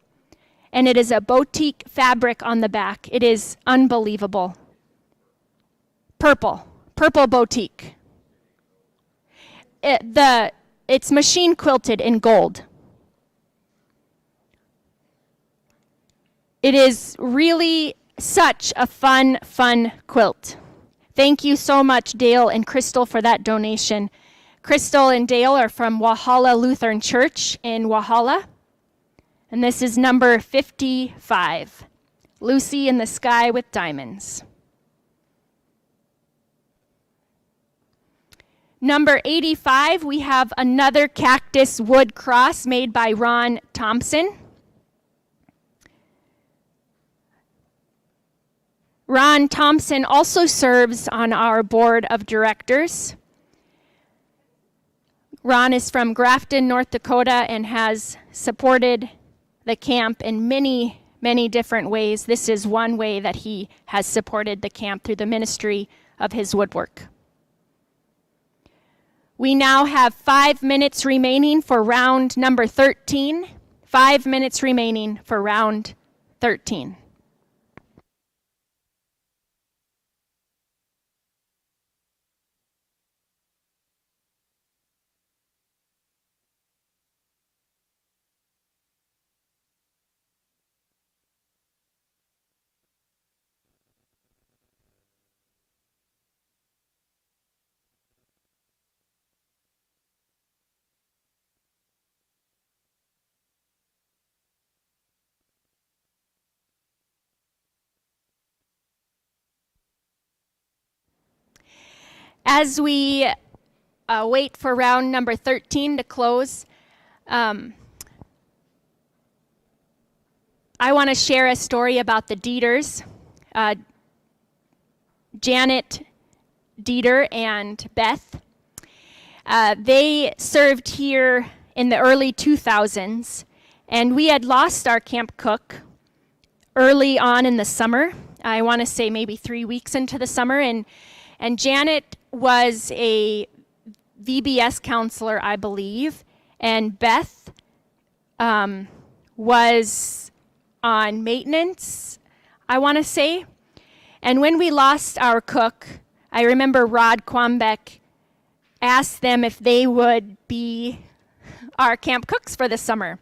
and it is a boutique fabric on the back. It is unbelievable. Purple boutique. It's machine quilted in gold. It is really such a fun quilt. Thank you so much, Dale and Crystal, for that donation. Crystal and Dale are from Walhalla Lutheran Church in Walhalla. And this is number 55, Lucy in the Sky with Diamonds. Number 85, we have another cactus wood cross made by Ron Thompson. Ron Thompson also serves on our board of directors. Ron is from Grafton, North Dakota, and has supported the camp in many, many different ways. This is one way that he has supported the camp through the ministry of his woodwork. We now have 5 minutes remaining for round number 13. 5 minutes remaining for round 13. As we wait for round number 13 to close, I want to share a story about the Dieters. Janet Dieter and Beth. They served here in the early 2000s, and we had lost our camp cook early on in the summer. I want to say maybe 3 weeks into the summer, and Janet was a VBS counselor, I believe, and Beth was on maintenance, I want to say. And when we lost our cook, I remember Rod Quambeck asked them if they would be our camp cooks for the summer.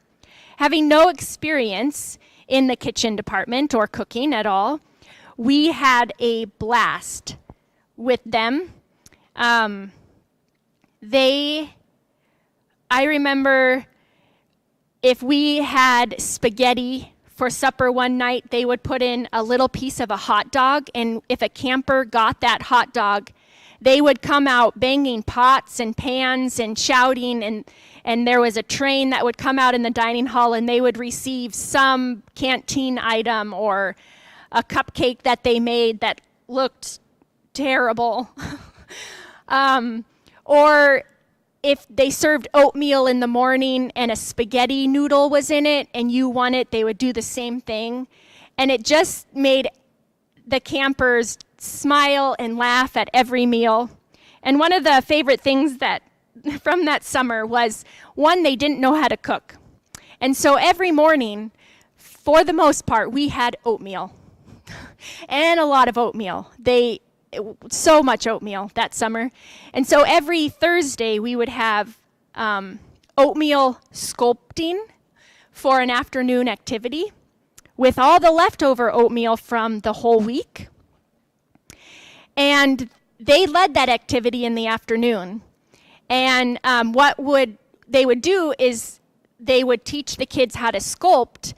Having no experience in the kitchen department or cooking at all, we had a blast with them. I remember if we had spaghetti for supper one night, they would put in a little piece of a hot dog, and if a camper got that hot dog, they would come out banging pots and pans and shouting, and there was a train that would come out in the dining hall, and they would receive some canteen item or a cupcake that they made that looked terrible. Or if they served oatmeal in the morning and a spaghetti noodle was in it and you won it, they would do the same thing. And it just made the campers smile and laugh at every meal. And one of the favorite things that from that summer was, one, they didn't know how to cook. And so every morning, for the most part, we had oatmeal. And a lot of oatmeal. So much oatmeal that summer. And so every Thursday we would have oatmeal sculpting for an afternoon activity with all the leftover oatmeal from the whole week. And they led that activity in the afternoon. And they would do is they would teach the kids how to sculpt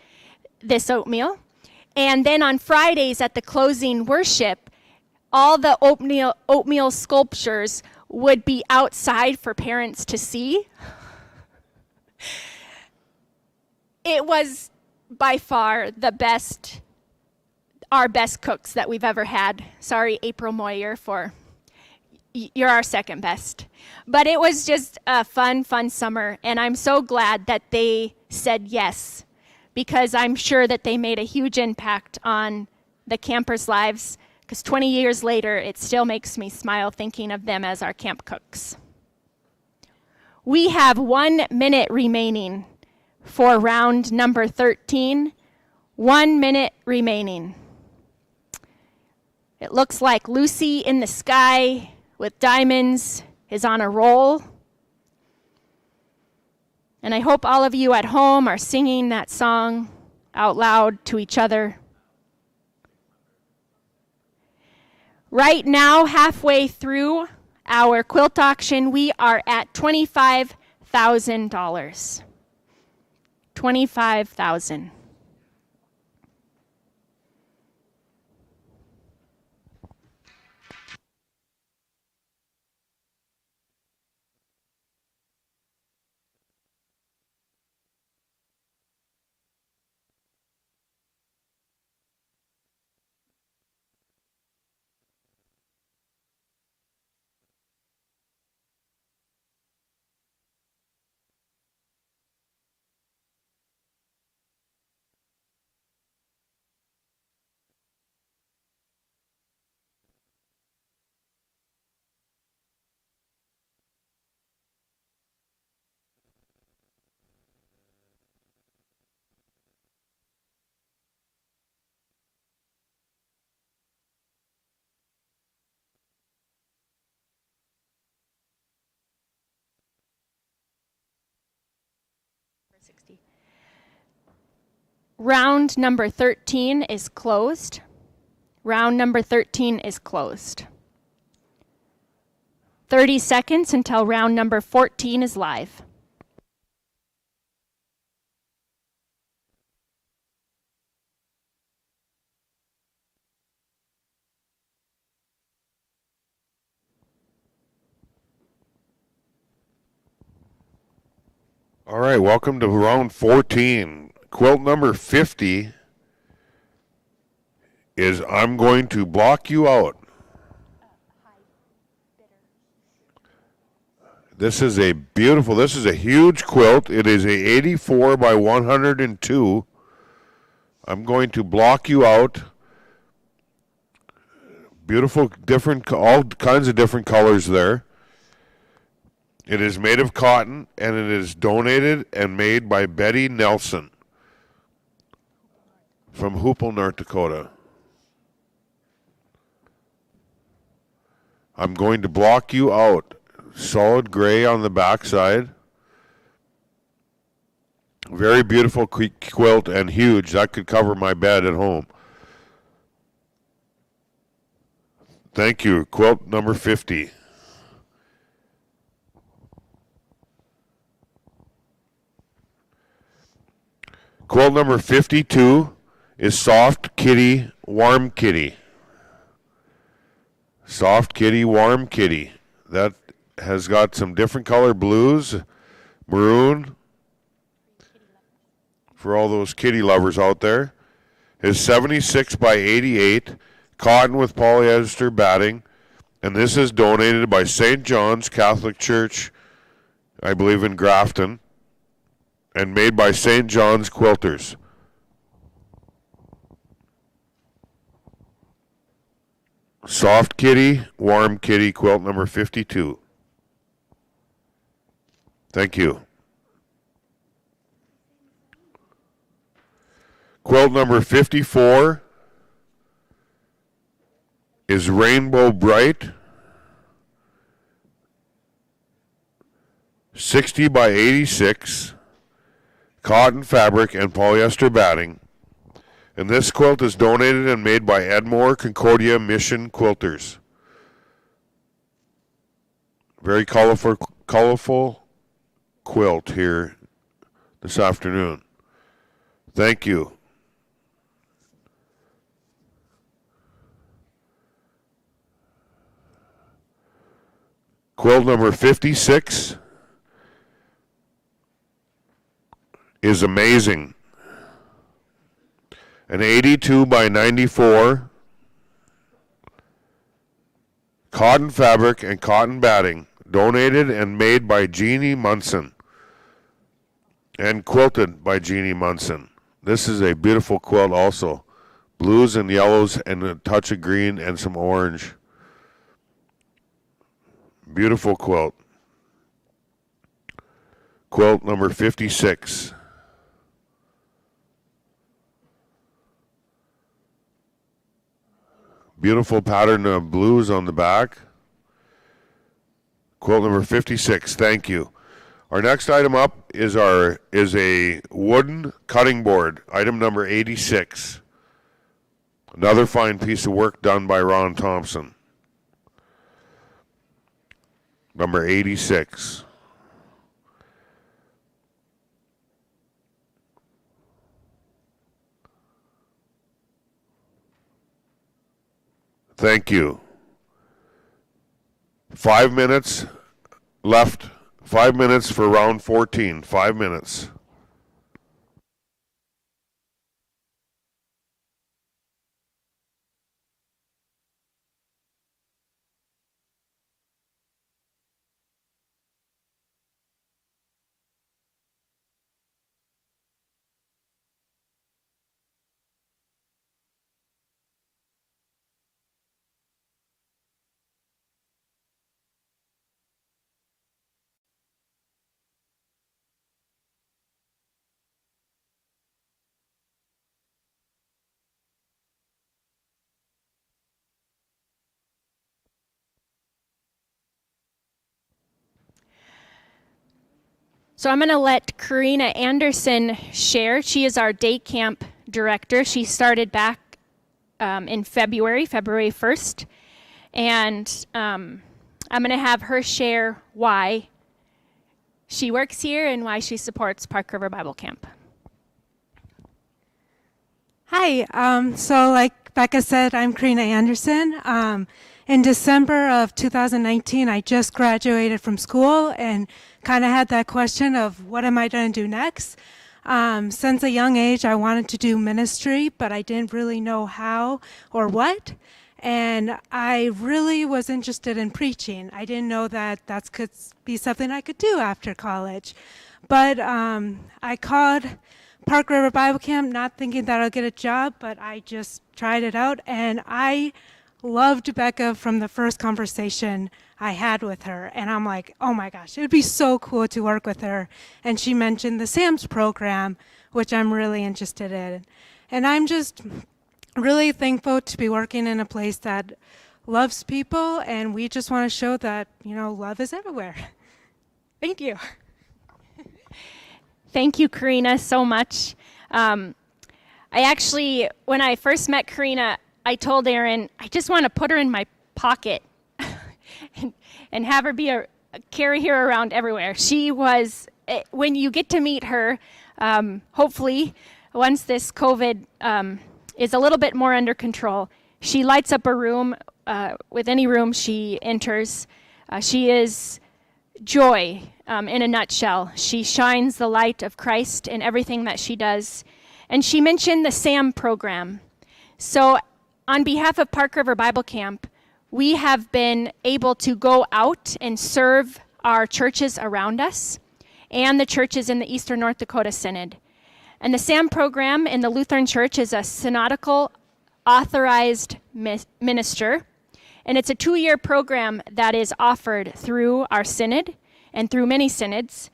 this oatmeal. And then on Fridays at the closing worship, all the oatmeal sculptures would be outside for parents to see. It was by far our best cooks that we've ever had. Sorry, April Moyer, you're our second best. But it was just a fun summer, and I'm so glad that they said yes, because I'm sure that they made a huge impact on the campers' lives. Because 20 years later, it still makes me smile thinking of them as our camp cooks. We have 1 minute remaining for round number 13. 1 minute remaining. It looks like Lucy in the Sky with Diamonds is on a roll. And I hope all of you at home are singing that song out loud to each other. Right now, halfway through our quilt auction, we are at $25,000. $25,000. Round number 13 is closed. Round number 13 is closed. 30 seconds until round number 14 is live. All right, welcome to round 14. Quilt number 50 is I'm Going to Block You Out. This is a huge quilt. It is a 84 by 102. I'm Going to Block You Out. Beautiful, all kinds of different colors there. It is made of cotton, and it is donated and made by Betty Nelson. from Hoople, North Dakota. I'm going to block you out. Solid gray on the backside. Very beautiful quilt and huge. That could cover my bed at home. Thank you. Quilt number 50. Quilt number 52 is Soft Kitty, Warm Kitty. Soft Kitty, Warm Kitty. That has got some different color blues, maroon, for all those kitty lovers out there. Is 76 by 88, cotton with polyester batting, and this is donated by St. John's Catholic Church, I believe in Grafton, and made by St. John's Quilters. Soft Kitty, Warm Kitty, quilt number 52. Thank you. Quilt number 54 is Rainbow Bright, 60 by 86, cotton fabric and polyester batting. And this quilt is donated and made by Edmore Concordia Mission Quilters. Very colorful quilt here this afternoon. Thank you. Quilt number 56 is amazing. An 82 by 94 cotton fabric and cotton batting, donated and made by Jeannie Munson and quilted by Jeannie Munson. This is a beautiful quilt also. Blues and yellows and a touch of green and some orange. Beautiful quilt. Quilt number 56. Beautiful pattern of blues on the back. Quilt number 56. Thank you. Our next item up is a wooden cutting board. Item number 86. Another fine piece of work done by Ron Thompson. Number 86. Thank you. 5 minutes left. 5 minutes for round 14. 5 minutes. So I'm going to let Karina Anderson share. She is our day camp director. She started back in February 1st. And I'm going to have her share why she works here and why she supports Park River Bible Camp. Hi, so like Becca said, I'm Karina Anderson. In December of 2019, I just graduated from school and kind of had that question of what am I going to do next? Since a young age, I wanted to do ministry, but I didn't really know how or what. And I really was interested in preaching. I didn't know that that could be something I could do after college. But I called Park River Bible Camp, not thinking that I'll get a job, but I just tried it out. And I loved Becca from the first conversation I had with her. And I'm like, oh my gosh, it would be so cool to work with her. And she mentioned the SAMS program, which I'm really interested in. And I'm just really thankful to be working in a place that loves people, and we just want to show that, love is everywhere. Thank you. Thank you, Karina, so much. I actually, when I first met Karina, I told Aaron, I just want to put her in my pocket and have her carry her around everywhere. She was, when you get to meet her, hopefully, once this COVID is a little bit more under control, she lights up a room with any room she enters. She is joy in a nutshell. She shines the light of Christ in everything that she does. And she mentioned the SAM program. So on behalf of Park River Bible Camp, we have been able to go out and serve our churches around us and the churches in the Eastern North Dakota Synod. And the SAM program in the Lutheran Church is a synodical authorized minister. And it's a 2-year program that is offered through our synod and through many synods.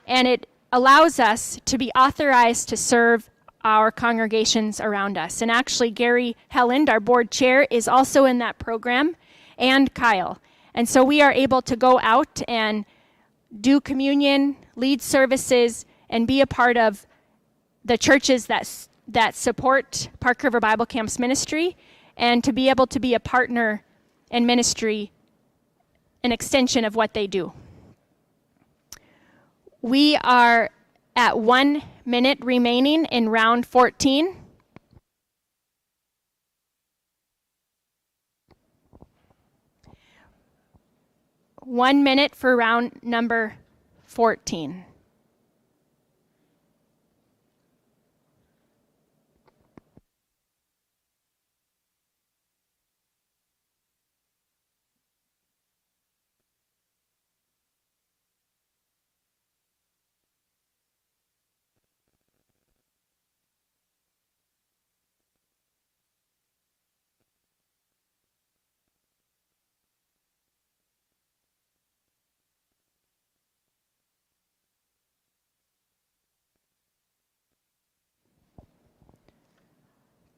And it allows us to be authorized to serve our congregations around us. And actually, Gary Helland, our board chair, is also in that program, and Kyle. And so we are able to go out and do communion, lead services, and be a part of the churches that support Park River Bible Camp's ministry, and to be able to be a partner in ministry, an extension of what they do. We are at 1 minute remaining in round 14. One minute for round number 14.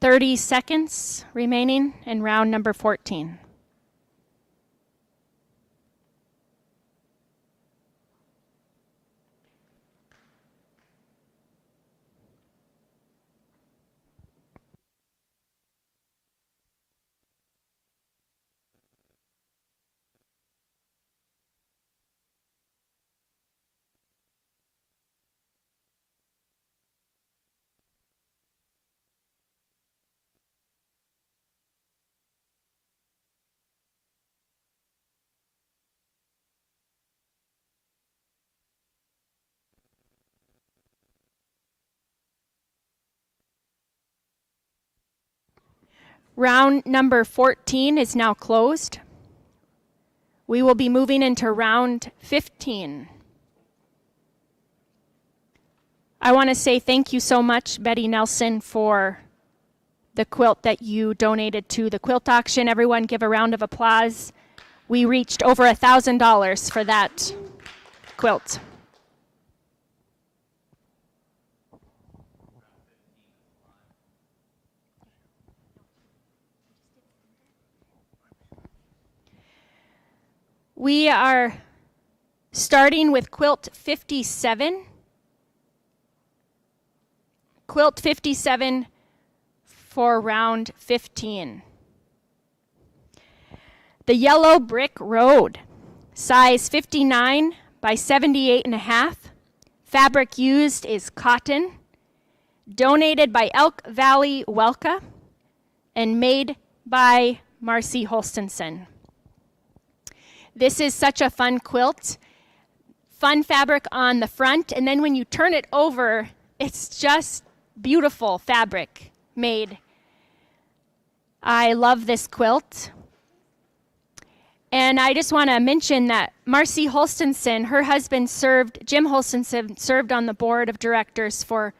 Thirty seconds remaining in round number 14. Round number 14 is now closed. We will be moving into round 15. I want to say thank you so much, Betty Nelson, for the quilt that you donated to the quilt auction. Everyone give a round of applause. We reached over $1,000 for that quilt. We are starting with quilt 57. Quilt 57 for round 15. The Yellow Brick Road, size 59 by 78.5. Fabric used is cotton. Donated by Elk Valley Welka and made by Marcy Holstenson. This is such a fun quilt. Fun fabric on the front, and then when you turn it over, it's just beautiful fabric made. I love this quilt. And I just want to mention that Marcy Holstenson, her husband Jim Holstenson served on the board of directors for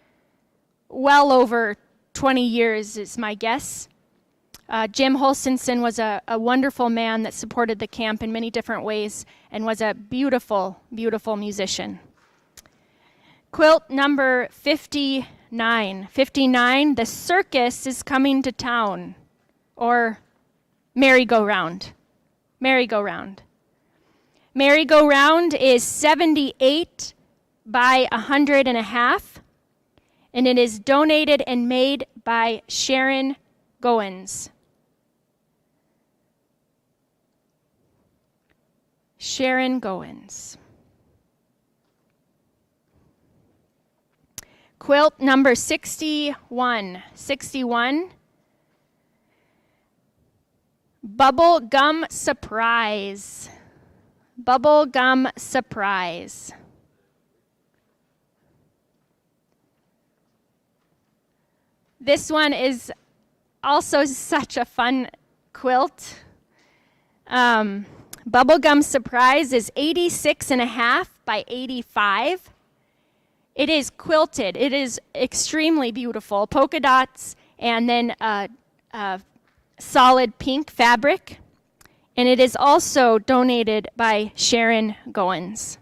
well over 20 years is my guess. Jim Holstenson was a wonderful man that supported the camp in many different ways and was a beautiful, beautiful musician. Quilt number 59 9. 59, the circus is coming to town. Or merry-go-round. Merry-go-round. Merry-go-round is 78 by 100.5, and it is donated and made by Sharon Goins. Sharon Goins. Quilt number 61. 61. Bubble Gum Surprise. Bubble Gum Surprise. This one is also such a fun quilt. Bubblegum Surprise is 86.5 by 85. It is quilted. It is extremely beautiful. Polka dots and then solid pink fabric. And it is also donated by Sharon Goins.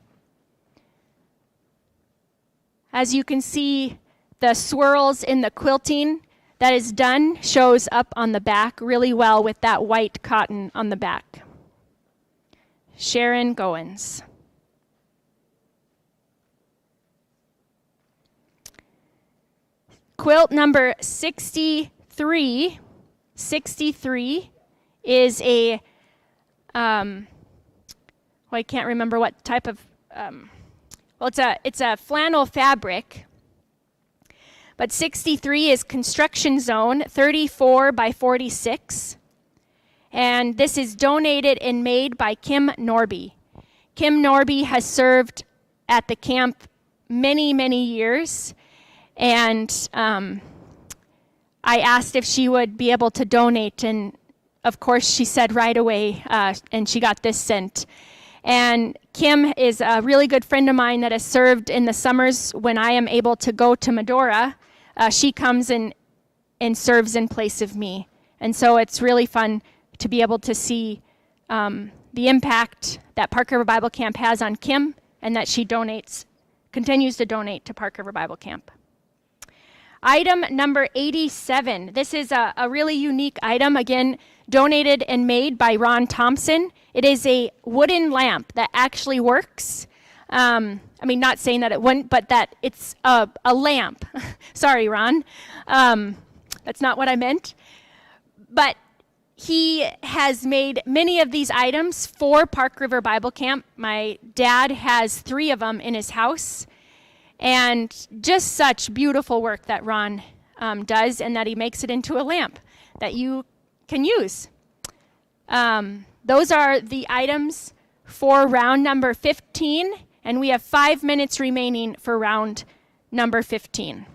As you can see, the swirls in the quilting that is done shows up on the back really well with that white cotton on the back. Sharon Goins. Quilt number 63. 63 is a, I can't remember what type of, it's a flannel fabric. But 63 is construction zone, 34 by 46. And this is donated and made by Kim Norby. Kim Norby has served at the camp many, many years. And I asked if she would be able to donate. And of course, she said right away, and she got this sent. And Kim is a really good friend of mine that has served in the summers when I am able to go to Medora. She comes and serves in place of me. And so it's really fun to be able to see the impact that Park River Bible Camp has on Kim and that she continues to donate to Park River Bible Camp. Item number 87. This is a really unique item, again, donated and made by Ron Thompson. It is a wooden lamp that actually works. Not saying that it wouldn't, but that it's a lamp. Sorry, Ron. That's not what I meant. But he has made many of these items for Park River Bible Camp. My dad has 3 of them in his house. And just such beautiful work that Ron does, and that he makes it into a lamp that you can use. Those are the items for round number 15, and we have 5 minutes remaining for round number 15.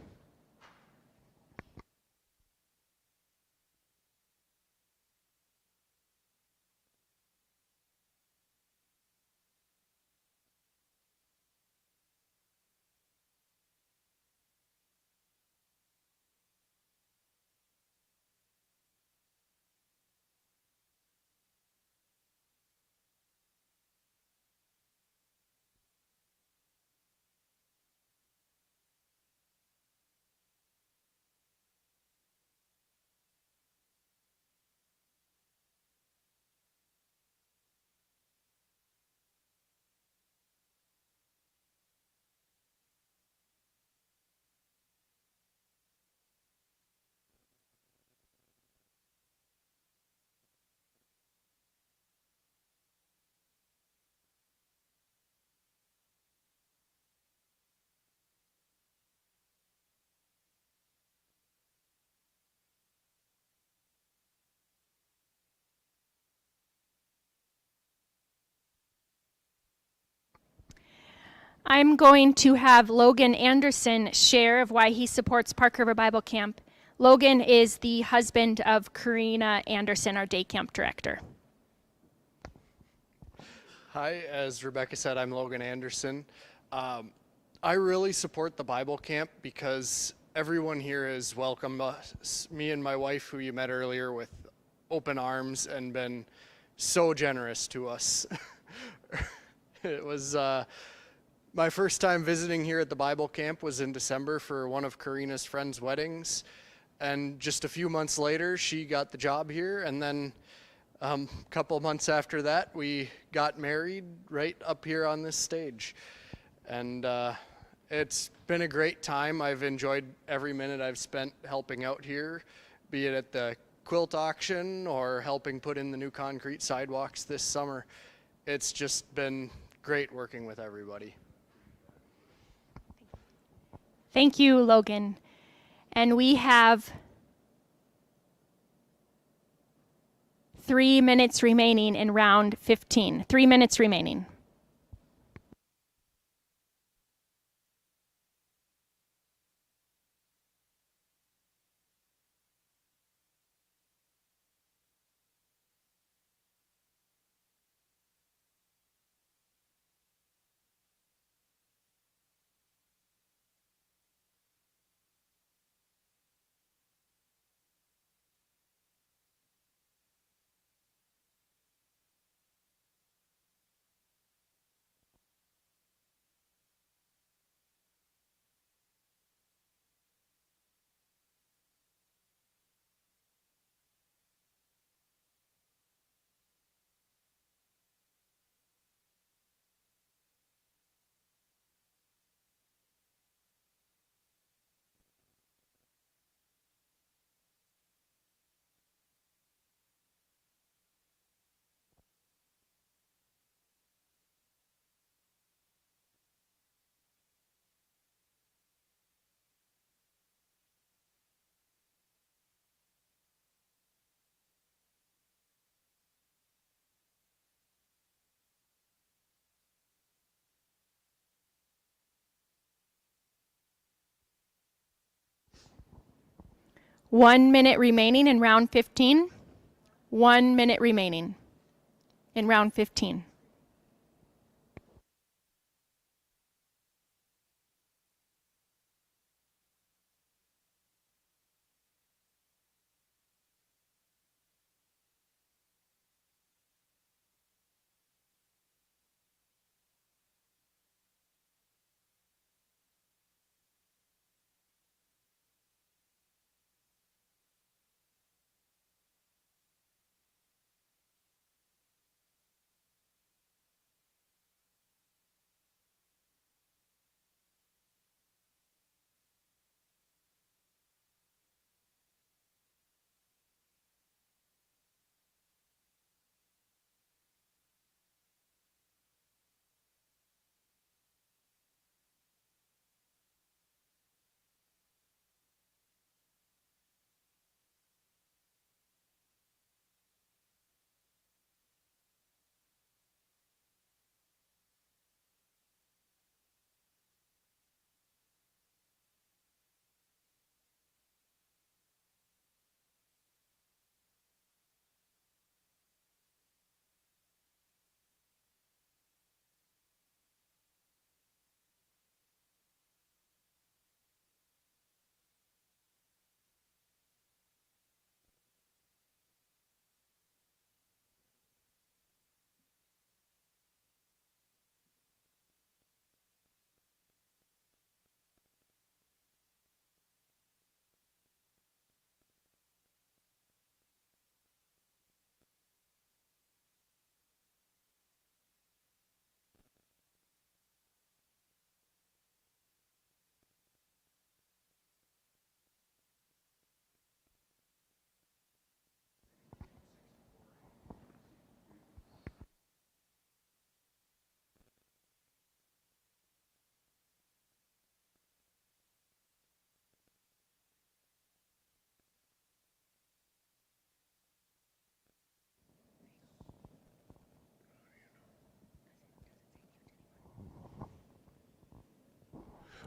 I'm going to have Logan Anderson share of why he supports Park River Bible Camp. Logan is the husband of Karina Anderson, our day camp director. Hi, as Rebecca said, I'm Logan Anderson. I really support the Bible camp because everyone here has welcomed us, me and my wife, who you met earlier, with open arms and been so generous to us. It was My first time visiting here at the Bible camp was in December for one of Karina's friends' weddings. And just a few months later, she got the job here. And then a couple months after that, we got married right up here on this stage. And it's been a great time. I've enjoyed every minute I've spent helping out here, be it at the quilt auction or helping put in the new concrete sidewalks this summer. It's just been great working with everybody. Thank you, Logan. And we have 3 minutes remaining in round 15. 3 minutes remaining. One minute remaining in round 15. 1 minute remaining in round 15.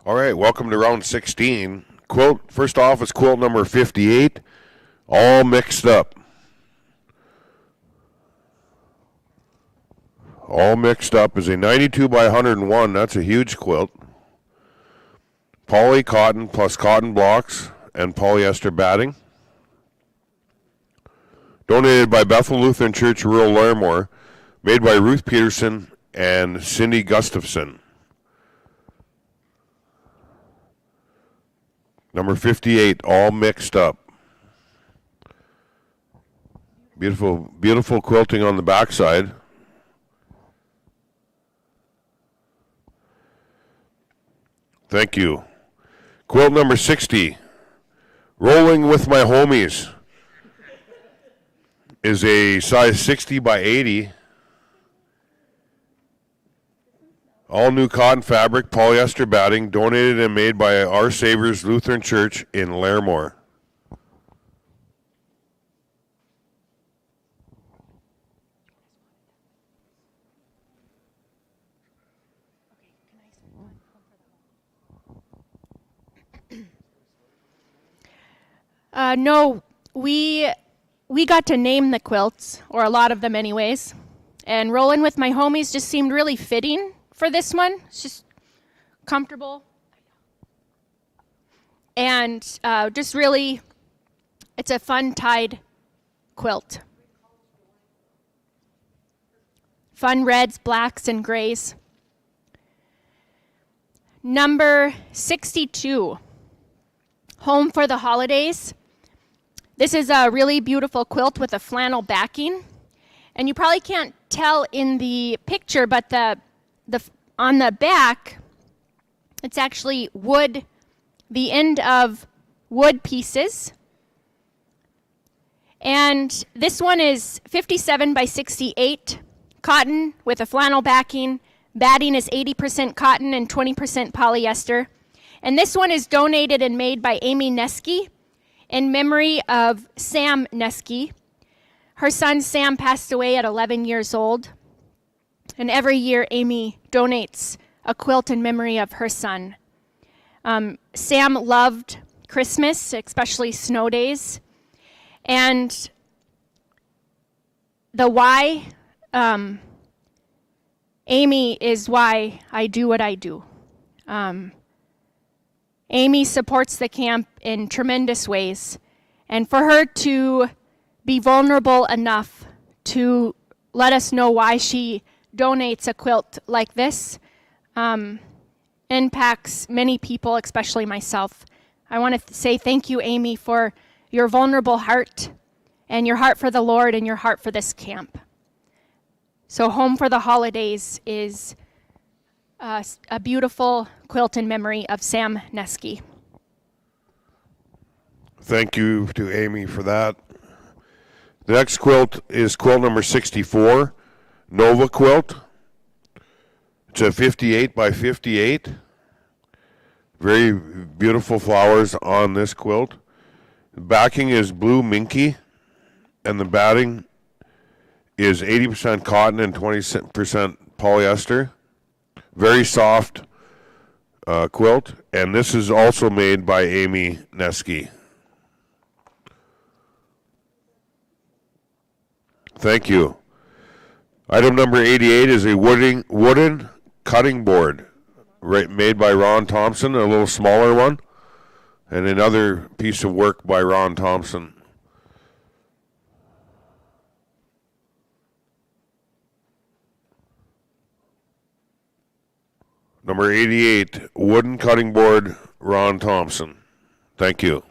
All right, welcome to round 16. Quilt, first off, is quilt number 58, all mixed up. All mixed up is a 92 by 101. That's a huge quilt. Poly cotton plus cotton blocks and polyester batting. Donated by Bethel Lutheran Church, rural Larimore. Made by Ruth Peterson and Cindy Gustafson. Number 58, all mixed up. Beautiful, beautiful quilting on the backside. Thank you. Quilt number 60, Rolling with My Homies, is a size 60 by 80. All new cotton fabric, polyester batting, donated and made by Our Savior's Lutheran Church in Larimore. No, we got to name the quilts, or a lot of them anyways. And Rolling with My Homies just seemed really fitting for this one. It's just comfortable. And just really, it's a fun tied quilt. Fun reds, blacks, and grays. Number 62, Home for the Holidays. This is a really beautiful quilt with a flannel backing. And you probably can't tell in the picture, but on the back, it's actually wood, the end of wood pieces. And this one is 57 by 68, cotton with a flannel backing. Batting is 80% cotton and 20% polyester. And this one is donated and made by Amy Neske in memory of Sam Neske. Her son Sam passed away at 11 years old. And every year Amy donates a quilt in memory of her son. Sam loved Christmas, especially snow days. And the why, Amy is why I do what I do. Amy supports the camp in tremendous ways. And for her to be vulnerable enough to let us know why she donates a quilt like this impacts many people, especially myself. I want to say thank you, Amy, for your vulnerable heart and your heart for the Lord and your heart for this camp. So Home for the Holidays is a beautiful quilt in memory of Sam Neske. Thank you to Amy for that. The next quilt is quilt number 64, Nova Quilt. It's a 58 by 58. Very beautiful flowers on this quilt. The backing is blue minky, and the batting is 80% cotton and 20% polyester. Very soft quilt, and this is also made by Amy Neske. Thank you. Item number 88 is a wooden cutting board made by Ron Thompson, a little smaller one, and another piece of work by Ron Thompson. Number 88, wooden cutting board, Ron Thompson. Thank you.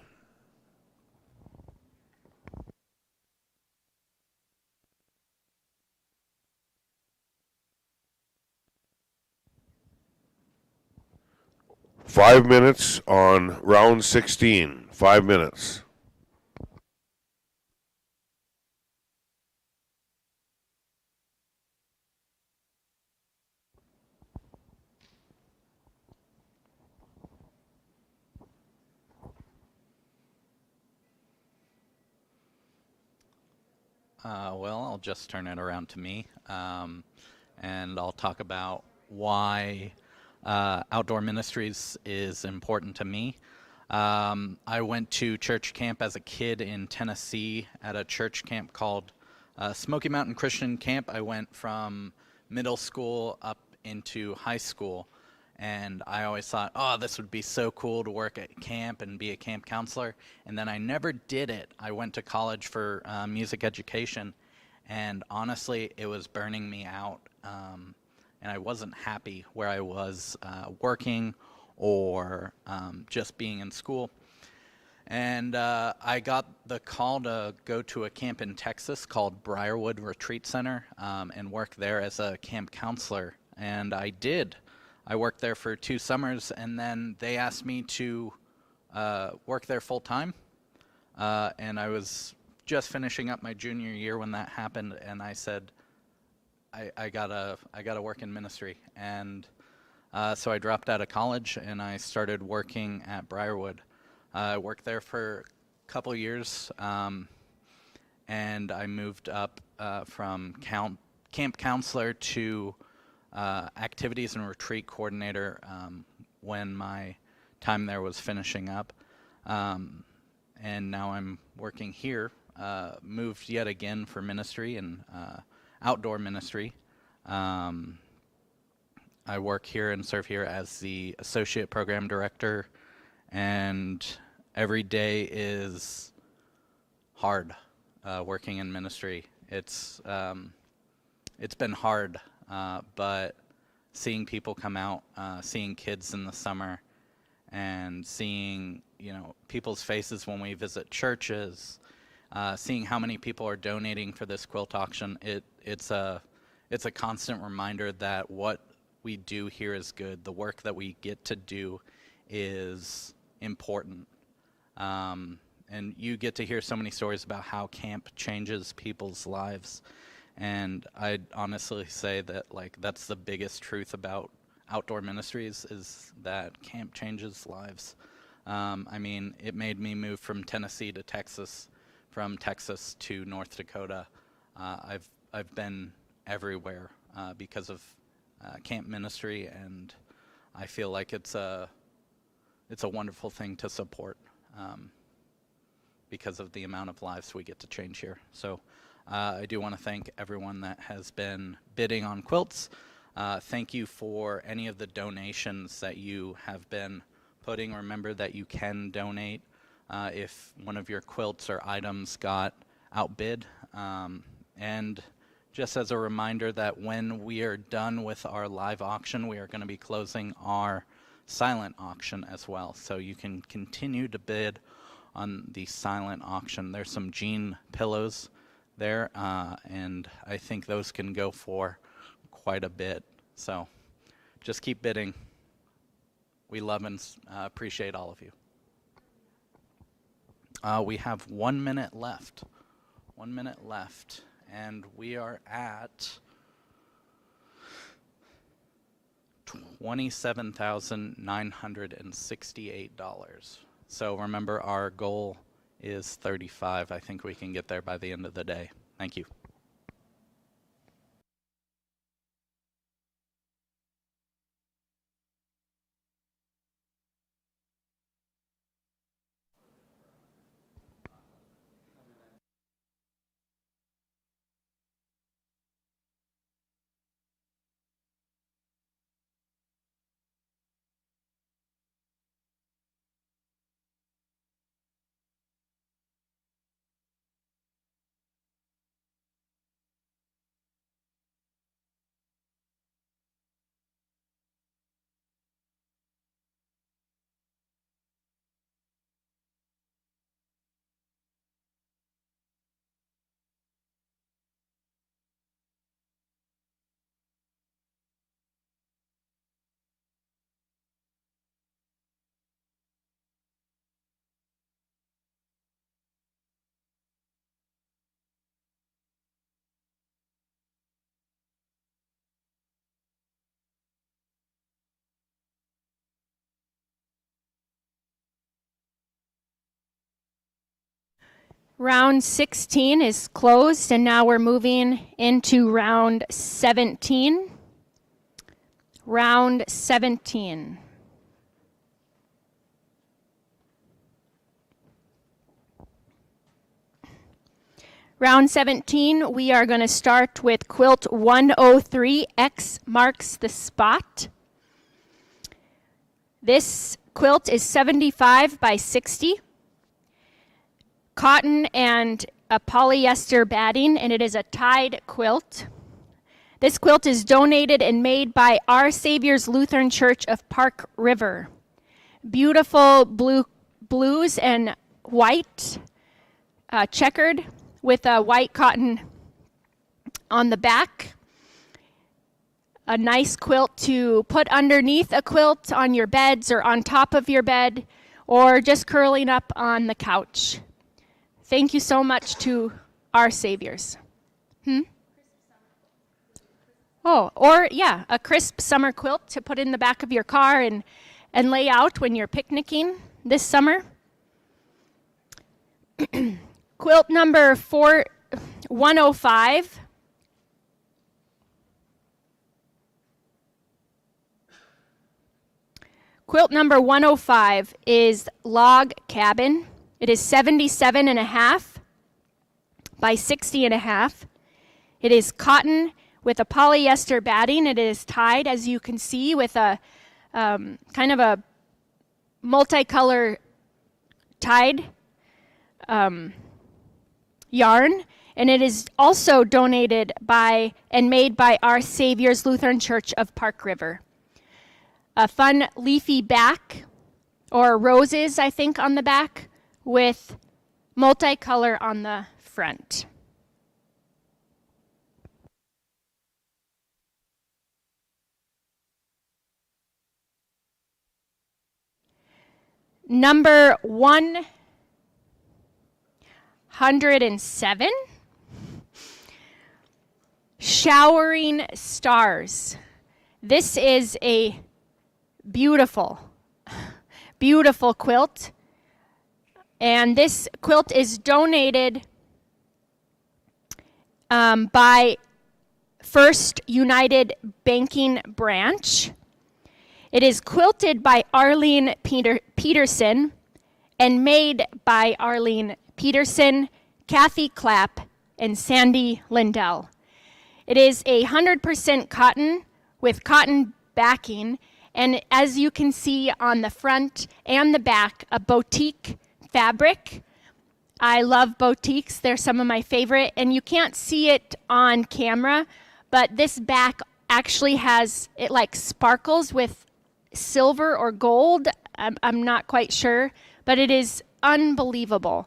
Five minutes on round 16. 5 minutes. Well, I'll just turn it around to me, and I'll talk about why outdoor ministries is important to me. I went to church camp as a kid in Tennessee at a church camp called Smoky Mountain Christian Camp. I went from middle school up into high school, and I always thought, oh, this would be so cool to work at camp and be a camp counselor. And then I never did it. I went to college for music education, and honestly, it was burning me out. And I wasn't happy where I was working or just being in school. And I got the call to go to a camp in Texas called Briarwood Retreat Center and work there as a camp counselor. And I did. I worked there for 2 summers, and then they asked me to work there full time. And I was just finishing up my junior year when that happened, and I said, I gotta work in ministry. And so I dropped out of college and I started working at Briarwood. I worked there for a couple years, and I moved up from camp counselor to activities and retreat coordinator when my time there was finishing up. And now I'm working here, moved yet again for ministry and outdoor ministry. I work here and serve here as the associate program director, and every day is hard working in ministry. It's been hard, but seeing people come out, seeing kids in the summer, and seeing people's faces when we visit churches, seeing how many people are donating for this quilt auction, it's a constant reminder that what we do here is good. The work that we get to do is important. And you get to hear so many stories about how camp changes people's lives. And I'd honestly say that that's the biggest truth about outdoor ministries, is that camp changes lives. I mean, it made me move from Tennessee to Texas, from Texas to North Dakota. I've been everywhere because of camp ministry, and I feel like it's a wonderful thing to support because of the amount of lives we get to change here. So I do want to thank everyone that has been bidding on quilts. Thank you for any of the donations that you have been putting. Remember that you can donate if one of your quilts or items got outbid. And just as a reminder that when we are done with our live auction, we are going to be closing our silent auction as well. So you can continue to bid on the silent auction. There's some jean pillows there, and I think those can go for quite a bit. So just keep bidding. We love and appreciate all of you. We have 1 minute left. 1 minute left. And we are at $27,968. So remember, our goal is 35. I think we can get there by the end of the day. Thank you. Round 16 is closed, and now we're moving into round 17. Round 17. Round 17, we are going to start with quilt 103, X marks the spot. This quilt is 75 by 60. Cotton and a polyester batting, and it is a tied quilt. This quilt is donated and made by Our Savior's Lutheran Church of Park River. Beautiful blues and white, checkered, with a white cotton on the back. A nice quilt to put underneath a quilt on your beds or on top of your bed, or just curling up on the couch. Thank you so much to our saviors. Oh, or yeah, a crisp summer quilt to put in the back of your car and lay out when you're picnicking this summer. Quilt number 105. Quilt number 105 is Log Cabin. It is 77.5 by 60.5. It is cotton with a polyester batting. It is tied, as you can see, with a kind of a multicolor tied yarn. And it is also donated by and made by Our Savior's Lutheran Church of Park River. A fun leafy back, or roses, I think, on the back, with multicolor on the front. Number 107, Showering Stars. This is a beautiful, beautiful quilt. And this quilt is donated by First United Banking Branch. It is quilted by Arlene Peterson and made by Arlene Peterson, Kathy Clapp, and Sandy Lindell. It is 100% cotton with cotton backing, and as you can see on the front and the back, a boutique fabric. I love boutiques. They're some of my favorite, and you can't see it on camera, but this back actually has, it like sparkles with silver or gold. I'm not quite sure, but it is unbelievable.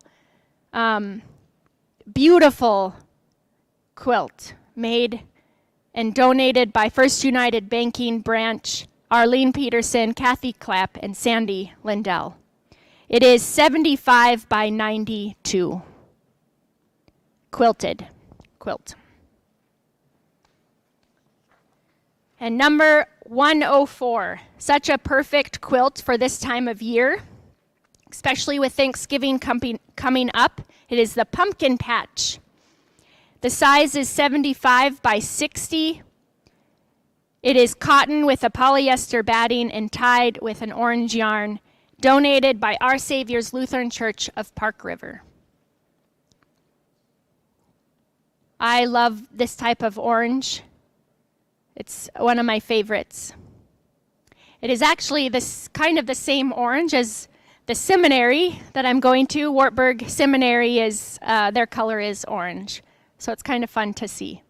Beautiful quilt made and donated by First United Banking Branch, Arlene Peterson, Kathy Clapp, and Sandy Lindell. It is 75 by 92. Quilted quilt. And number 104, such a perfect quilt for this time of year, especially with Thanksgiving coming up. It is the Pumpkin Patch. The size is 75 by 60. It is cotton with a polyester batting and tied with an orange yarn, donated by Our Savior's Lutheran Church of Park River. I love this type of orange. It's one of my favorites. It is actually this kind of the same orange as the seminary that I'm going to. Wartburg Seminary is, their color is orange. So it's kind of fun to see.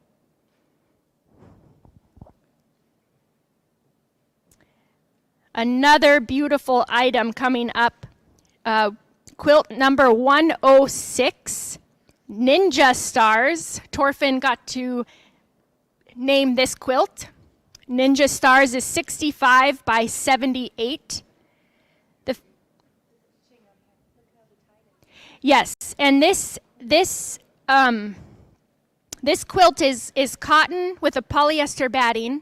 Another beautiful item coming up, quilt number 106, Ninja Stars. Torfin got to name this quilt. Ninja Stars is 65 by 78. Yes, and this quilt is cotton with a polyester batting,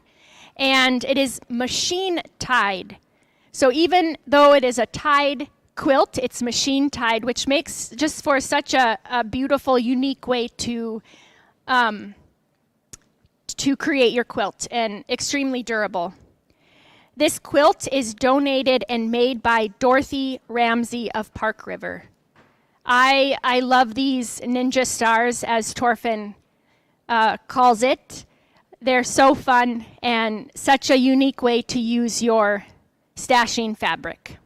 and it is machine tied. So even though it is a tied quilt, it's machine tied, which makes just for such a beautiful, unique way to create your quilt, and extremely durable. This quilt is donated and made by Dorothy Ramsey of Park River. I love these Ninja Stars, as Torfin calls it. They're so fun and such a unique way to use your stashing fabric.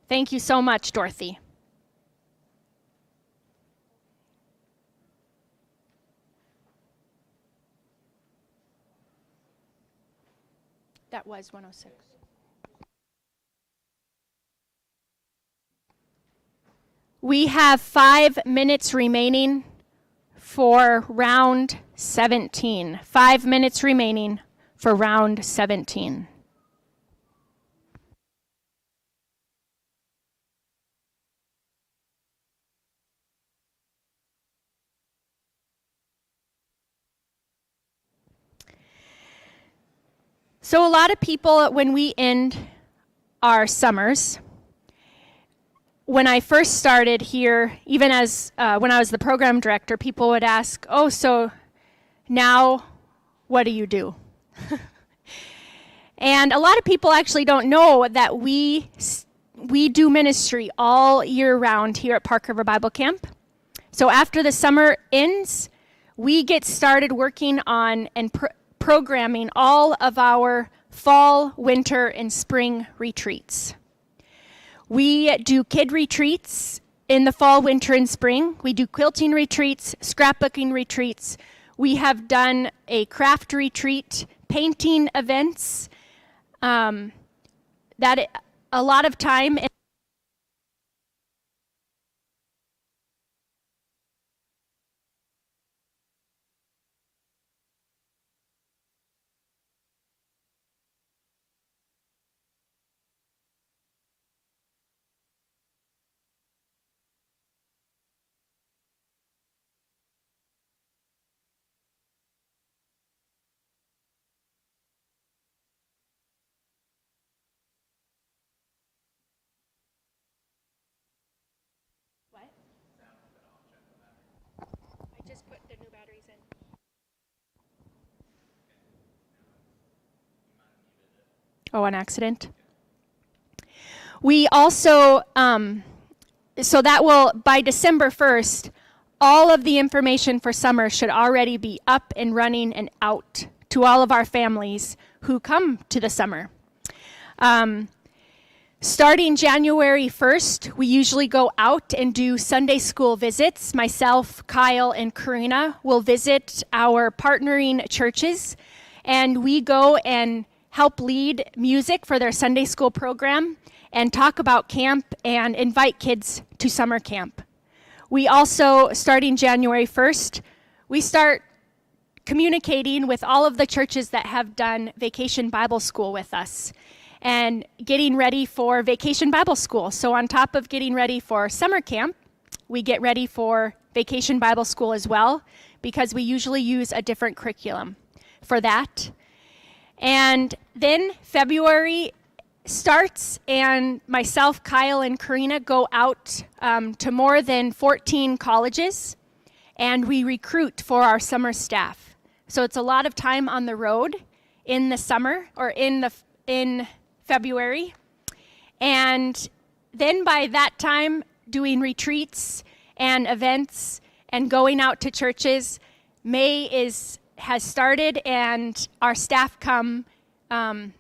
Thank you so much, Dorothy. That was 106. We have 5 minutes remaining for round 17. 5 minutes remaining for round 17. So a lot of people, when we end our summers, when I first started here, even as when I was the program director, people would ask, oh, so now what do you do? And a lot of people actually don't know that we do ministry all year round here at Park River Bible Camp. So after the summer ends, we get started working on and programming all of our fall, winter, and spring retreats. We do kid retreats in the fall, winter, and spring. We do quilting retreats, scrapbooking retreats. We have done a craft retreat, painting events. That a lot of time. I just put the new batteries in. Oh, an accident. We also, so that will, by December 1st, all of the information for summer should already be up and running and out to all of our families who come to the summer. Starting January 1st, we usually go out and do Sunday school visits. Myself, Kyle, and Karina will visit our partnering churches, and we go and help lead music for their Sunday school program and talk about camp and invite kids to summer camp. We also, starting January 1st, we start communicating with all of the churches that have done Vacation Bible School with us and getting ready for Vacation Bible School. So on top of getting ready for summer camp, we get ready for Vacation Bible School as well, because we usually use a different curriculum for that. And then February starts, and myself, Kyle, and Karina go out to more than 14 colleges, and we recruit for our summer staff. So it's a lot of time on the road in the summer, or in February. And then by that time, doing retreats and events and going out to churches, May has started, and our staff come in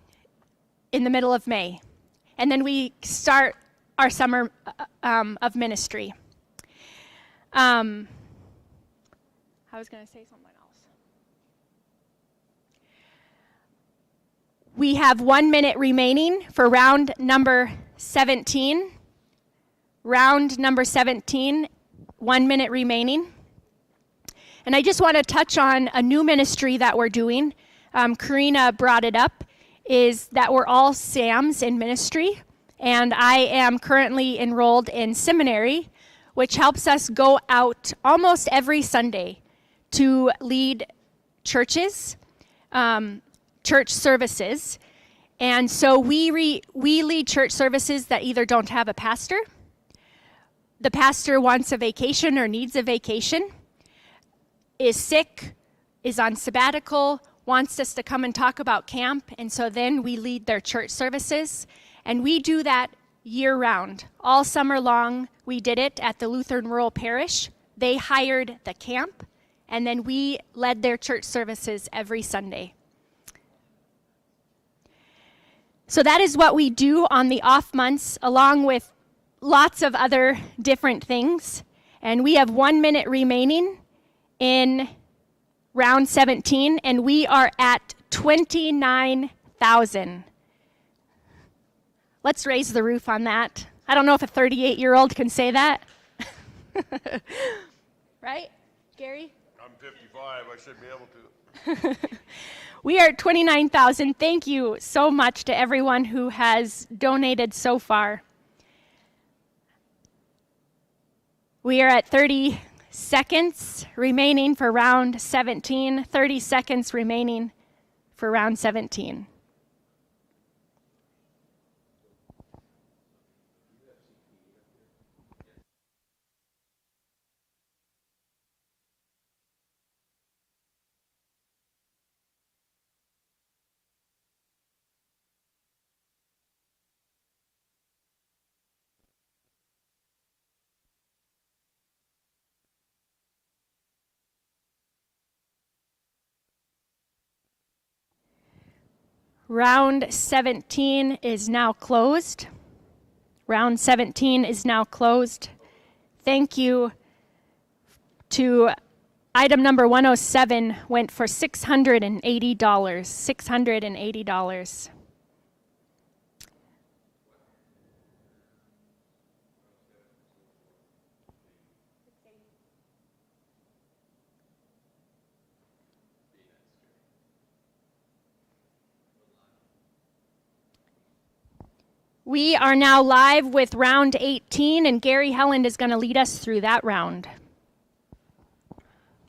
the middle of May. And then we start our summer of ministry. I was going to say something else. We have 1 minute remaining for round number 17. Round number 17, 1 minute remaining. And I just want to touch on a new ministry that we're doing. Karina brought it up, is that we're all SAMs in ministry. And I am currently enrolled in seminary, which helps us go out almost every Sunday to lead churches, church services. And so we lead church services that either don't have a pastor, the pastor wants a vacation or needs a vacation, is sick, is on sabbatical, wants us to come and talk about camp, and so then we lead their church services. And we do that year round. All summer long, we did it at the Lutheran Rural Parish. They hired the camp, and then we led their church services every Sunday. So that is what we do on the off months, along with lots of other different things. And we have 1 minute remaining in round 17, and we are at 29,000. Let's raise the roof on that. I don't know if a 38-year-old can say that. Right, Gary? I'm 55. I should be able to. We are at 29,000. Thank you so much to everyone who has donated so far. We are at 30 seconds remaining for round 17. 30 seconds remaining for round 17. Round 17 is now closed. Round 17 is now closed. Thank you to item number 107 went for $680. $680. We are now live with round 18, and Gary Helland is going to lead us through that round.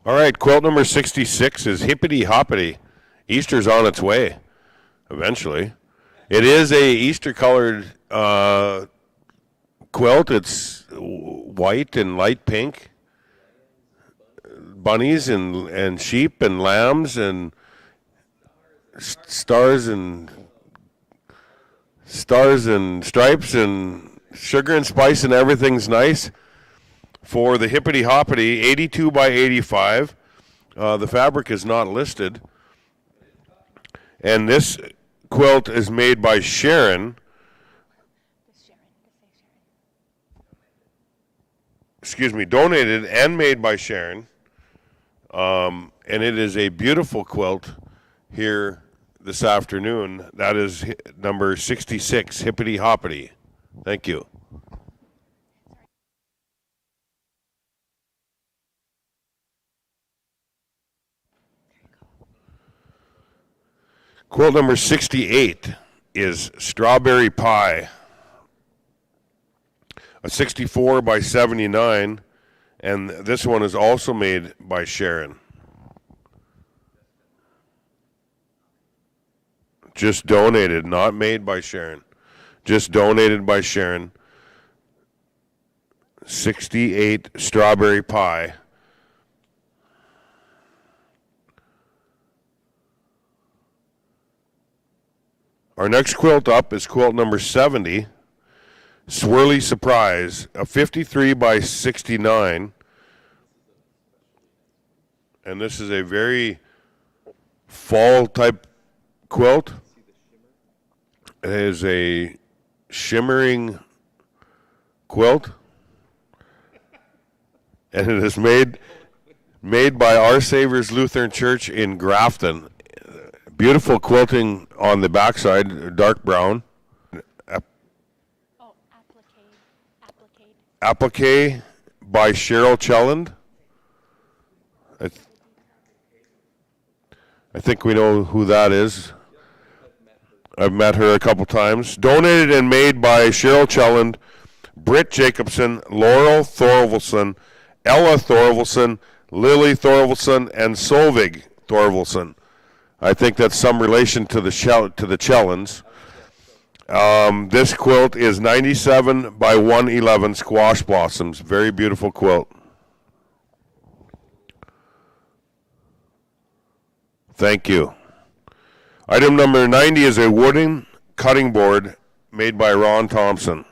All right, quilt number 66 is Hippity Hoppity. Easter's on its way, eventually. It is a Easter-colored quilt. It's white and light pink. Bunnies and sheep and lambs and stars and stripes and sugar and spice, and everything's nice. For the Hippity Hoppity, 82 by 85. The fabric is not listed. And this quilt is made by Sharon. Donated and made by Sharon. And it is a beautiful quilt here this afternoon. That is number 66, Hippity Hoppity. Thank you. Quilt number 68 is Strawberry Pie. A 64 by 79, and this one is also made by Sharon. Just donated, not made by Sharon. Just donated by Sharon. 68 Strawberry Pie. Our next quilt up is quilt number 70, Swirly Surprise, a 53 by 69. And this is a very fall type quilt. It is a shimmering quilt. And it is made by Our Savior's Lutheran Church in Grafton. Beautiful quilting on the backside, dark brown. Applique by Cheryl Chelland. I think we know who that is. I've met her a couple times. Donated and made by Cheryl Chelland, Britt Jacobson, Laurel Thorvaldson, Ella Thorvaldson, Lily Thorvaldson, and Solvig Thorvaldson. I think that's some relation to the Chellands. This quilt is 97 by 111 Squash Blossoms. Very beautiful quilt. Thank you. Item number 90 is a wooden cutting board made by Ron Thompson.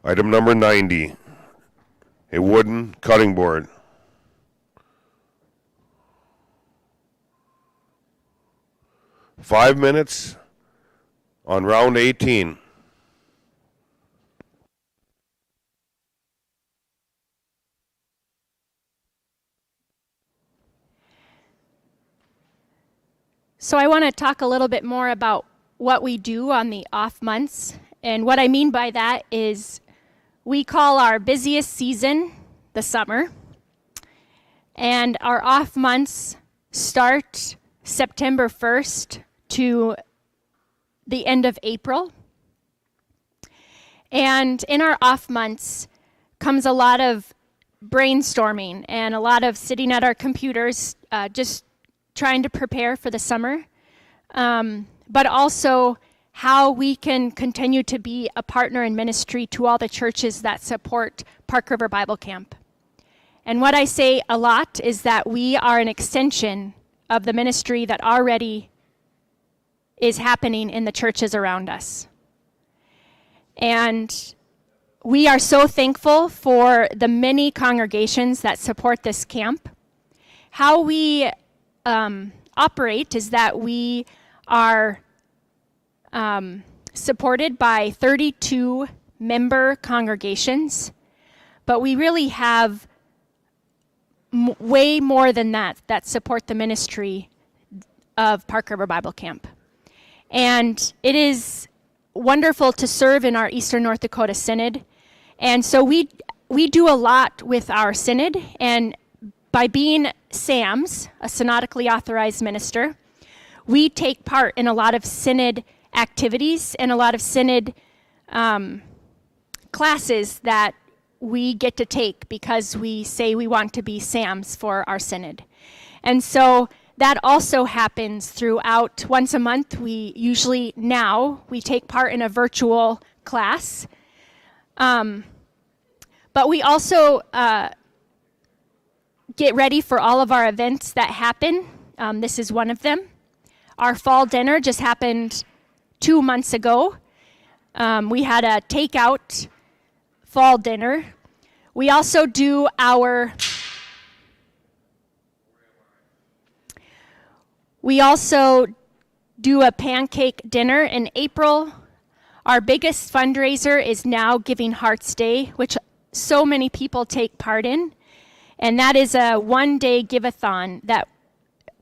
Item number 90, a wooden cutting board. Five minutes on round 18. So I want to talk a little bit more about what we do on the off months. And what I mean by that is we call our busiest season the summer. And our off months start September 1st to the end of April. And in our off months comes a lot of brainstorming and a lot of sitting at our computers, just trying to prepare for the summer, but also how we can continue to be a partner in ministry to all the churches that support Park River Bible Camp. And what I say a lot is that we are an extension of the ministry that already is happening in the churches around us. And we are so thankful for the many congregations that support this camp. How we operate is that we are supported by 32 member congregations, but we really have way more than that support the ministry of Park River Bible Camp. And it is wonderful to serve in our Eastern North Dakota Synod. And so we do a lot with our synod, and by being SAMs, a synodically authorized minister, we take part in a lot of synod activities and a lot of synod classes that we get to take because we say we want to be SAMs for our synod. And so that also happens throughout. Once a month, we take part in a virtual class. But we also get ready for all of our events that happen. This is one of them. Our fall dinner just happened 2 months ago. We had a takeout fall dinner. We also do a pancake dinner in April. Our biggest fundraiser is now Giving Hearts Day, which so many people take part in. And that is a one-day give-a-thon that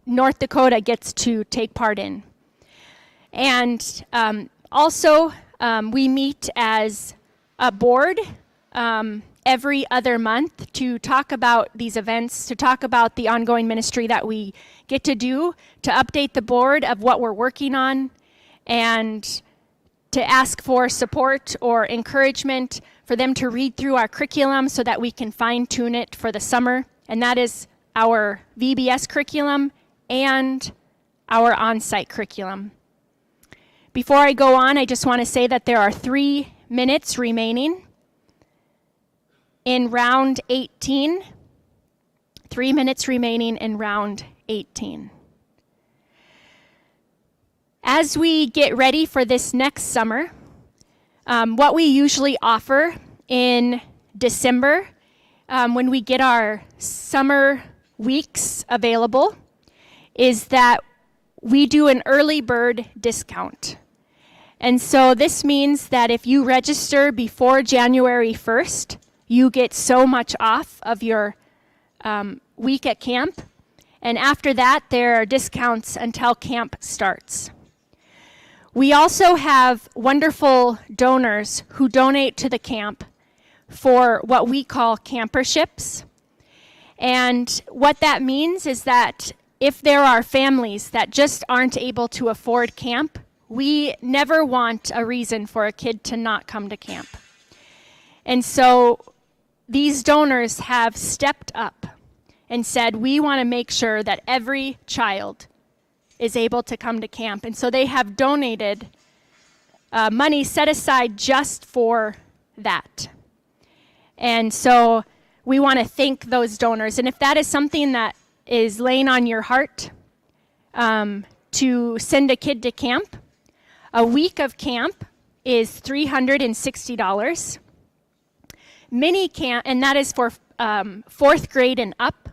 North Dakota gets to take part in. And also, we meet as a board every other month to talk about these events, to talk about the ongoing ministry that we get to do, to update the board of what we're working on, and to ask for support or encouragement for them to read through our curriculum so that we can fine-tune it for the summer. And that is our VBS curriculum and our on-site curriculum. Before I go on, I just want to say that there are 3 minutes remaining in round 18. 3 minutes remaining in round 18. As we get ready for this next summer, what we usually offer in December, when we get our summer weeks available, is that we do an early bird discount. And so this means that if you register before January 1st, you get so much off of your week at camp. And after that, there are discounts until camp starts. We also have wonderful donors who donate to the camp for what we call camperships. And what that means is that if there are families that just aren't able to afford camp, we never want a reason for a kid to not come to camp. And so these donors have stepped up and said, we want to make sure that every child is able to come to camp. And so they have donated money set aside just for that. And so we want to thank those donors. And if that is something that is laying on your heart to send a kid to camp, a week of camp is $360. Mini camp, and that is for 4th grade and up.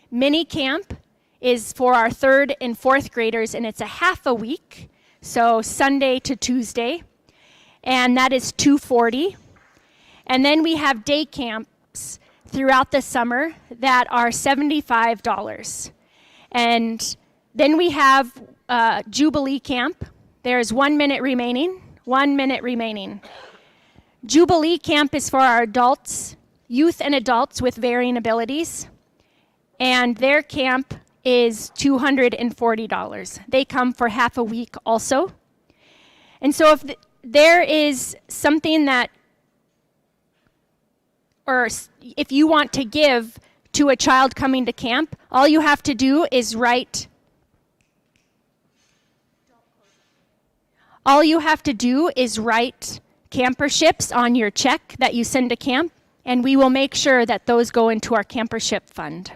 Mini camp is for our 3rd and 4th graders, and it's a half a week, so Sunday to Tuesday, and that is $240. And then we have day camps throughout the summer that are $75. And then we have Jubilee Camp. There's 1 minute remaining. 1 minute remaining. Jubilee Camp is for our adults, youth and adults with varying abilities. And their camp is $240. They come for half a week also. And so if there is something that, or if you want to give to a child coming to camp, all you have to do is write camperships on your check that you send to camp, and we will make sure that those go into our campership fund.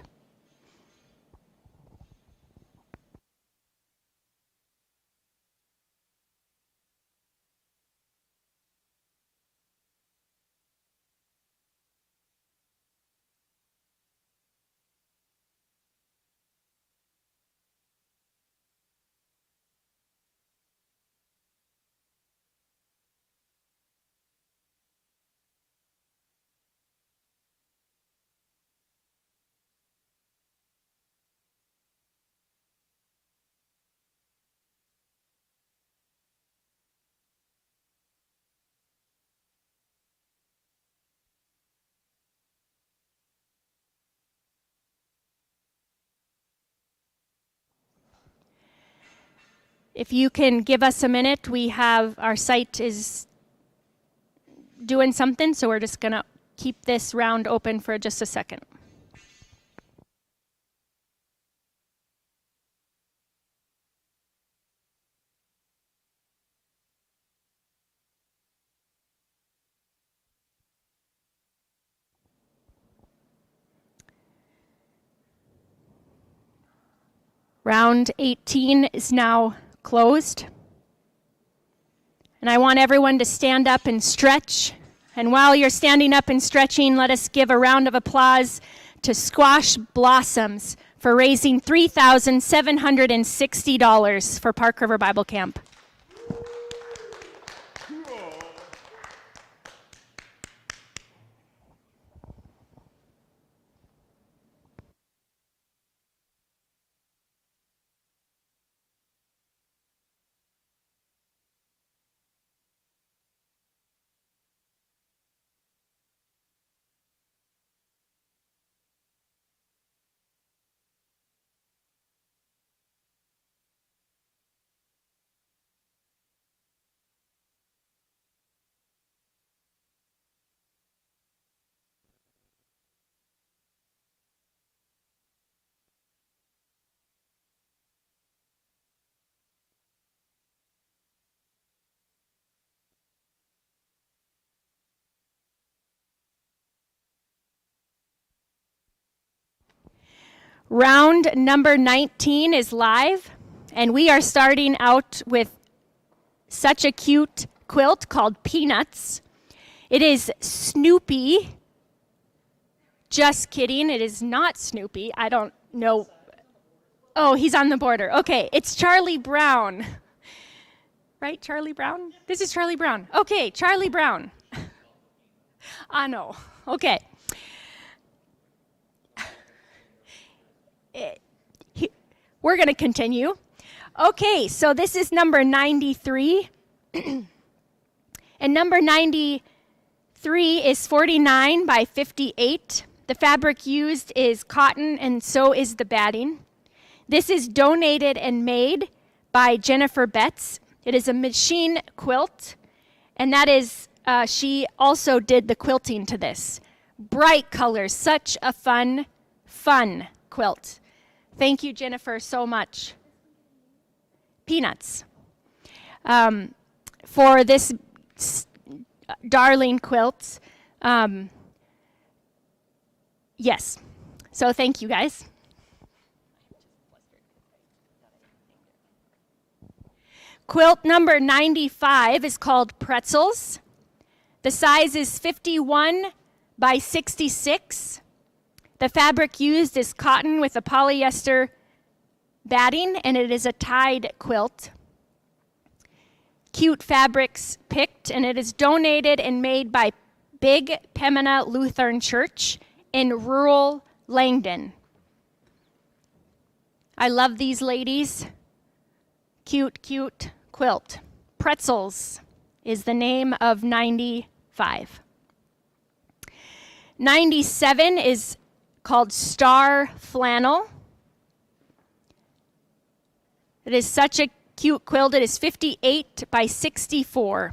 If you can give us a minute, our site is doing something, so we're just gonna keep this round open for just a second. Round 18 is now closed. And I want everyone to stand up and stretch. And while you're standing up and stretching, let us give a round of applause to Squash Blossoms for raising $3,760 for Park River Bible Camp. Round number 19 is live, and we are starting out with such a cute quilt called Peanuts. It is Snoopy. Just kidding, it is not Snoopy. I don't know. Oh, he's on the border. Okay, it's Charlie Brown. Right, Charlie Brown? This is Charlie Brown. Okay, Charlie Brown. I know. Okay. We're going to continue. Okay, so this is number 93. And number 93 is 49 by 58. The fabric used is cotton, and so is the batting. This is donated and made by Jennifer Betts. It is a machine quilt, and that is, she also did the quilting to this. Bright colors, such a fun quilt. Thank you, Jennifer, so much. Peanuts. For this darling quilt. Yes. So thank you, guys. Quilt number 95 is called Pretzels. The size is 51 by 66. The fabric used is cotton with a polyester batting, and it is a tied quilt. Cute fabrics picked, and it is donated and made by Big Pemina Lutheran Church in rural Langdon. I love these ladies. cute, cute quilt. Pretzels is the name of 95. 97 is called Star Flannel. It is such a cute quilt. It is 58 by 64.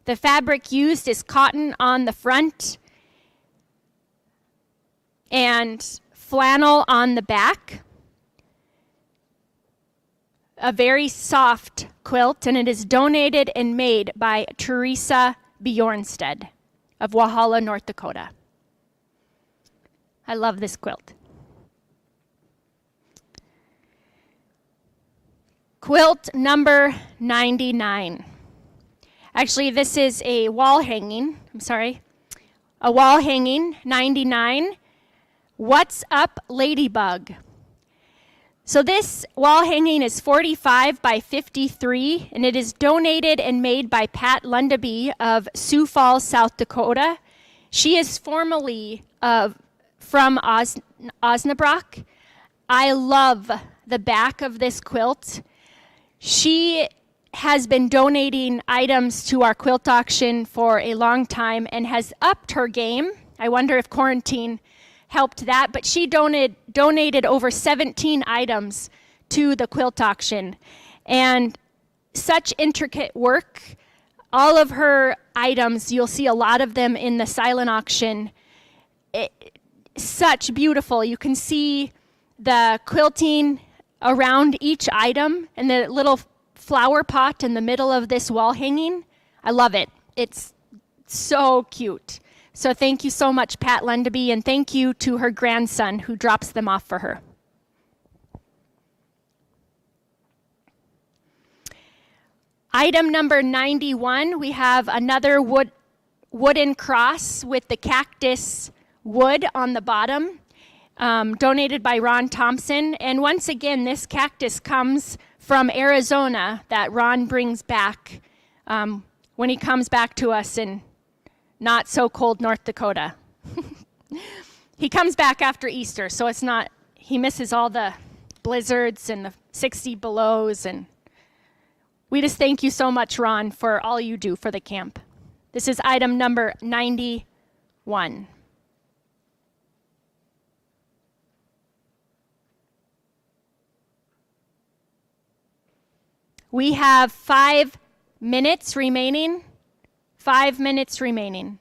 The fabric used is cotton on the front and flannel on the back. A very soft quilt, and it is donated and made by Teresa Bjornsted of Walhalla, North Dakota. I love this quilt. Quilt number 99. Actually, this is a wall hanging. A wall hanging, 99. What's Up, Ladybug? So this wall hanging is 45 by 53, and it is donated and made by Pat Lundaby of Sioux Falls, South Dakota. She is formerly from Osnabrück. I love the back of this quilt. She has been donating items to our quilt auction for a long time and has upped her game. I wonder if quarantine helped that, but she donated over 17 items to the quilt auction. And such intricate work. All of her items, you'll see a lot of them in the silent auction. Such beautiful. You can see the quilting around each item and the little flower pot in the middle of this wall hanging. I love it. It's so cute. So thank you so much, Pat Lundaby, and thank you to her grandson who drops them off for her. Item number 91, we have another wooden cross with the cactus wood on the bottom, donated by Ron Thompson. And once again, this cactus comes from Arizona that Ron brings back when he comes back to us in not so cold North Dakota. He comes back after Easter, so it's not, he misses all the blizzards and the 60 belows, and we just thank you so much, Ron, for all you do for the camp. This is item number 91. We have 5 minutes remaining. 5 minutes remaining.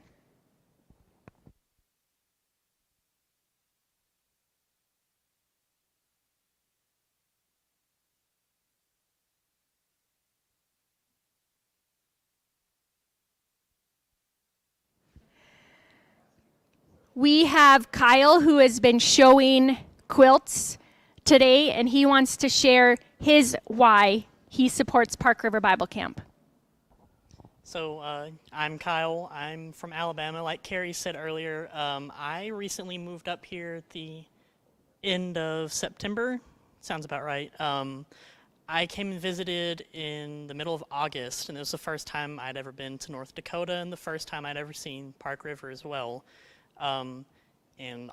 We have Kyle, who has been showing quilts today, and he wants to share his why he supports Park River Bible Camp. So I'm Kyle. I'm from Alabama. Like Carrie said earlier, I recently moved up here at the end of September. Sounds about right. I came and visited in the middle of August, and it was the first time I'd ever been to North Dakota and the first time I'd ever seen Park River as well. And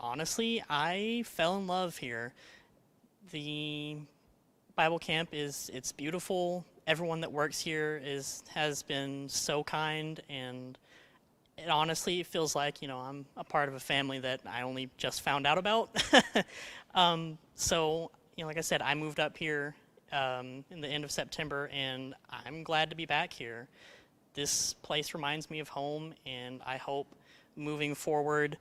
honestly, I fell in love here. The Bible camp it's beautiful. Everyone that works here has been so kind, and it honestly feels like, I'm a part of a family that I only just found out about. So, like I said, I moved up here in the end of September, and I'm glad to be back here. This place reminds me of home, and I hope moving forward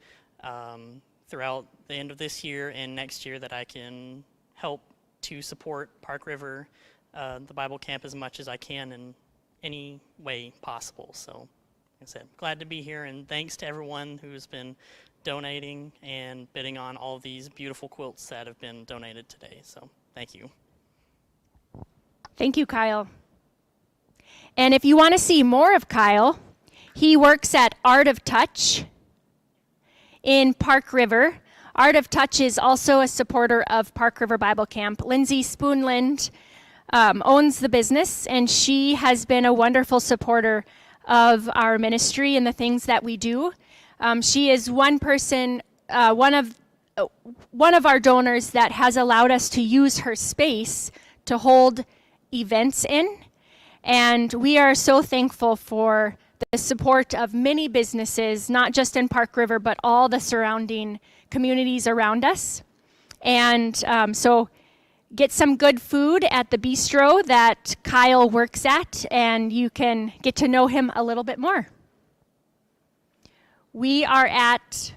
throughout the end of this year and next year that I can help to support Park River, the Bible camp, as much as I can in any way possible. So, like I said, glad to be here, and thanks to everyone who's been donating and bidding on all of these beautiful quilts that have been donated today. So, thank you. Thank you, Kyle. And if you want to see more of Kyle, he works at Art of Touch in Park River. Art of Touch is also a supporter of Park River Bible Camp. Lindsay Spoonland owns the business, and she has been a wonderful supporter of our ministry and the things that we do. She is one person, one of our donors that has allowed us to use her space to hold events in. And we are so thankful for the support of many businesses, not just in Park River, but all the surrounding communities around us. And so get some good food at the bistro that Kyle works at, and you can get to know him a little bit more. We are at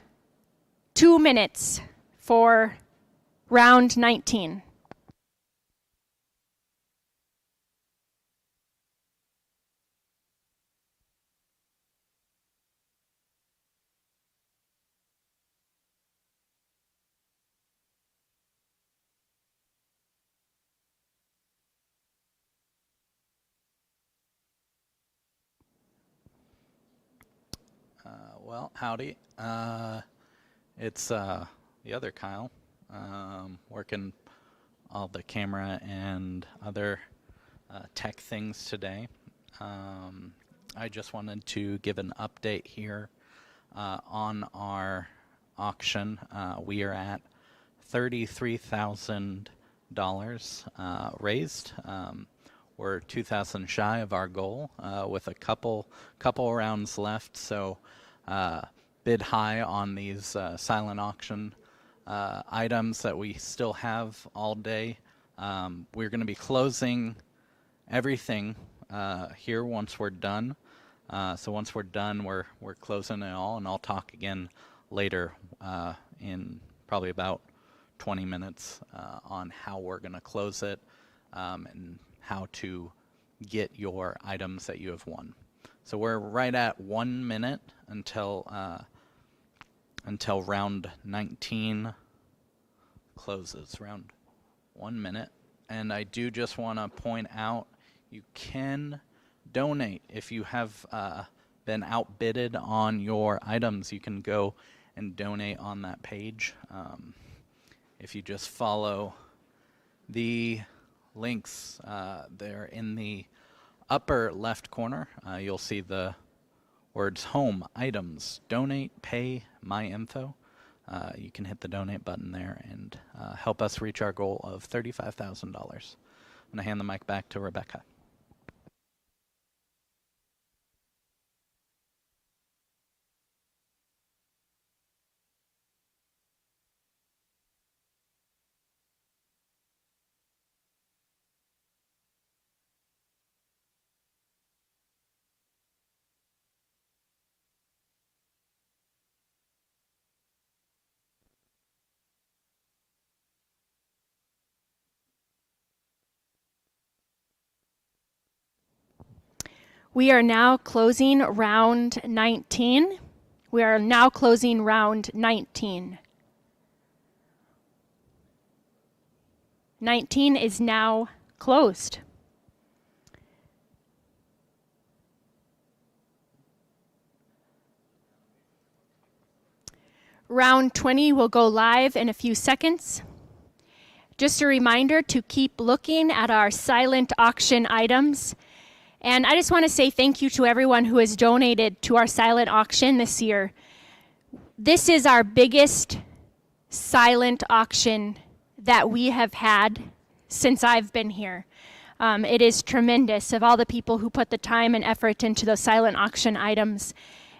2 minutes for round 19. Well, howdy. It's the other Kyle, working all the camera and other tech things today. I just wanted to give an update here on our auction. We are at $33,000 raised. We're 2,000 shy of our goal with a couple rounds left. So bid high on these silent auction items that we still have all day. We're going to be closing everything here once we're done. So once we're done, we're closing it all, and I'll talk again later in probably about 20 minutes on how we're going to close it and how to get your items that you have won. So we're right at 1 minute until round 19 closes. Round 1 minute. And I do just want to point out, you can donate if you have been outbidded on your items. You can go and donate on that page. If you just follow the links, they're in the upper left corner. You'll see the words home, items, donate, pay, my info. You can hit the donate button there and help us reach our goal of $35,000. I'm going to hand the mic back to Rebecca. We are now closing round 19. We are now closing round 19. 19 is now closed. Round 20 will go live in a few seconds. Just a reminder to keep looking at our silent auction items. And I just want to say thank you to everyone who has donated to our silent auction this year. This is our biggest silent auction that we have had since I've been here. It is tremendous of all the people who put the time and effort into those silent auction items.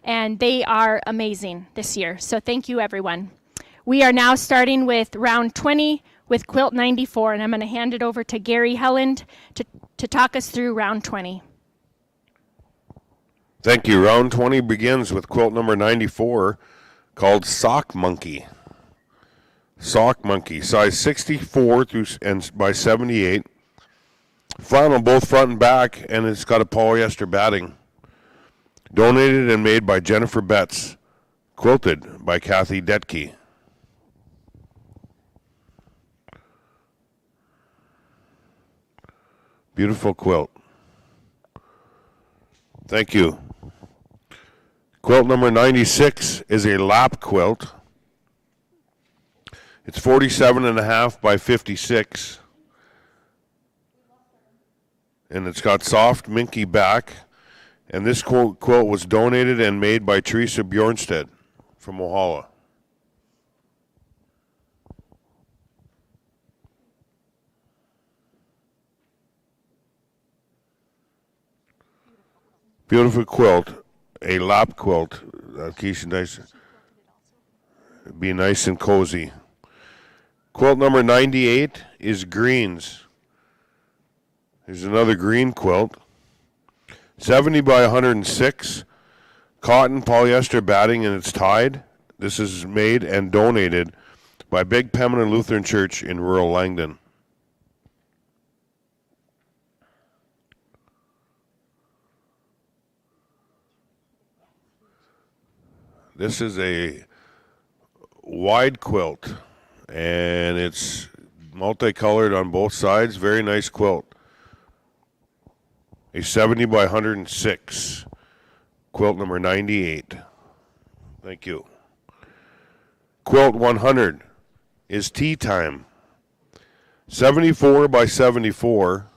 And they are amazing this year. So thank you, everyone. We are now starting with round 20 with Quilt 94. And I'm going to hand it over to Gary Helland to talk us through round 20. Thank you. Round 20 begins with quilt number 94 called Sock Monkey. Sock Monkey, size 64 and by 78. Front on both front and back, and it's got a polyester batting. Donated and made by Jennifer Betts. Quilted by Kathy Detke. Beautiful quilt. Thank you. Quilt number 96 is a lap quilt. It's 47.5 by 56. And it's got soft, minky back. And this quilt was donated and made by Teresa Bjornstedt from Ohala. Beautiful quilt, a lap quilt. Keisha, nice. Be nice and cozy. Quilt number 98 is greens. Here's another green quilt. 70 by 106. Cotton polyester batting, and it's tied. This is made and donated by Big Pembina Lutheran Church in rural Langdon. This is a wide quilt, and it's multicolored on both sides. Very nice quilt. A 70 by 106. Quilt number 98. Thank you. Quilt 100 is tea time. 74 by 74.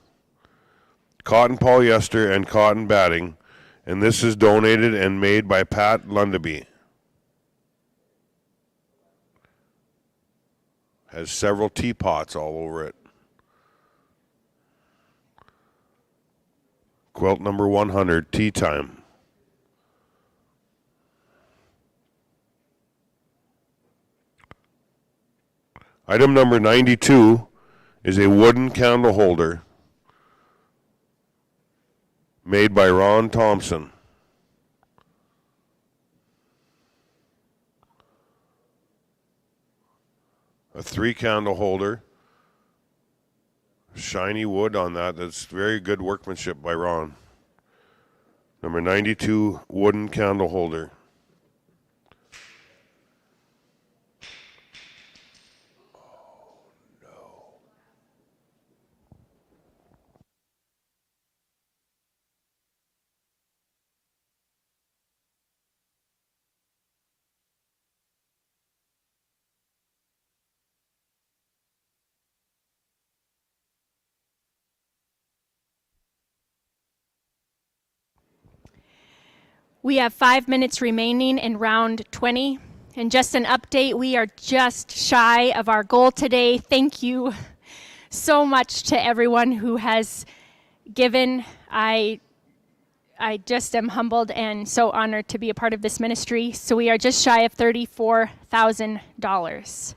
Cotton polyester and cotton batting. And this is donated and made by Pat Lundaby. Has several teapots all over it. Quilt number 100, tea time. Item number 92 is a wooden candle holder made by Ron Thompson. A 3-candle holder. Shiny wood on that. That's very good workmanship by Ron. Number 92 wooden candle holder. We have 5 minutes remaining in round 20. And just an update, we are just shy of our goal today. Thank you so much to everyone who has given. I just am humbled and so honored to be a part of this ministry. So we are just shy of $34,000.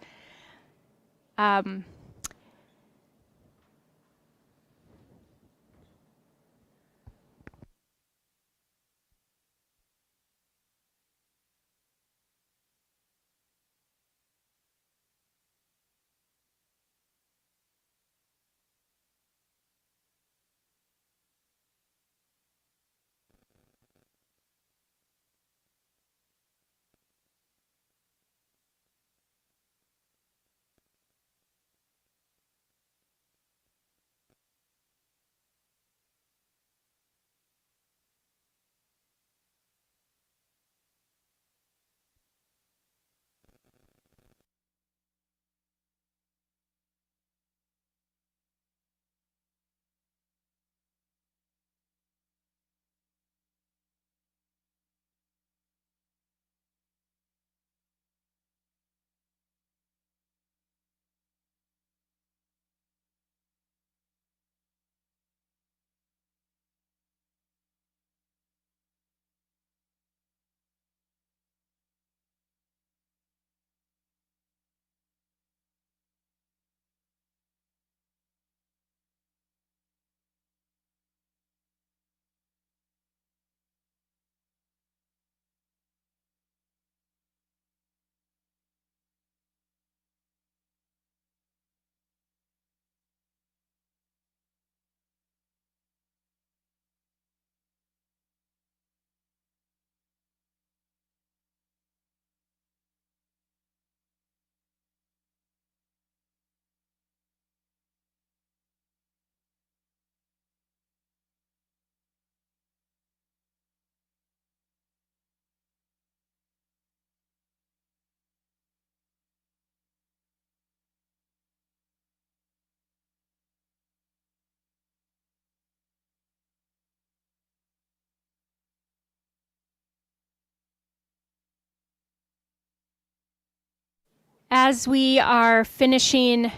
As we are finishing,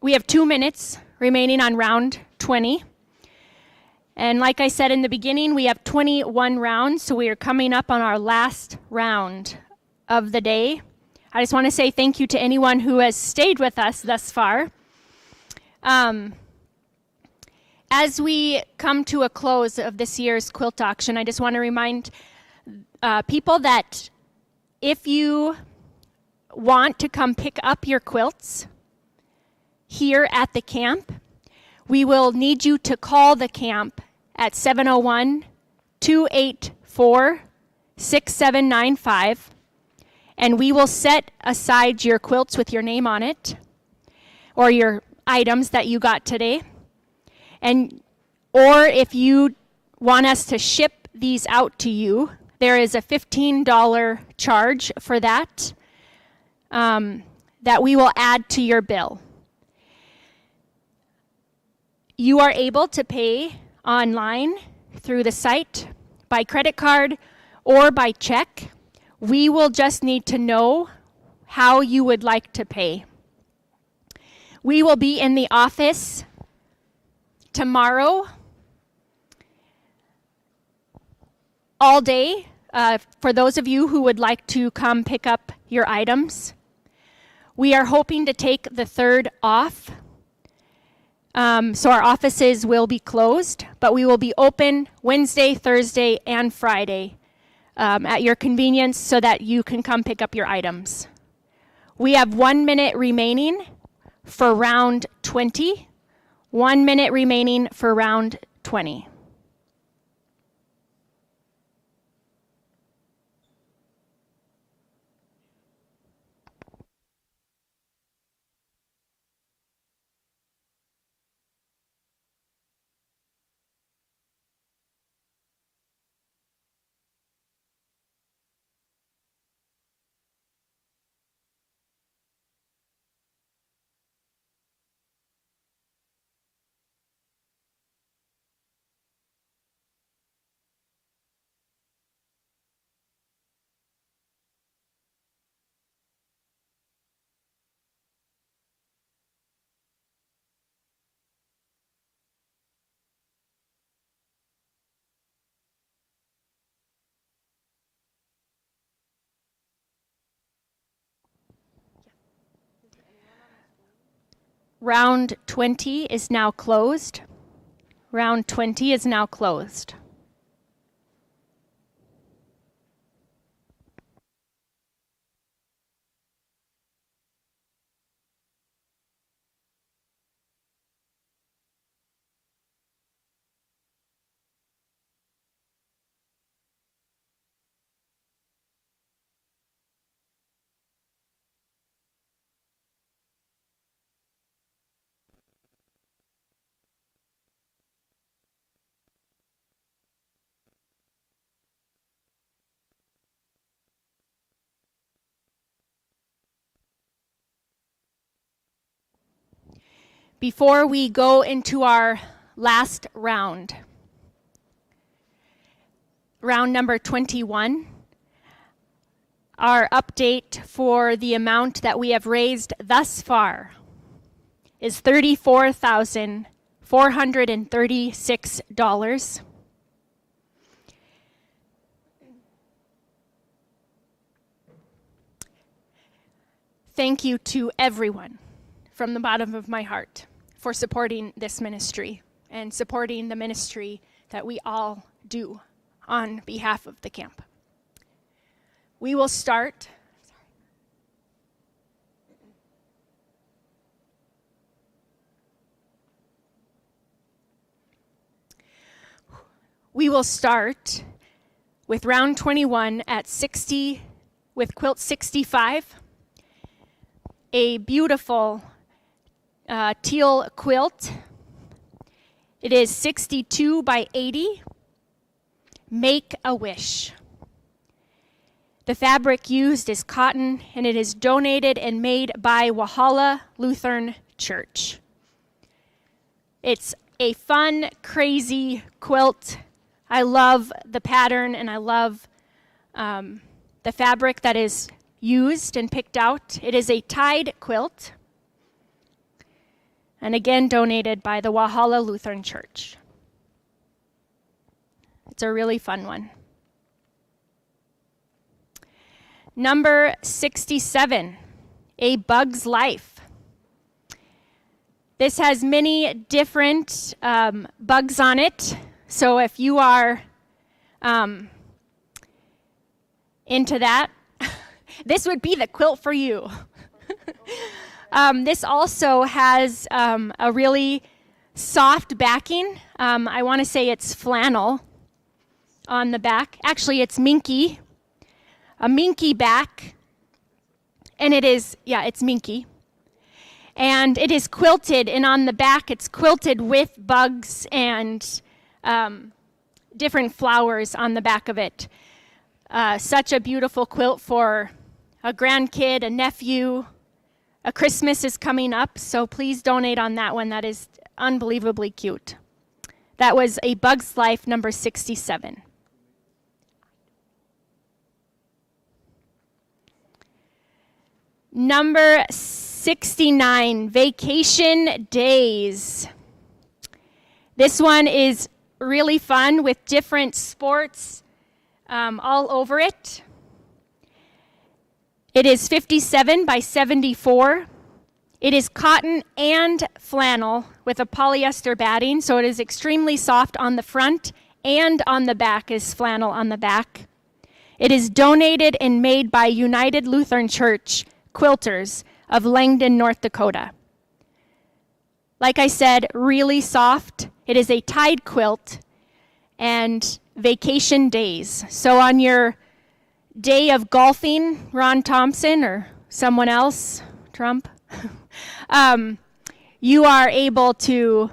we have 2 minutes remaining on round 20. And like I said in the beginning, we have 21 rounds, so we are coming up on our last round of the day. I just want to say thank you to anyone who has stayed with us thus far. As we come to a close of this year's quilt auction, I just want to remind people that if you want to come pick up your quilts here at the camp, we will need you to call the camp at 701-284-6795, and we will set aside your quilts with your name on it, or your items that you got today. Or if you want us to ship these out to you, there is a $15 charge for that, that we will add to your bill. You are able to pay online through the site, by credit card, or by check. We will just need to know how you would like to pay. We will be in the office tomorrow all day for those of you who would like to come pick up your items. We are hoping to take the 3rd off. So our offices will be closed, but we will be open Wednesday, Thursday, and Friday at your convenience so that you can come pick up your items. We have 1 minute remaining for round 20, 1 minute remaining for round 20. Round 20 is now closed. Round 20 is now closed. Before we go into our last round, round number 21, our update for the amount that we have raised thus far is $34,436. Thank you to everyone from the bottom of my heart for supporting this ministry and supporting the ministry that we all do on behalf of the camp. We will start. We will start with round 21 at 60 with quilt 65. A beautiful teal quilt. It is 62 by 80. Make a wish. The fabric used is cotton, and it is donated and made by Walhalla Lutheran Church. It's a fun, crazy quilt. I love the pattern, and I love the fabric that is used and picked out. It is a tied quilt, and again donated by the Walhalla Lutheran Church. It's a really fun one. Number 67, A Bug's Life. This has many different bugs on it. So if you are into that, this would be the quilt for you. This also has a really soft backing. I want to say it's flannel on the back. Actually, it's minky. A minky back. And it is, yeah, it's minky. And it is quilted, and on the back it's quilted with bugs and different flowers on the back of it. Such a beautiful quilt for a grandkid, a nephew. A Christmas is coming up, so please donate on that one. That is unbelievably cute. That was A Bug's Life, number 67. Number 69, Vacation Days. This one is really fun with different sports all over it. It is 57 by 74. It is cotton and flannel with a polyester batting, so it is extremely soft on the front, and on the back is flannel on the back. It is donated and made by United Lutheran Church Quilters of Langdon, North Dakota. Like I said, really soft. It is a tied quilt and vacation days. So on your day of golfing, Ron Thompson or someone else, Trump, you are able to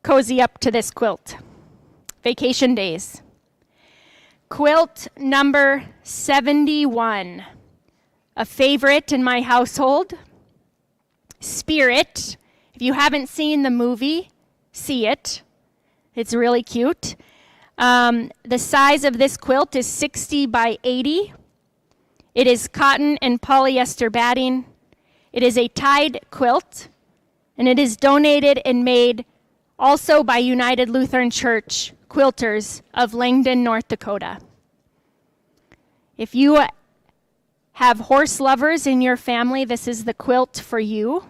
cozy up to this quilt. Vacation days. Quilt number 71. A favorite in my household. Spirit. If you haven't seen the movie, see it. It's really cute. The size of this quilt is 60 by 80. It is cotton and polyester batting. It is a tied quilt, and it is donated and made also by United Lutheran Church Quilters of Langdon, North Dakota. If you have horse lovers in your family, this is the quilt for you.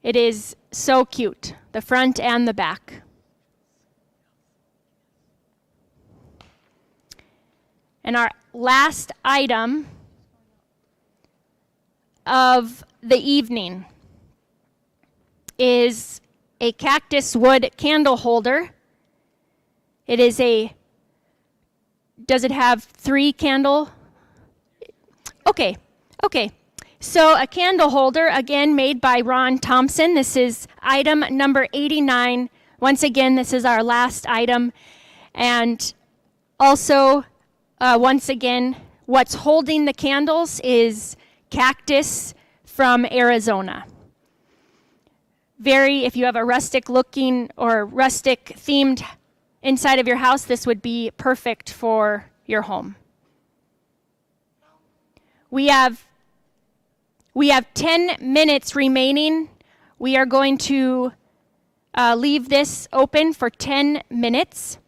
It is so cute, the front and the back. And our last item of the evening is a cactus wood candle holder. It is a, does it have 3 candle? Okay. So a candle holder, again, made by Ron Thompson. This is item number 89. Once again, this is our last item. And also, once again, what's holding the candles is cactus from Arizona. Very, if you have a rustic looking or rustic themed inside of your house, this would be perfect for your home. We have 10 minutes remaining. We are going to leave this open for 10 minutes.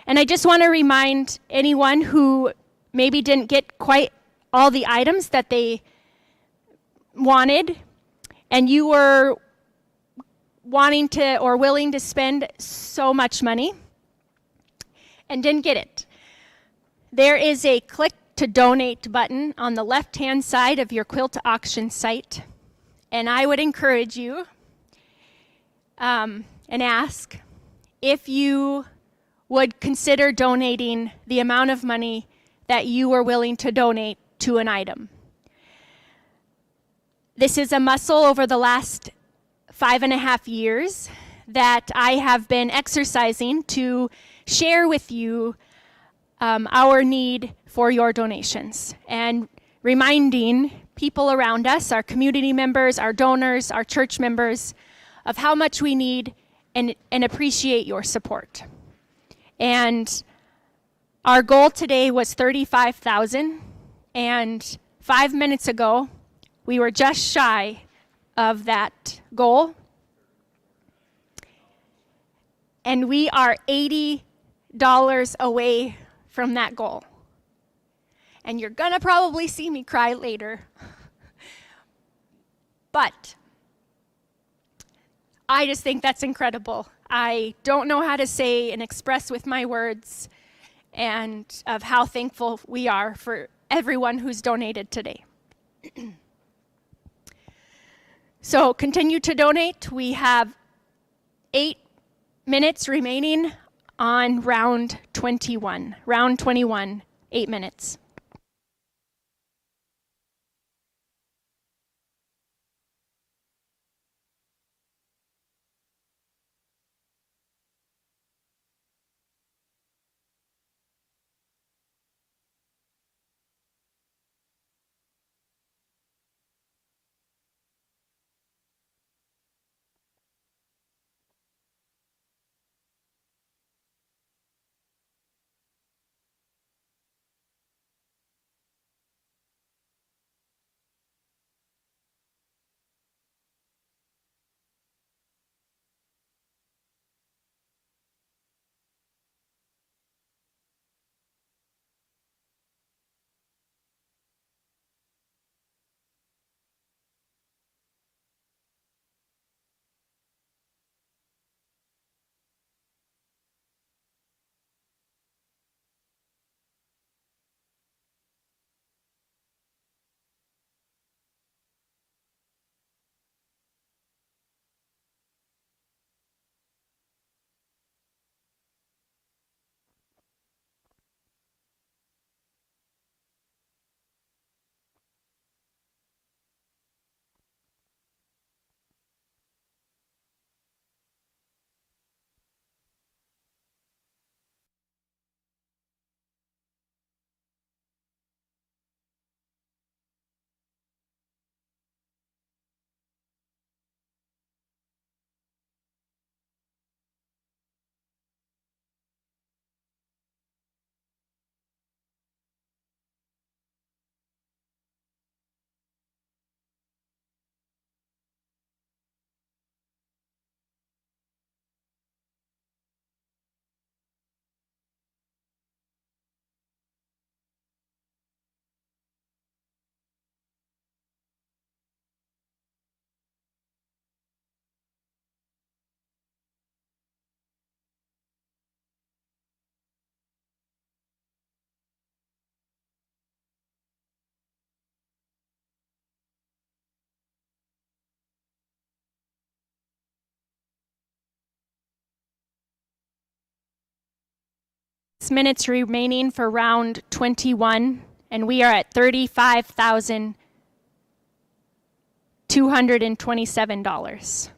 And I just want to remind anyone who maybe didn't get quite all the items that they wanted, and you were wanting to or willing to spend so much money and didn't get it. There is a click to donate button on the left-hand side of your quilt auction site, and I would encourage you and ask if you would consider donating the amount of money that you were willing to donate to an item. This is a muscle over the last 5.5 years that I have been exercising to share with you our need for your donations and reminding people around us, our community members, our donors, our church members, of how much we need and appreciate your support. And our goal today was $35,000, and 5 minutes ago, we were just shy of that goal. And we are $80 away from that goal. And you're gonna probably see me cry later. But I just think that's incredible. I don't know how to say and express with my words and of how thankful we are for everyone who's donated today. So continue to donate. We have 8 minutes remaining on round 21. Round 21, 8 minutes. Minutes remaining for round 21, and we are at $35,227.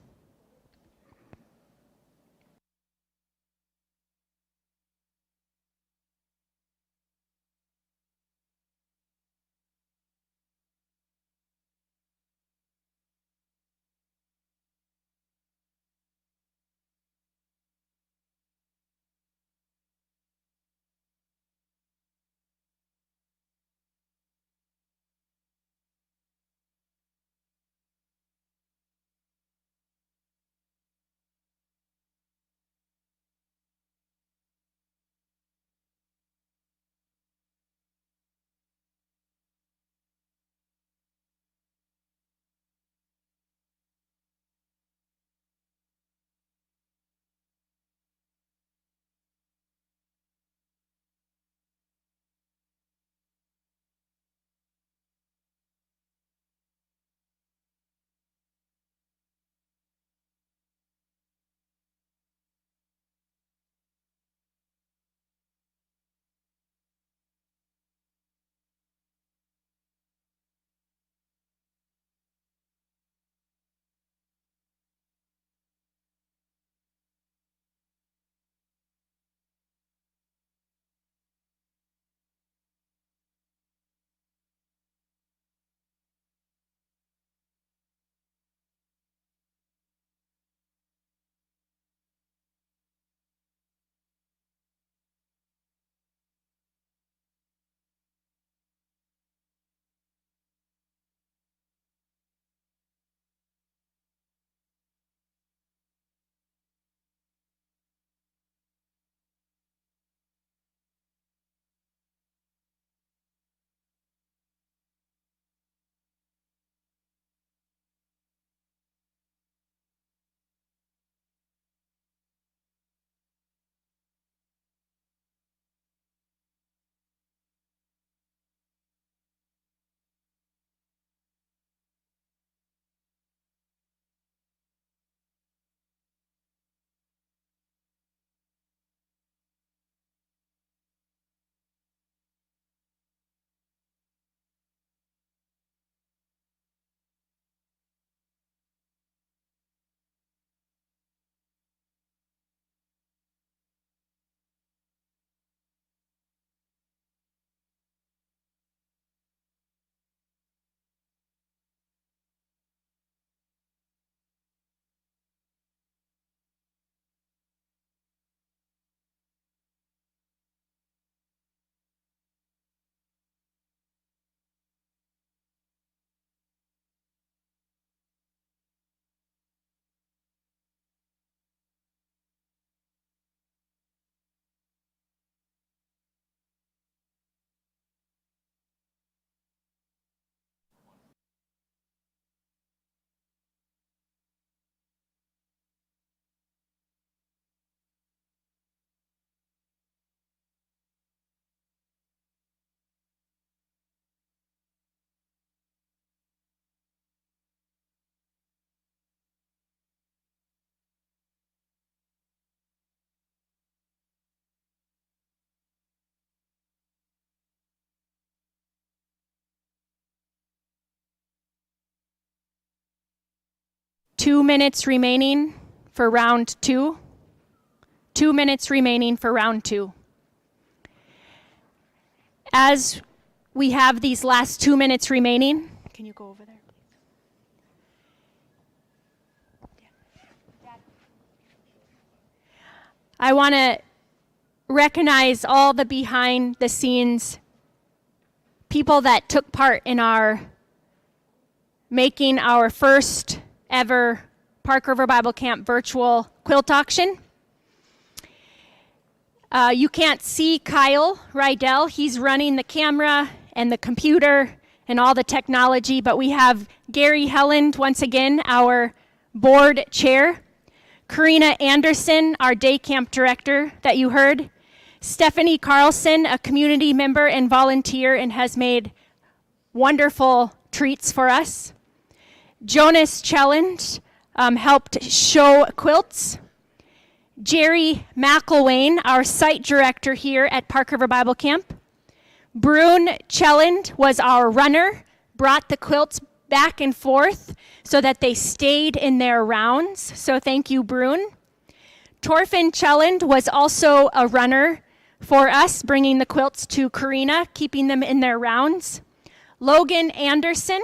2 minutes remaining for round 2. 2 minutes remaining for round 2. As we have these last 2 minutes remaining, can you go over there, please? I want to recognize all the behind the scenes people that took part in our making our first ever Park River Bible Camp virtual quilt auction. You can't see Kyle Rydell. He's running the camera and the computer and all the technology, but we have Gary Helland, once again, our board chair. Karina Anderson, our day camp director that you heard. Stephanie Carlson, a community member and volunteer and has made wonderful treats for us. Jonas Chelland helped show quilts. Jerry McElwain, our site director here at Park River Bible Camp. Brune Chelland was our runner, brought the quilts back and forth so that they stayed in their rounds. So thank you, Brune. Torfin Chelland was also a runner for us, bringing the quilts to Karina, keeping them in their rounds. Logan Anderson,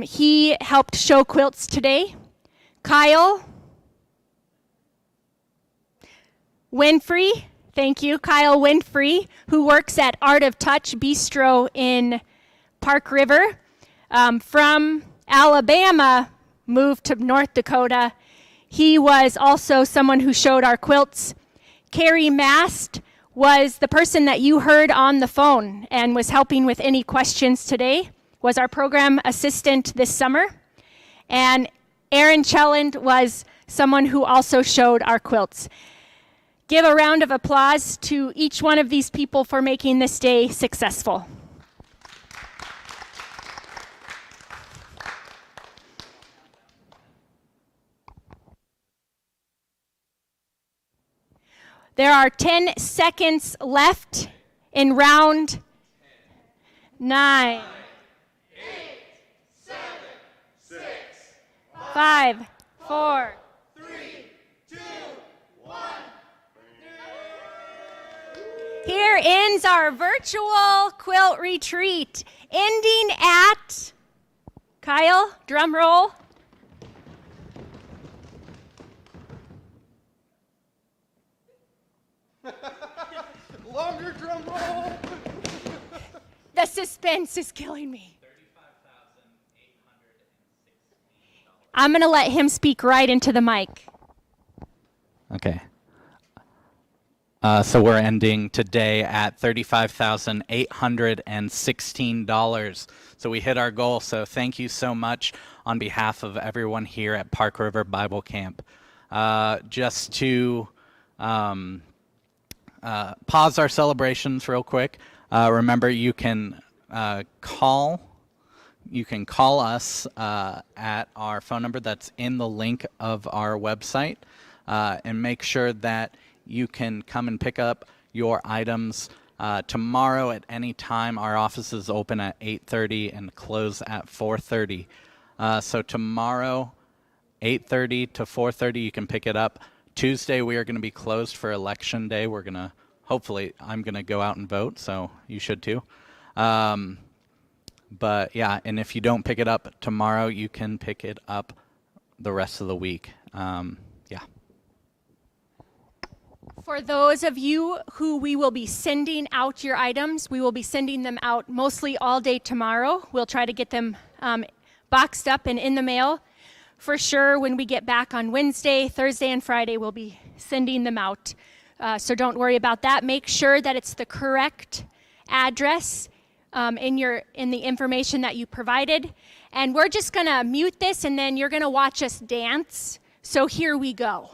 he helped show quilts today. Kyle Winfrey, thank you, Kyle Winfrey, who works at Art of Touch Bistro in Park River. From Alabama, moved to North Dakota. He was also someone who showed our quilts. Carrie Mast was the person that you heard on the phone and was helping with any questions today, was our program assistant this summer. And Aaron Chelland was someone who also showed our quilts. Give a round of applause to each one of these people for making this day successful. There are 10 seconds left in round 9, 8, 7, 6, 5, 4, 3, 2, 1. Here ends our virtual quilt retreat, ending at, Kyle, drum roll. Longer drum roll. The suspense is killing me. I'm going to let him speak right into the mic. Okay. So we're ending today at $35,816. So we hit our goal. So thank you so much on behalf of everyone here at Park River Bible Camp. Just to pause our celebrations real quick. Remember, you can call us at our phone number that's in the link of our website, and make sure that you can come and pick up your items tomorrow at any time. Our office is open at 8:30 and close at 4:30. So tomorrow, 8:30 to 4:30, you can pick it up. Tuesday, we are going to be closed for Election Day. I'm going to go out and vote, so you should too. But yeah, and if you don't pick it up tomorrow, you can pick it up the rest of the week. Yeah. For those of you who we will be sending out your items, we will be sending them out mostly all day tomorrow. We'll try to get them boxed up and in the mail. For sure, when we get back on Wednesday, Thursday, and Friday, we'll be sending them out. So don't worry about that. Make sure that it's the correct address in the information that you provided. And we're just going to mute this, and then you're going to watch us dance. So here we go.